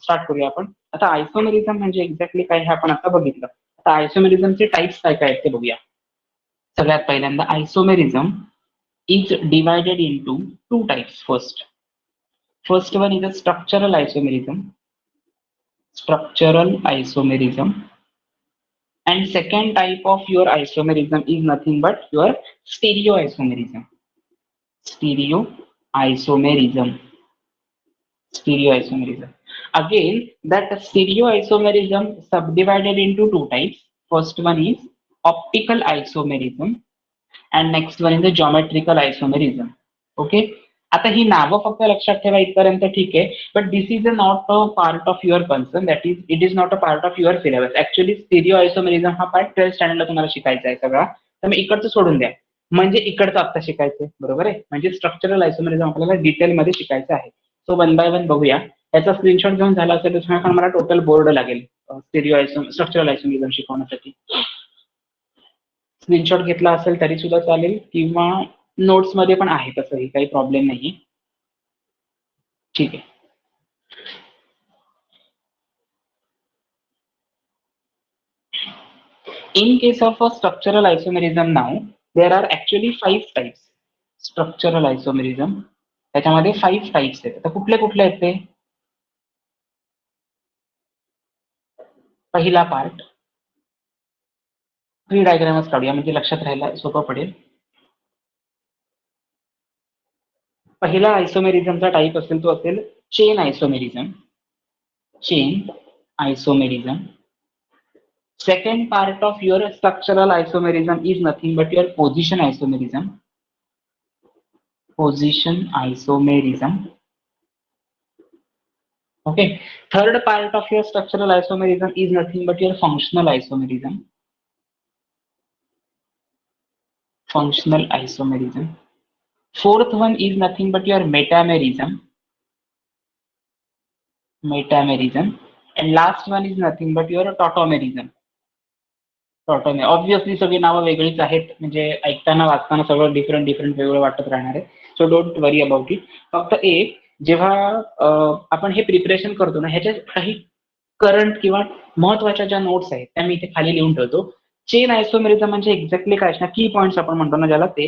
Start करूया आपण. आता आयसोमेरिझम म्हणजे एक्झॅक्टली काय हे आपण आता बघितलं. आता आयसोमेरिझमचे टाइप्स काय काय आहेत ते बघूया. सगळ्यात पहिल्यांदा isomerism is divided into 2 types. First one is a structural isomerism. structural isomerism. And second type of your isomerism is nothing but your stereoisomerism. Stereoisomerism. Stereoisomerism. Again, that stereoisomerism subdivided into two types. First one is optical isomerism and next one is the geometrical isomerism. Okay. आता ही नावं फक्त लक्षात ठेवा इथपर्यंत ठीक आहे, but this is not a part of your concern, that is it is not a part of your syllabus. Actually stereo isomerism हा part 12th स्टँडर्डला तुम्हाला शिकायचा आहे सगळा, तर मी इकडचं सोडून द्या, म्हणजे इकडचं आता शिकायचंय, बरोबर आहे. म्हणजे स्ट्रक्चरल आयसोमेरिझम आपल्याला डिटेलमध्ये शिकायचं आहे. सो वन बाय वन बघूया. याचा स्क्रीनशॉट घेऊन झाला असेल तर मला टोटल बोर्ड लागेल स्ट्रक्चरल आयसोमेरिझम शिकवण्यासाठी. स्क्रीनशॉट घेतला असेल तरी सुद्धा चालेल किंवा नोट्स मध्ये पण आहे, तसंही काही प्रॉब्लेम नाही. ठीक आहे. In case of a structural isomerism now, there are actually 5 types. Structural isomerism. त्याच्यामध्ये 5 टाइप्स आहेत. आता कुठले कुठले आहेत ते? पहिला पार्ट ट्री डायग्रामच काढूया म्हणजे लक्षात राहायला सोपं पडेल. पहिला आयसोमेरिझमचा टाइप असेल तो असेल chain isomerism. Chain isomerism. Second part of your structural isomerism is nothing but your position isomerism. Position isomerism. Okay. Third part of your structural isomerism is nothing but your functional isomerism. Functional isomerism. Fourth one is nothing but your metamerism. Metamerism. And last one is nothing but your tautomerism. Obviously सगळी नावं वेगळीच आहेत, म्हणजे ऐकताना वाचताना सगळं different वेगळं वाटत राहणार आहे. So don't worry about it. फक्त एक, जेव्हा आपण हे प्रिपरेशन करतो ना, ह्याच्या काही करंट किंवा महत्वाच्या ज्या नोट्स आहेत त्या मी इथे खाली लिहून ठेवतो. चेन आयसोमेरिझम म्हणजे एक्झॅक्टली काय असणार, की पॉइंट्स आपण म्हणतो ना ज्याला, ते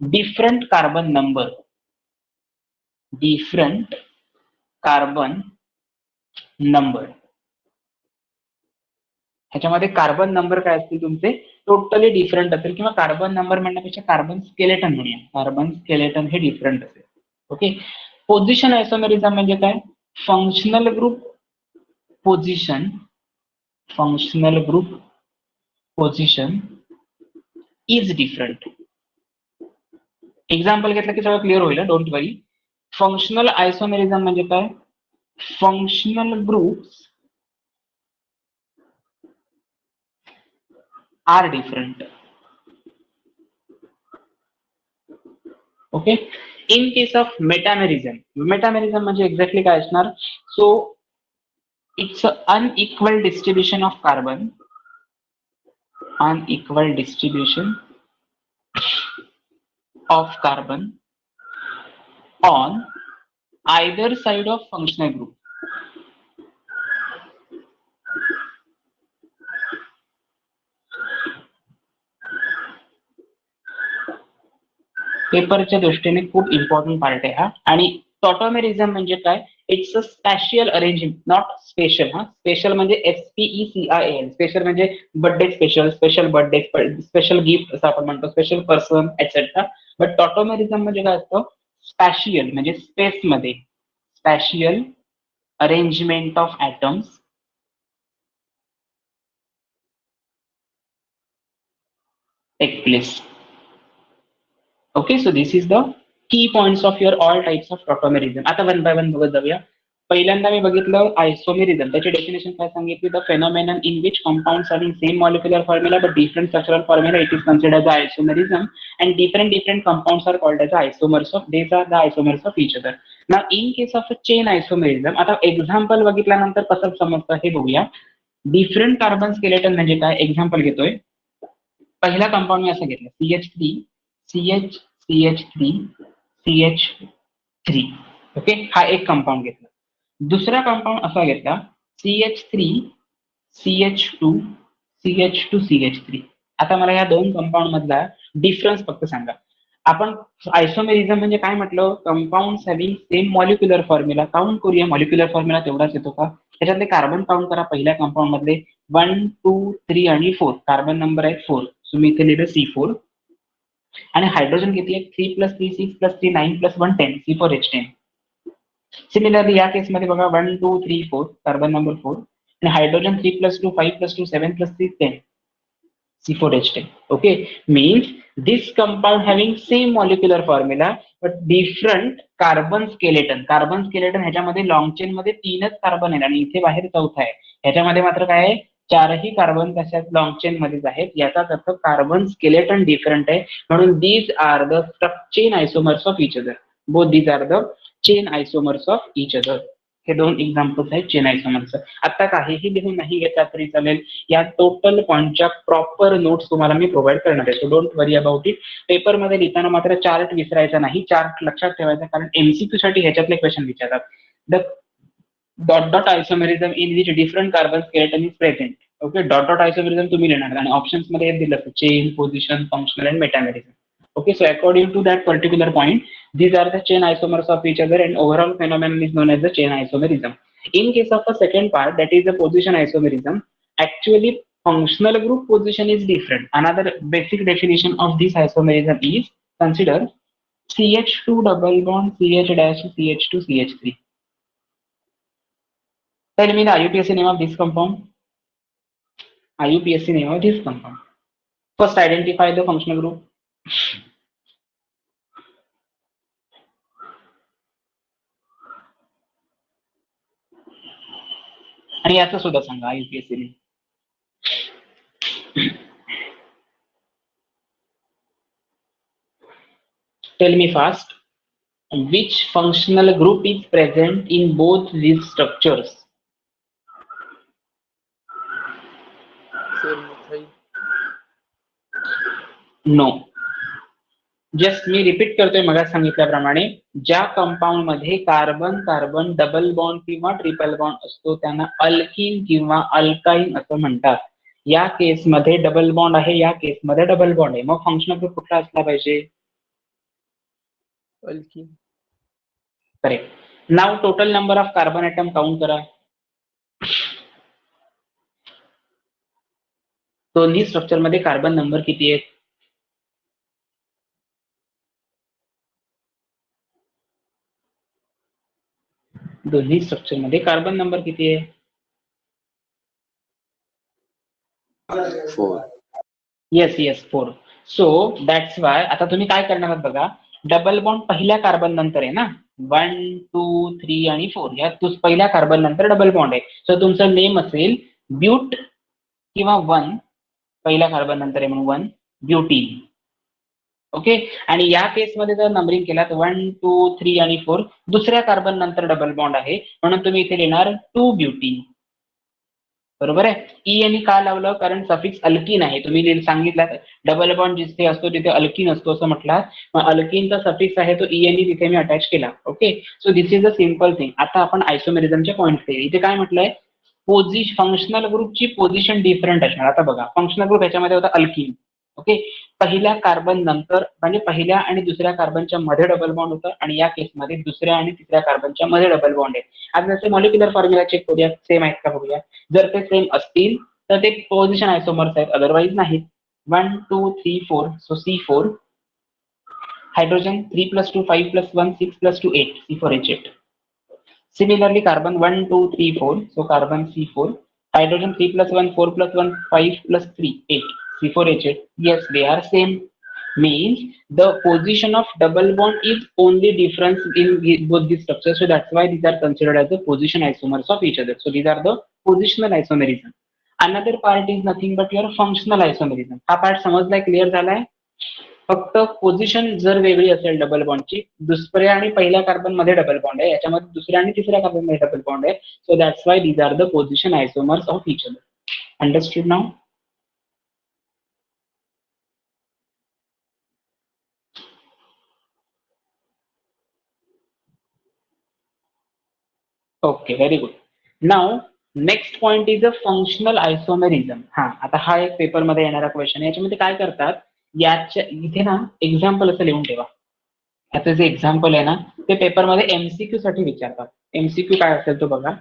different carbon number. Different carbon number. ह्याच्यामध्ये कार्बन नंबर काय असतील तुमचे, टोटली डिफरंट असेल, किंवा कार्बन नंबर म्हणण्यापेक्षा कार्बन स्केलेटन म्हणूया. कार्बन स्केलेटन हे डिफरंट असेल. ओके. पोझिशन आयसोमेरिझम म्हणजे काय, functional group position. Functional group position is different. Example घेतलं की सगळं क्लिअर होईल, डोंट वरी. फंक्शनल आयसोमेरिझम म्हणजे काय, functional groups are different. Okay. In case of metamerism म्हणजे एक्झॅक्टली काय असणार, so it's unequal distribution of carbon. Unequal distribution of carbon on either side of functional group. पेपरच्या दृष्टीने खूप important part आहे हा. आणि टॉटोमेरिझम म्हणजे काय, it's a spatial arrangement, not special. हा, स्पेशल म्हणजे SPECIAL. स्पेशल म्हणजे birthday special, special birthday, special gift असं आपण म्हणतो, special person etcetera. But tautomerism म्हणजे काय असतं, स्पॅशियल म्हणजे स्पेस मध्ये, spatial arrangement of atoms take place. Okay. So this is the key points of your all types of tautomerism. आता one by one बघत जाऊया. पहिल्यांदा मी बघितलं आयसोमेरिझम, त्याची डेफिनेशन काय सांगितली, the phenomenon in which compounds having same molecular formula but different structural formula, it is considered the isomerism. And different compounds are called as isomers of, these are the isomers of each other. Now in case of a chain isomerism, आता example बघितल्यानंतर कसं समजतं हे बघूया. Different carbon skeleton म्हणजे काय, example घेतोय. पहिला कंपाऊंड मी असं घेतलं, CH3 ओके. हा एक कंपाऊंड घेतला. दुसरा कंपाऊंड असा घेतला, CH3 आता मला या दोन कंपाऊंड मधला डिफरन्स फक्त सांगा. आपण आयसोमेरिझम म्हणजे काय म्हटलं, compound having same molecular formula. Count करूया, मॉलिक्युलर फॉर्म्युला तेवढाच येतो का, त्याच्यातले कार्बन काउंट करा पहिल्या कंपाऊंड मधले 1, 2, 3 आणि 4. कार्बन नंबर आहे 4. सो मी इथे लिहिलं C4. आणि हायड्रोजन किती आहे? 3 + 3 6 + 3 9 + 1 10. C4H10. सिमिलरली या केसमध्ये बघा 1, 2, 3, 4. Carbon number 4. आणि hydrogen 3 + 2 5 + 2 7 + 3 10. C4H10. Okay, means this compound having same molecular formula but different carbon skeleton. Carbon skeleton ह्याच्यामध्ये लॉंग चेन मध्ये 3च कार्बन आहेत आणि इथे बाहेर 4था आहे. ह्याच्यामध्ये मात्र काय आहे? 4ही कार्बन तशाच लॉंग चेन मध्येच आहेत. याचाच अर्थ कार्बन स्केलेटन डिफरंट आहे. म्हणून these are the chain isomers of each other. Both these are the chain isomers of each other. हे 2 एक्झाम्पल्स आहेत चेन आयसोमरचं. आता काहीही लिहून नाही घेतला तरी चालेल. या टोटल पॉईंटच्या प्रॉपर नोट्स तुम्हाला मी प्रोव्हाइड करणार आहे. So don't worry about it. पेपरमध्ये लिहिताना मात्र चार्ट विसरायचा नाही. चार्ट लक्षात ठेवायचा, कारण MCQ साठी ह्याच्यातले क्वेश्चन विचारतात. The dot isomerism in which different carbon skeleton is present. Okay, dot isomerism तुम्ही लिहिणार आणि ऑप्शन्स मध्ये हे दिलं chain, position, functional and metamerism. Okay, so according to that particular point, these are the chain isomers of each other, and overall phenomenon is known as the chain isomerism. In case of the second part, that is the position isomerism, actually functional group position is different. Another basic definition of this isomerism is, consider CH2 double bond CH dash CH2 CH3. Tell me the IUPAC name of this compound. IUPAC name of this compound. First, identify the functional group. आणि याचं सुद्धा सांगा IUPAC ने. Tell me fast, which functional group is present in both these structures? Sir methyl. No. Just me repeat करतोय मगाच सांगितल्याप्रमाणे, ज्या compound मध्ये carbon carbon double bond किंवा ट्रिपल बॉन्ड असतो त्यांना अल्किन किंवा अल्काइन असं म्हणतात. या केसमध्ये डबल बॉन्ड आहे, या केसमध्ये डबल बॉन्ड आहे. मग फंक्शनल ग्रुप कुठला असला पाहिजे? Alkyne. Correct. Now total number of carbon atom count करा. दोन्ही स्ट्रक्चर मध्ये कार्बन नंबर किती आहेत? दोन्ही स्ट्रक्चर मध्ये कार्बन नंबर किती आहे? 4. येस 4. सो दॅट्स वाय आता तुम्ही काय करणार आहात बघा, डबल बॉन्ड पहिल्या कार्बन नंतर आहे ना, 1, 2, 3 आणि 4 या पहिल्या कार्बन नंतर डबल बॉन्ड आहे. सो तुमचं नेम असेल ब्यूट किंवा 1, पहिल्या कार्बन नंतर आहे म्हणून 1 ब्युटीन. ओके, आणि या केसमध्ये जर नंबरिंग केला तर 1, 2, 3 आणि 4 दुसऱ्या कार्बन नंतर डबल बॉन्ड आहे, म्हणून तुम्ही इथे लिहिणार 2 ब्युटीन. बरोबर आहे. EN का लावलं? कारण सफिक्स अल्किन आहे. तुम्ही सांगितलं डबल बॉन्ड जिथे असतो तिथे अल्किन असतो असं म्हटलं, मग अल्किनचा सफिक्स आहे तो EN तिथे मी अटॅच केला. Okay, so this is a simple thing. आता आपण आयसोमेरिझमच्या पॉईंट इथे काय म्हटलंय, फंक्शनल ग्रुपची पोझिशन डिफरंट असणार. आता बघा, फंक्शनल ग्रुप ह्याच्यामध्ये होता अल्किन. ओके, पहिल्या कार्बन नंतर म्हणजे पहिल्या आणि दुसऱ्या कार्बनच्या मध्ये डबल बॉन्ड होतं, आणि या केसमध्ये दुसऱ्या आणि तिसऱ्या कार्बनच्या मध्ये डबल बॉन्ड आहे. आता जसे मॉलिक्युलर फॉर्म्युला चेक करूया, सेम आहेत का बघूया. जर ते सेम असतील तर ते पोझिशन आयसोमर्स आहेत, अदरवाईज नाहीत. 1, 2, 3, 4. So C4. Hydrogen 3 + 2 5 + 1 6 + 2 8. C4H8. Similarly, carbon 1, 2, 3, 4. So carbon C4. Hydrogen 3 + 1 4 + 1 5 + 3 8. C4H8. Yes, they are same. Means the position of double bond is only difference in both these structures. So that's why these are considered as the position isomers of each other. So these are the positional isomerism. Another part is nothing but your functional isomerism. हा part समजलाय, clear झालाय? फक्त position जर वेगळी असेल double बॉन्डची, दुसऱ्या आणि पहिल्या carbon मध्ये डबल बॉन्ड आहे, याच्यामध्ये दुसऱ्या आणि तिसऱ्या कार्बन मध्ये डबल बॉन्ड आहे. So that's why these are the position isomers of each other. Understood now? Okay, very good. Now next point is a functional isomerism. आता हा एक पेपर मध्ये येणारा क्वेश्चन आहे. याच्यामध्ये काय करतात, याच्या इथे ना एक्झाम्पल असं लिहून ठेवा. आता जे एक्झाम्पल आहे ना ते पेपरमध्ये MCQ साठी विचारतात. MCQ काय असेल तो बघा.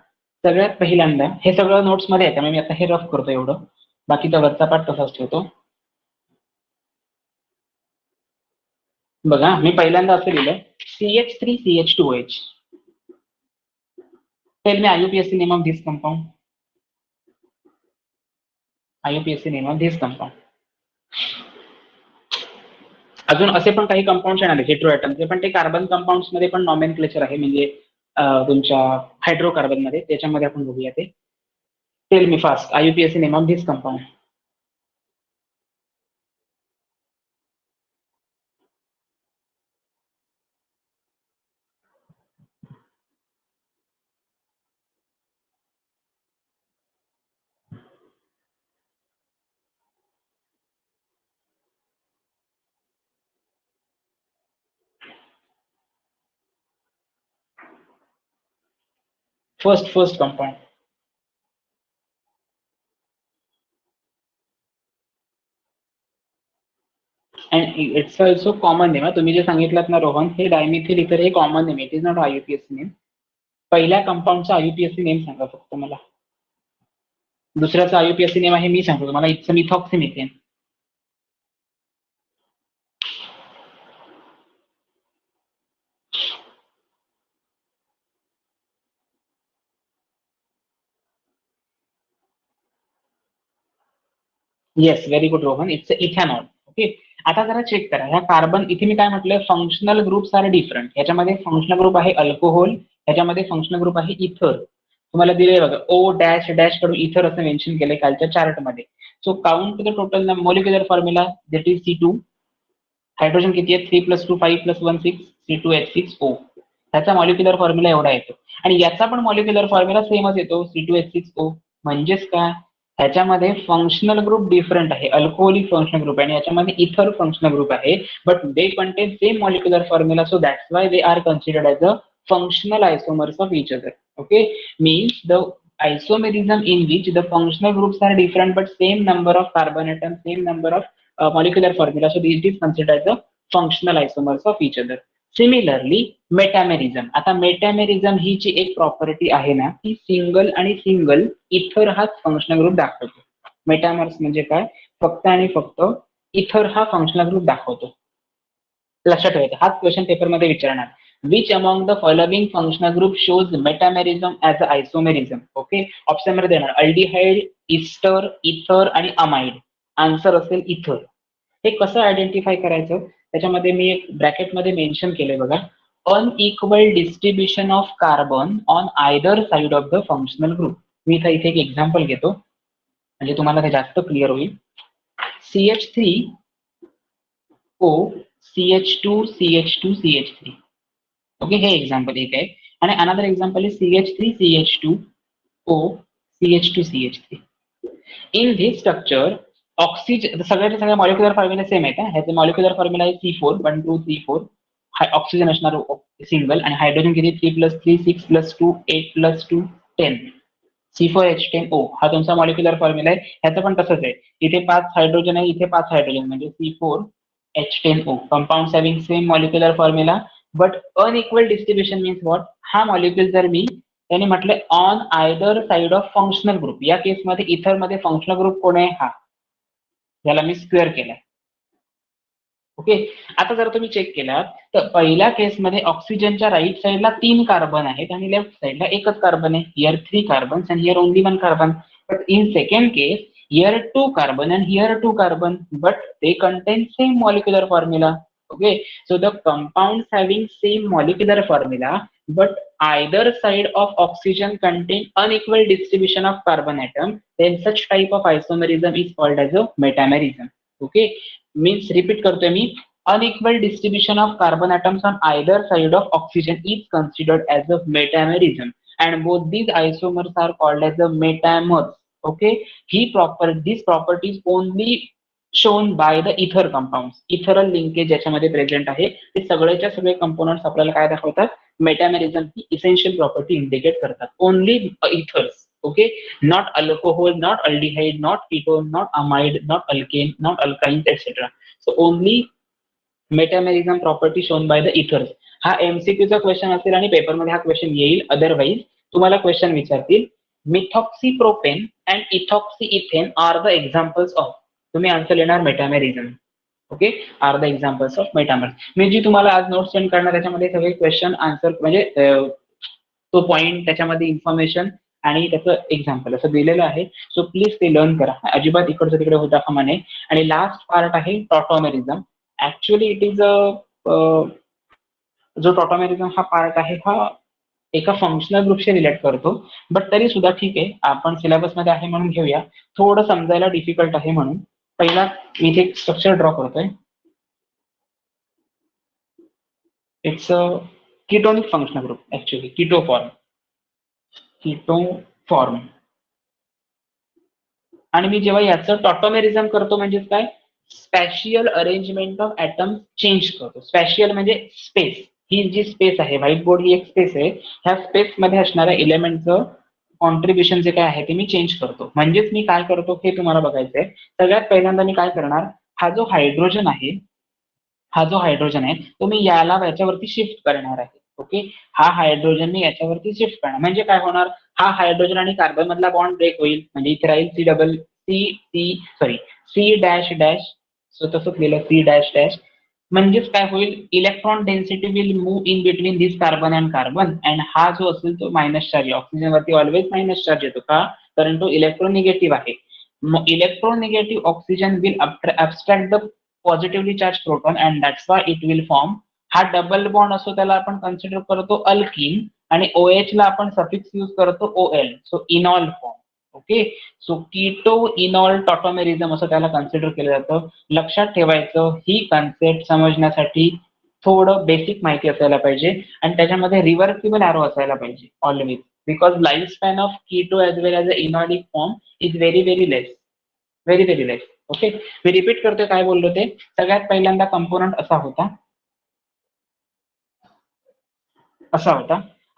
सगळ्यात पहिल्यांदा हे सगळं नोट्स मध्ये आहे, त्यामुळे मी आता हे रफ करतो एवढं, बाकीचा वरचा पाठ तसाच ठेवतो. बघा, मी पहिल्यांदा असं लिहिलं CH3CH2OH. Tell me IUPAC name of this compound. IUPAC name of this compound. अजून असे पण काही कंपाऊंड्स येणार आहेत हेटेरोएटमचे, पण ते कार्बन कंपाऊंड्स मध्ये पण नॉमेनक्लेचर आहे, म्हणजे तुमच्या हायड्रोकार्बन मध्ये, त्याच्यामध्ये आपण बघूया ते. Tell me fast IUPAC name of this compound. First compound. And it's also common name. तुम्ही जे सांगितलं ना रोहन, हे डायमिथिल इथर हे common name, it is not IUPAC name. पहिल्या कंपाऊंडचा IUPAC नेम सांगा फक्त मला. दुसऱ्याचा IUPAC नेम आहे मी सांगतो तुम्हाला, it's methoxymethane. Yes, very good Rohan, it's ethanol. Okay, आता जरा चेक करा ह्या कार्बन, इथे मी काय म्हटलंय, फंक्शनल ग्रुप्स आर डिफरंट. ह्याच्यामध्ये फंक्शनल ग्रुप आहे अल्कोहोल, ह्याच्यामध्ये फंक्शनल ग्रुप आहे इथर. तुम्हाला दिले बघा O डॅश डॅश कडून इथर असं मेन्शन केलंय कालच्या चार्ट मध्ये. So count the total molecular formula, that is C2. Hydrogen किती आहे, 3+2 5+1 6 C2H6O. त्याचा मॉलिक्युलर फॉर्म्युला एवढा येतो, आणि याचा पण मॉलिक्युलर फॉर्म्युला सेमच येतो, C2H6O. म्हणजेच काय, ह्याच्यामध्ये फंक्शनल ग्रुप डिफरंट आहे, अल्कोहोलिक फंक्शनल ग्रुप आहे, आणि याच्यामध्ये इथर फंक्शनल ग्रुप आहे, but they contain same molecular formula, so that's Y they are considered as a functional isomers of each other. Okay, means the isomerism in which the functional groups are different but same number of carbon atoms, same number of molecular formula, so this is considered as the functional isomers of each other. Similarly, metamerism. आता मेटामेरिझम ही जी एक property आहे ना, ती single आणि single इथर हाच functional group दाखवतो. Metamers म्हणजे काय, फक्त आणि फक्त इथर हा फंक्शनल ग्रुप दाखवतो. लक्षात ठेवायचं, हाच क्वेश्चन पेपर मध्ये विचारणार. Which among the following functional group shows metamerism as a isomerism? Okay, option मध्ये देणार अल्डिहाइड, इस्टर, इथर आणि अमाइड. आन्सर असेल इथर. हे कसं आयडेंटिफाय करायचं, त्याच्यामध्ये मी एक ब्रॅकेट मध्ये मेन्शन केलंय बघा, unequal distribution of carbon on either side of the functional group. मी इथे एक एक्झाम्पल घेतो म्हणजे तुम्हाला ते जास्त क्लिअर होईल. CH3O CH2 CH2 CH3. Okay, हे एक्झाम्पल एक आहे, आणि another example is CH3 CH2O CH2 CH3. In this structure oxygen, सगळ्या मॉलिक्युलर फॉर्म्युला सेम आहेत. ह्याचे मॉलिक्युलर फॉर्म्युला आहे C4 1 2 3 4. ऑक्सिजन असणार सिंगल, आणि हायड्रोजन किती 3+3 6+2 8+2 10. C4H10O हा तुमचा मॉलिक्युलर फॉर्म्युला आहे. ह्याचं पण तसंच आहे, इथे 5 हायड्रोजन आहे, इथे 5 हायड्रोजन, म्हणजे C4H10O. Compounds having same molecular formula but unequal distribution means what, हा मॉलिक्युल जर मी त्याने म्हटलं on either side of functional group, या केसमध्ये इथर मध्ये फंक्शनल ग्रुप कोण आहे, हा, याला मी स्क्वेअर केलाय. ओके, आता जर तुम्ही चेक केलात तर पहिल्या केसमध्ये ऑक्सिजनच्या राईट साइडला 3 कार्बन आहेत आणि लेफ्ट साइडला एकच कार्बन आहे. Here 3 carbons and here only 1 carbon. But in second case here 2 carbon and here 2 carbon, but they contain same molecular formula. Okay, so the compounds having same molecular formula but either side of oxygen contain unequal distribution of carbon atom, then such type of isomerism is called as a metamerism. Okay, means repeat करतोय मी, unequal distribution of carbon atoms on either side of oxygen is considered as a metamerism, and both these isomers are called as a metamers. Okay, these properties only shown by the ether compounds. Ethereal linkage ज्याच्यामध्ये present आहे ते सगळेच्या सगळे components आपल्याला काय दाखवतात, metamerism ही essential property indicate करतात. Only ethers. Okay, not alcohol, not aldehyde, not ketone, not amide, not alkane, not alkyne etcetera. So only metamerism property shown by the ethers. हा MCQ चा क्वेश्चन असेल आणि पेपरमध्ये हा क्वेश्चन येईल. Otherwise तुम्हाला question विचारतील methoxypropane and ethoxyethane are the examples of, तुम्ही आन्सर लिहिणार metamerism. Okay, are the examples of metamer. मी जी तुम्हाला आज नोट सेंड करणार त्याच्यामध्ये सगळे क्वेश्चन आन्सर म्हणजे तो पॉइंट, त्याच्यामध्ये इन्फॉर्मेशन आणि त्याचं एक्झाम्पल असं दिलेलं आहे. सो प्लीज ते लर्न करा, अजिबात इकडचं तिकडे होता कामा नये. आणि लास्ट पार्ट आहे टॉटॉमेरिझम. ऍक्च्युअली इट इज जो टॉटॉमेरिझम हा पार्ट आहे हा एका फंक्शनल ग्रुपशी रिलेट करतो, बट तरी सुद्धा ठीक आहे, आपण सिलेबस मध्ये आहे म्हणून घेऊया. थोडं समजायला डिफिकल्ट आहे म्हणून पहिला मी इथे एक स्ट्रक्चर ड्रॉ करतोय. It's a ketonic functional group, actually Ketto form. आणि मी जेव्हा याचं टॉटॉमेरिझम करतो म्हणजे काय, स्पॅशियल अरेंजमेंट ऑफ ऍटम चेंज करतो. स्पॅशियल म्हणजे स्पेस, ही जी स्पेस आहे, व्हाईट बोर्ड ही एक स्पेस आहे, ह्या स्पेस मध्ये असणाऱ्या एलिमेंटचं कॉन्ट्रीब्युशन जे काय आहे ते मी चेंज करतो. म्हणजेच मी काय करतो हे तुम्हाला बघायचंय. सगळ्यात पहिल्यांदा मी काय करणार, हा जो हायड्रोजन आहे तो मी याच्यावरती शिफ्ट करणार आहे. ओके, हा हायड्रोजन मी याच्यावरती शिफ्ट करणार म्हणजे काय होणार, हा हायड्रोजन आणि कार्बन मधला बॉन्ड ब्रेक होईल, म्हणजे इथे राहील सी डॅश डॅश. सो तसंच लिहिलं सी डॅश डॅश. म्हणजेच काय होईल, electron density will move in between this carbon and carbon, and हा जो असेल तो मायनस चार्ज. ऑक्सिजन वरती ऑलवेज मायनस चार्ज येतो का, कारण तो इलेक्ट्रोनिगेटिव्ह आहे. Electronegative oxygen will abstract the positively charge proton and that's why it will form. हा डबल बॉन्ड असतो त्याला आपण कन्सिडर करतो अल्किन, आणि OH ला आपण सफिक्स यूज करतो OL. So enol form. Okay, so keto enol tautomerism असं त्याला कन्सिडर केलं जातं. लक्षात ठेवायचं, ही कन्सेप्ट समजण्यासाठी थोडं बेसिक माहिती असायला पाहिजे आणि त्याच्यामध्ये रिव्हर्सिबल एरो असायला पाहिजे always, because life span of keto as well as a enolic form is very very less. Okay, मी रिपीट करतोय काय बोललो ते. सगळ्यात पहिल्यांदा कंपोनंट असा होता.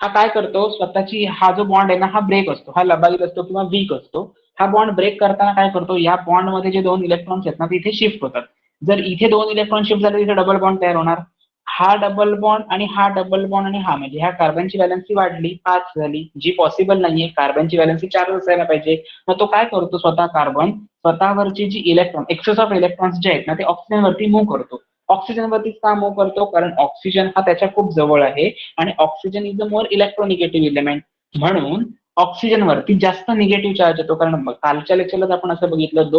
हा काय करतो, स्वतःची हा जो बॉन्ड आहे ना हा ब्रेक असतो, हा लबालिक असतो किंवा वीक असतो. हा बॉन्ड ब्रेक करताना काय करतो, या बॉन्ड मध्ये जे 2 इलेक्ट्रॉन्स आहेत ना ते इथे शिफ्ट होतात. जर इथे 2 इलेक्ट्रॉन शिफ्ट झाले तिथे डबल बॉन्ड तयार होणार. हा डबल बॉन्ड आणि हा डबल बॉन्ड आणि हा, म्हणजे ह्या कार्बनची व्हॅलन्सी वाढली 5 झाली, जी पॉसिबल नाहीये. कार्बनची व्हॅलन्सी 4 असायला पाहिजे. मग तो काय करतो, स्वतः कार्बन स्वतःवरची जी इलेक्ट्रॉन, एक्सेस ऑफ इलेक्ट्रॉन्स जे आहेत ना ते ऑक्सिजन वरती मूव्ह करतो. ऑक्सिजन वरतीच का मूव्ह करतो, कारण ऑक्सिजन हा त्याच्या खूप जवळ आहे आणि oxygen is the more electronegative element, म्हणून ऑक्सिजन वरती जास्त निगेटिव्ह चार्ज येतो. कारण कालच्या लेक्चरला आपण असं बघितलं,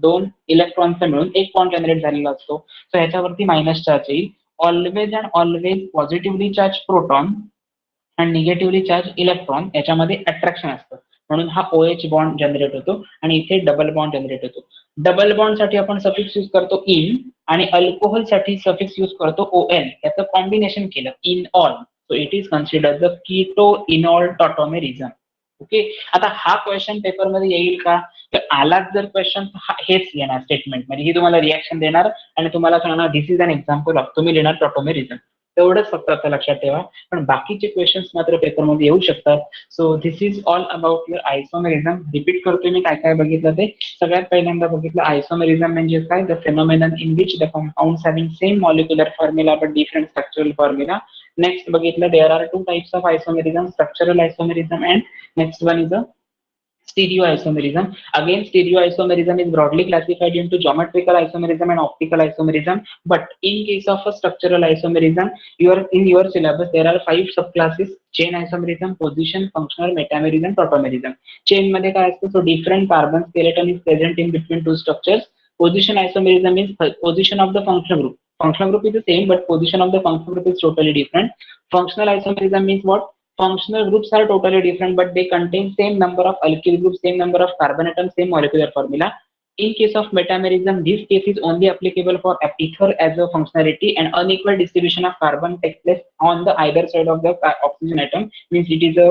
2 इलेक्ट्रॉनचा मिळून 1 बॉन्ड जनरेट झालेला असतो. सो ह्याच्यावरती मायनस चार्ज येईल. Always and always positively charge proton आणि निगेटिव्हली चार्ज इलेक्ट्रॉन याच्यामध्ये अट्रॅक्शन असतं, म्हणून हा OH बॉन्ड जनरेट होतो आणि इथे डबल बॉन्ड जनरेट होतो. डबल बॉन्ड साठी आपण सफिक्स यूज करतो इन, आणि अल्कोहोल साठी सफिक्स यूज करतो OL. याचं कॉम्बिनेशन केलं enol. So it is considered the keto enol tautomerism. Okay, आता हा क्वेश्चन पेपर मध्ये येईल का, तर आलाच जर क्वेश्चन हेच येणार स्टेटमेंट, म्हणजे ही तुम्हाला रिॲक्शन देणार आणि तुम्हाला सांगणार दिस इज अन एक्झाम्पल ऑफ, तुम्ही लिहिणार टॉटॉमेरिझम. तेवढंच फक्त आता लक्षात ठेवा, पण बाकीचे क्वेश्चन्स मात्र पेपरमध्ये येऊ शकतात. So this is all about your isomerism. Repeat करतोय मी काय काय बघितलं ते. सगळ्यात पहिल्यांदा बघितलं आयसोमेरिझम म्हणजे काय, the phenomenon in which the compounds having same molecular formula but different structural formula. Next बघितलं there are 2 types of isomerism, structural isomerism and next one is a stereoisomerism. Again, stereoisomerism is broadly classified into geometrical isomerism and optical isomerism, but in case of a structural isomerism, in your syllabus there are 5 subclasses: chain isomerism, position, functional, metamerism, tautomerism. Chain मध्ये काय असतं, so different carbon skeleton is present in between two structures. Position isomerism is position of the functional group. Functional group is the same, but position of the functional group is totally different. Functional isomerism means what? Functional groups are totally different, but they contain same number of alkyl groups, same number of carbon atoms, same molecular formula. In case of metamerism, this case is only applicable for ether as a functionality, and unequal distribution of carbon takes place on the either side of the oxygen atom, means it is a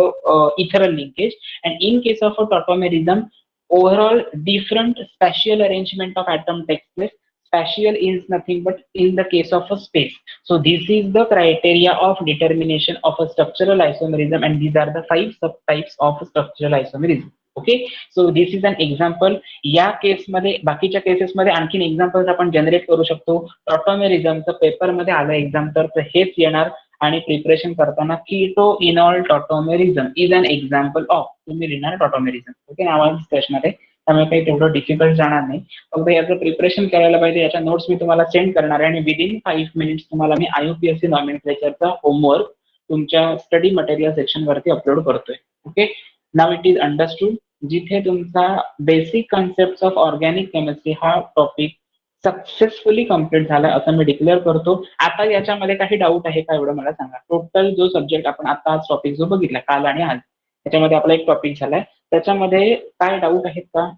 ethereal linkage. And in case of a tautomerism, overall different spatial arrangement of atom takes place. Spatial is nothing but in the case of a space. So this is the criteria of determination of a structural isomerism, and these are the 5 subtypes of structural isomerism. Okay, so this is an example. या केस मध्ये, बाकीच्या cases मध्ये आणखीन examples आपण generate करू शकतो. टॉटॉमेरिझमचं paper मध्ये आलं एक्झाम तर हेच येणार. आणि प्रिपरेशन करताना keto enol tautomerism is an example of, तुम्ही लिहिणार टॉटोमेरिझम. ओके, नावाचं असणार आहे, त्यामुळे काही तेवढं डिफिकल्ट जाणार नाही. फक्त याचं प्रिपरेशन करायला पाहिजे. याच्या नोट्स मी तुम्हाला सेंड करणार आहे आणि विदिन 5 मिनिट्स तुम्हाला मी IUPAC नॉमेनक्लेचरचा होमवर्क तुमच्या स्टडी मटेरियल सेक्शन वरती अपलोड करतोय. Okay, now it is understood. जिथे तुमचा basic concept of organic chemistry हा टॉपिक सक्सेसफुली कम्प्लीट झाला असं मी डिक्लेअर करतो. आता याच्यामध्ये काही डाऊट आहे का एवढं मला सांगा. टोटल जो सब्जेक्ट आपण आता आज टॉपिक जो बघितला काल आणि आज, त्याच्यामध्ये आपला एक टॉपिक झालाय, त्याच्यामध्ये काय डाऊट आहेत का?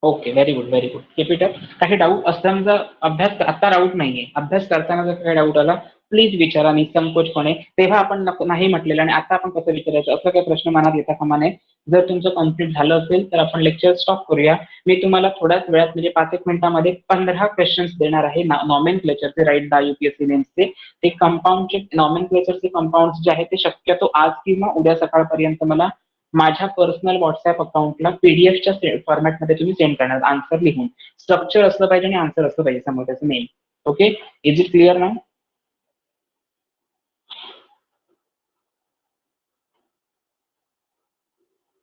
Okay, very good very good, keep it up. काही डाऊट असताना जर अभ्यास आता डाऊट नाहीये, अभ्यास करताना जर काही डाऊट आला प्लीज विचारा निसंकोचपणे. तेव्हा आपण नाही म्हटलेलं आणि आता आपण कसं विचारायचं असं काही प्रश्न मनात येता कामा नये. जर तुमचं कम्प्लीट झालं असेल तर आपण लेक्चर स्टॉप करूया. मी तुम्हाला थोड्याच वेळात म्हणजे 5-1 मिनिटांमध्ये 15 क्वेश्चन्स देणार आहे नॉमेनक्लेचरचे, राईट द IUPAC नेम्सचे. ते कंपाऊंडचे नॉमेनक्लेचरचे कंपाऊंड जे आहेत ते शक्यतो आज किंवा उद्या सकाळपर्यंत मला माझ्या पर्सनल व्हॉट्सअप अकाउंटला पीडीएफच्या फॉर्मॅटमध्ये तुम्ही सेंड करणार आन्सर लिहून. स्ट्रक्चर असलं पाहिजे आणि आन्सर असलं पाहिजे समोर त्याचं name. Okay, is it clear now?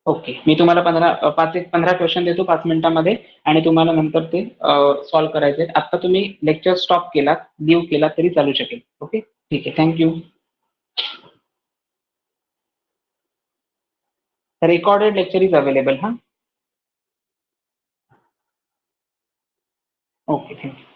Okay, मी तुम्हाला 15 क्वेश्चन देतो 5 मिनिटांमध्ये आणि तुम्हाला नंतर ते सॉल्व्ह करायचे आहेत. आता तुम्ही लेक्चर स्टॉप केलात, लीव केलात तरी चालू शकेल. ओके, ठीक आहे, thank you. Recorded lecture is available. हा, ओके, थँक्यू.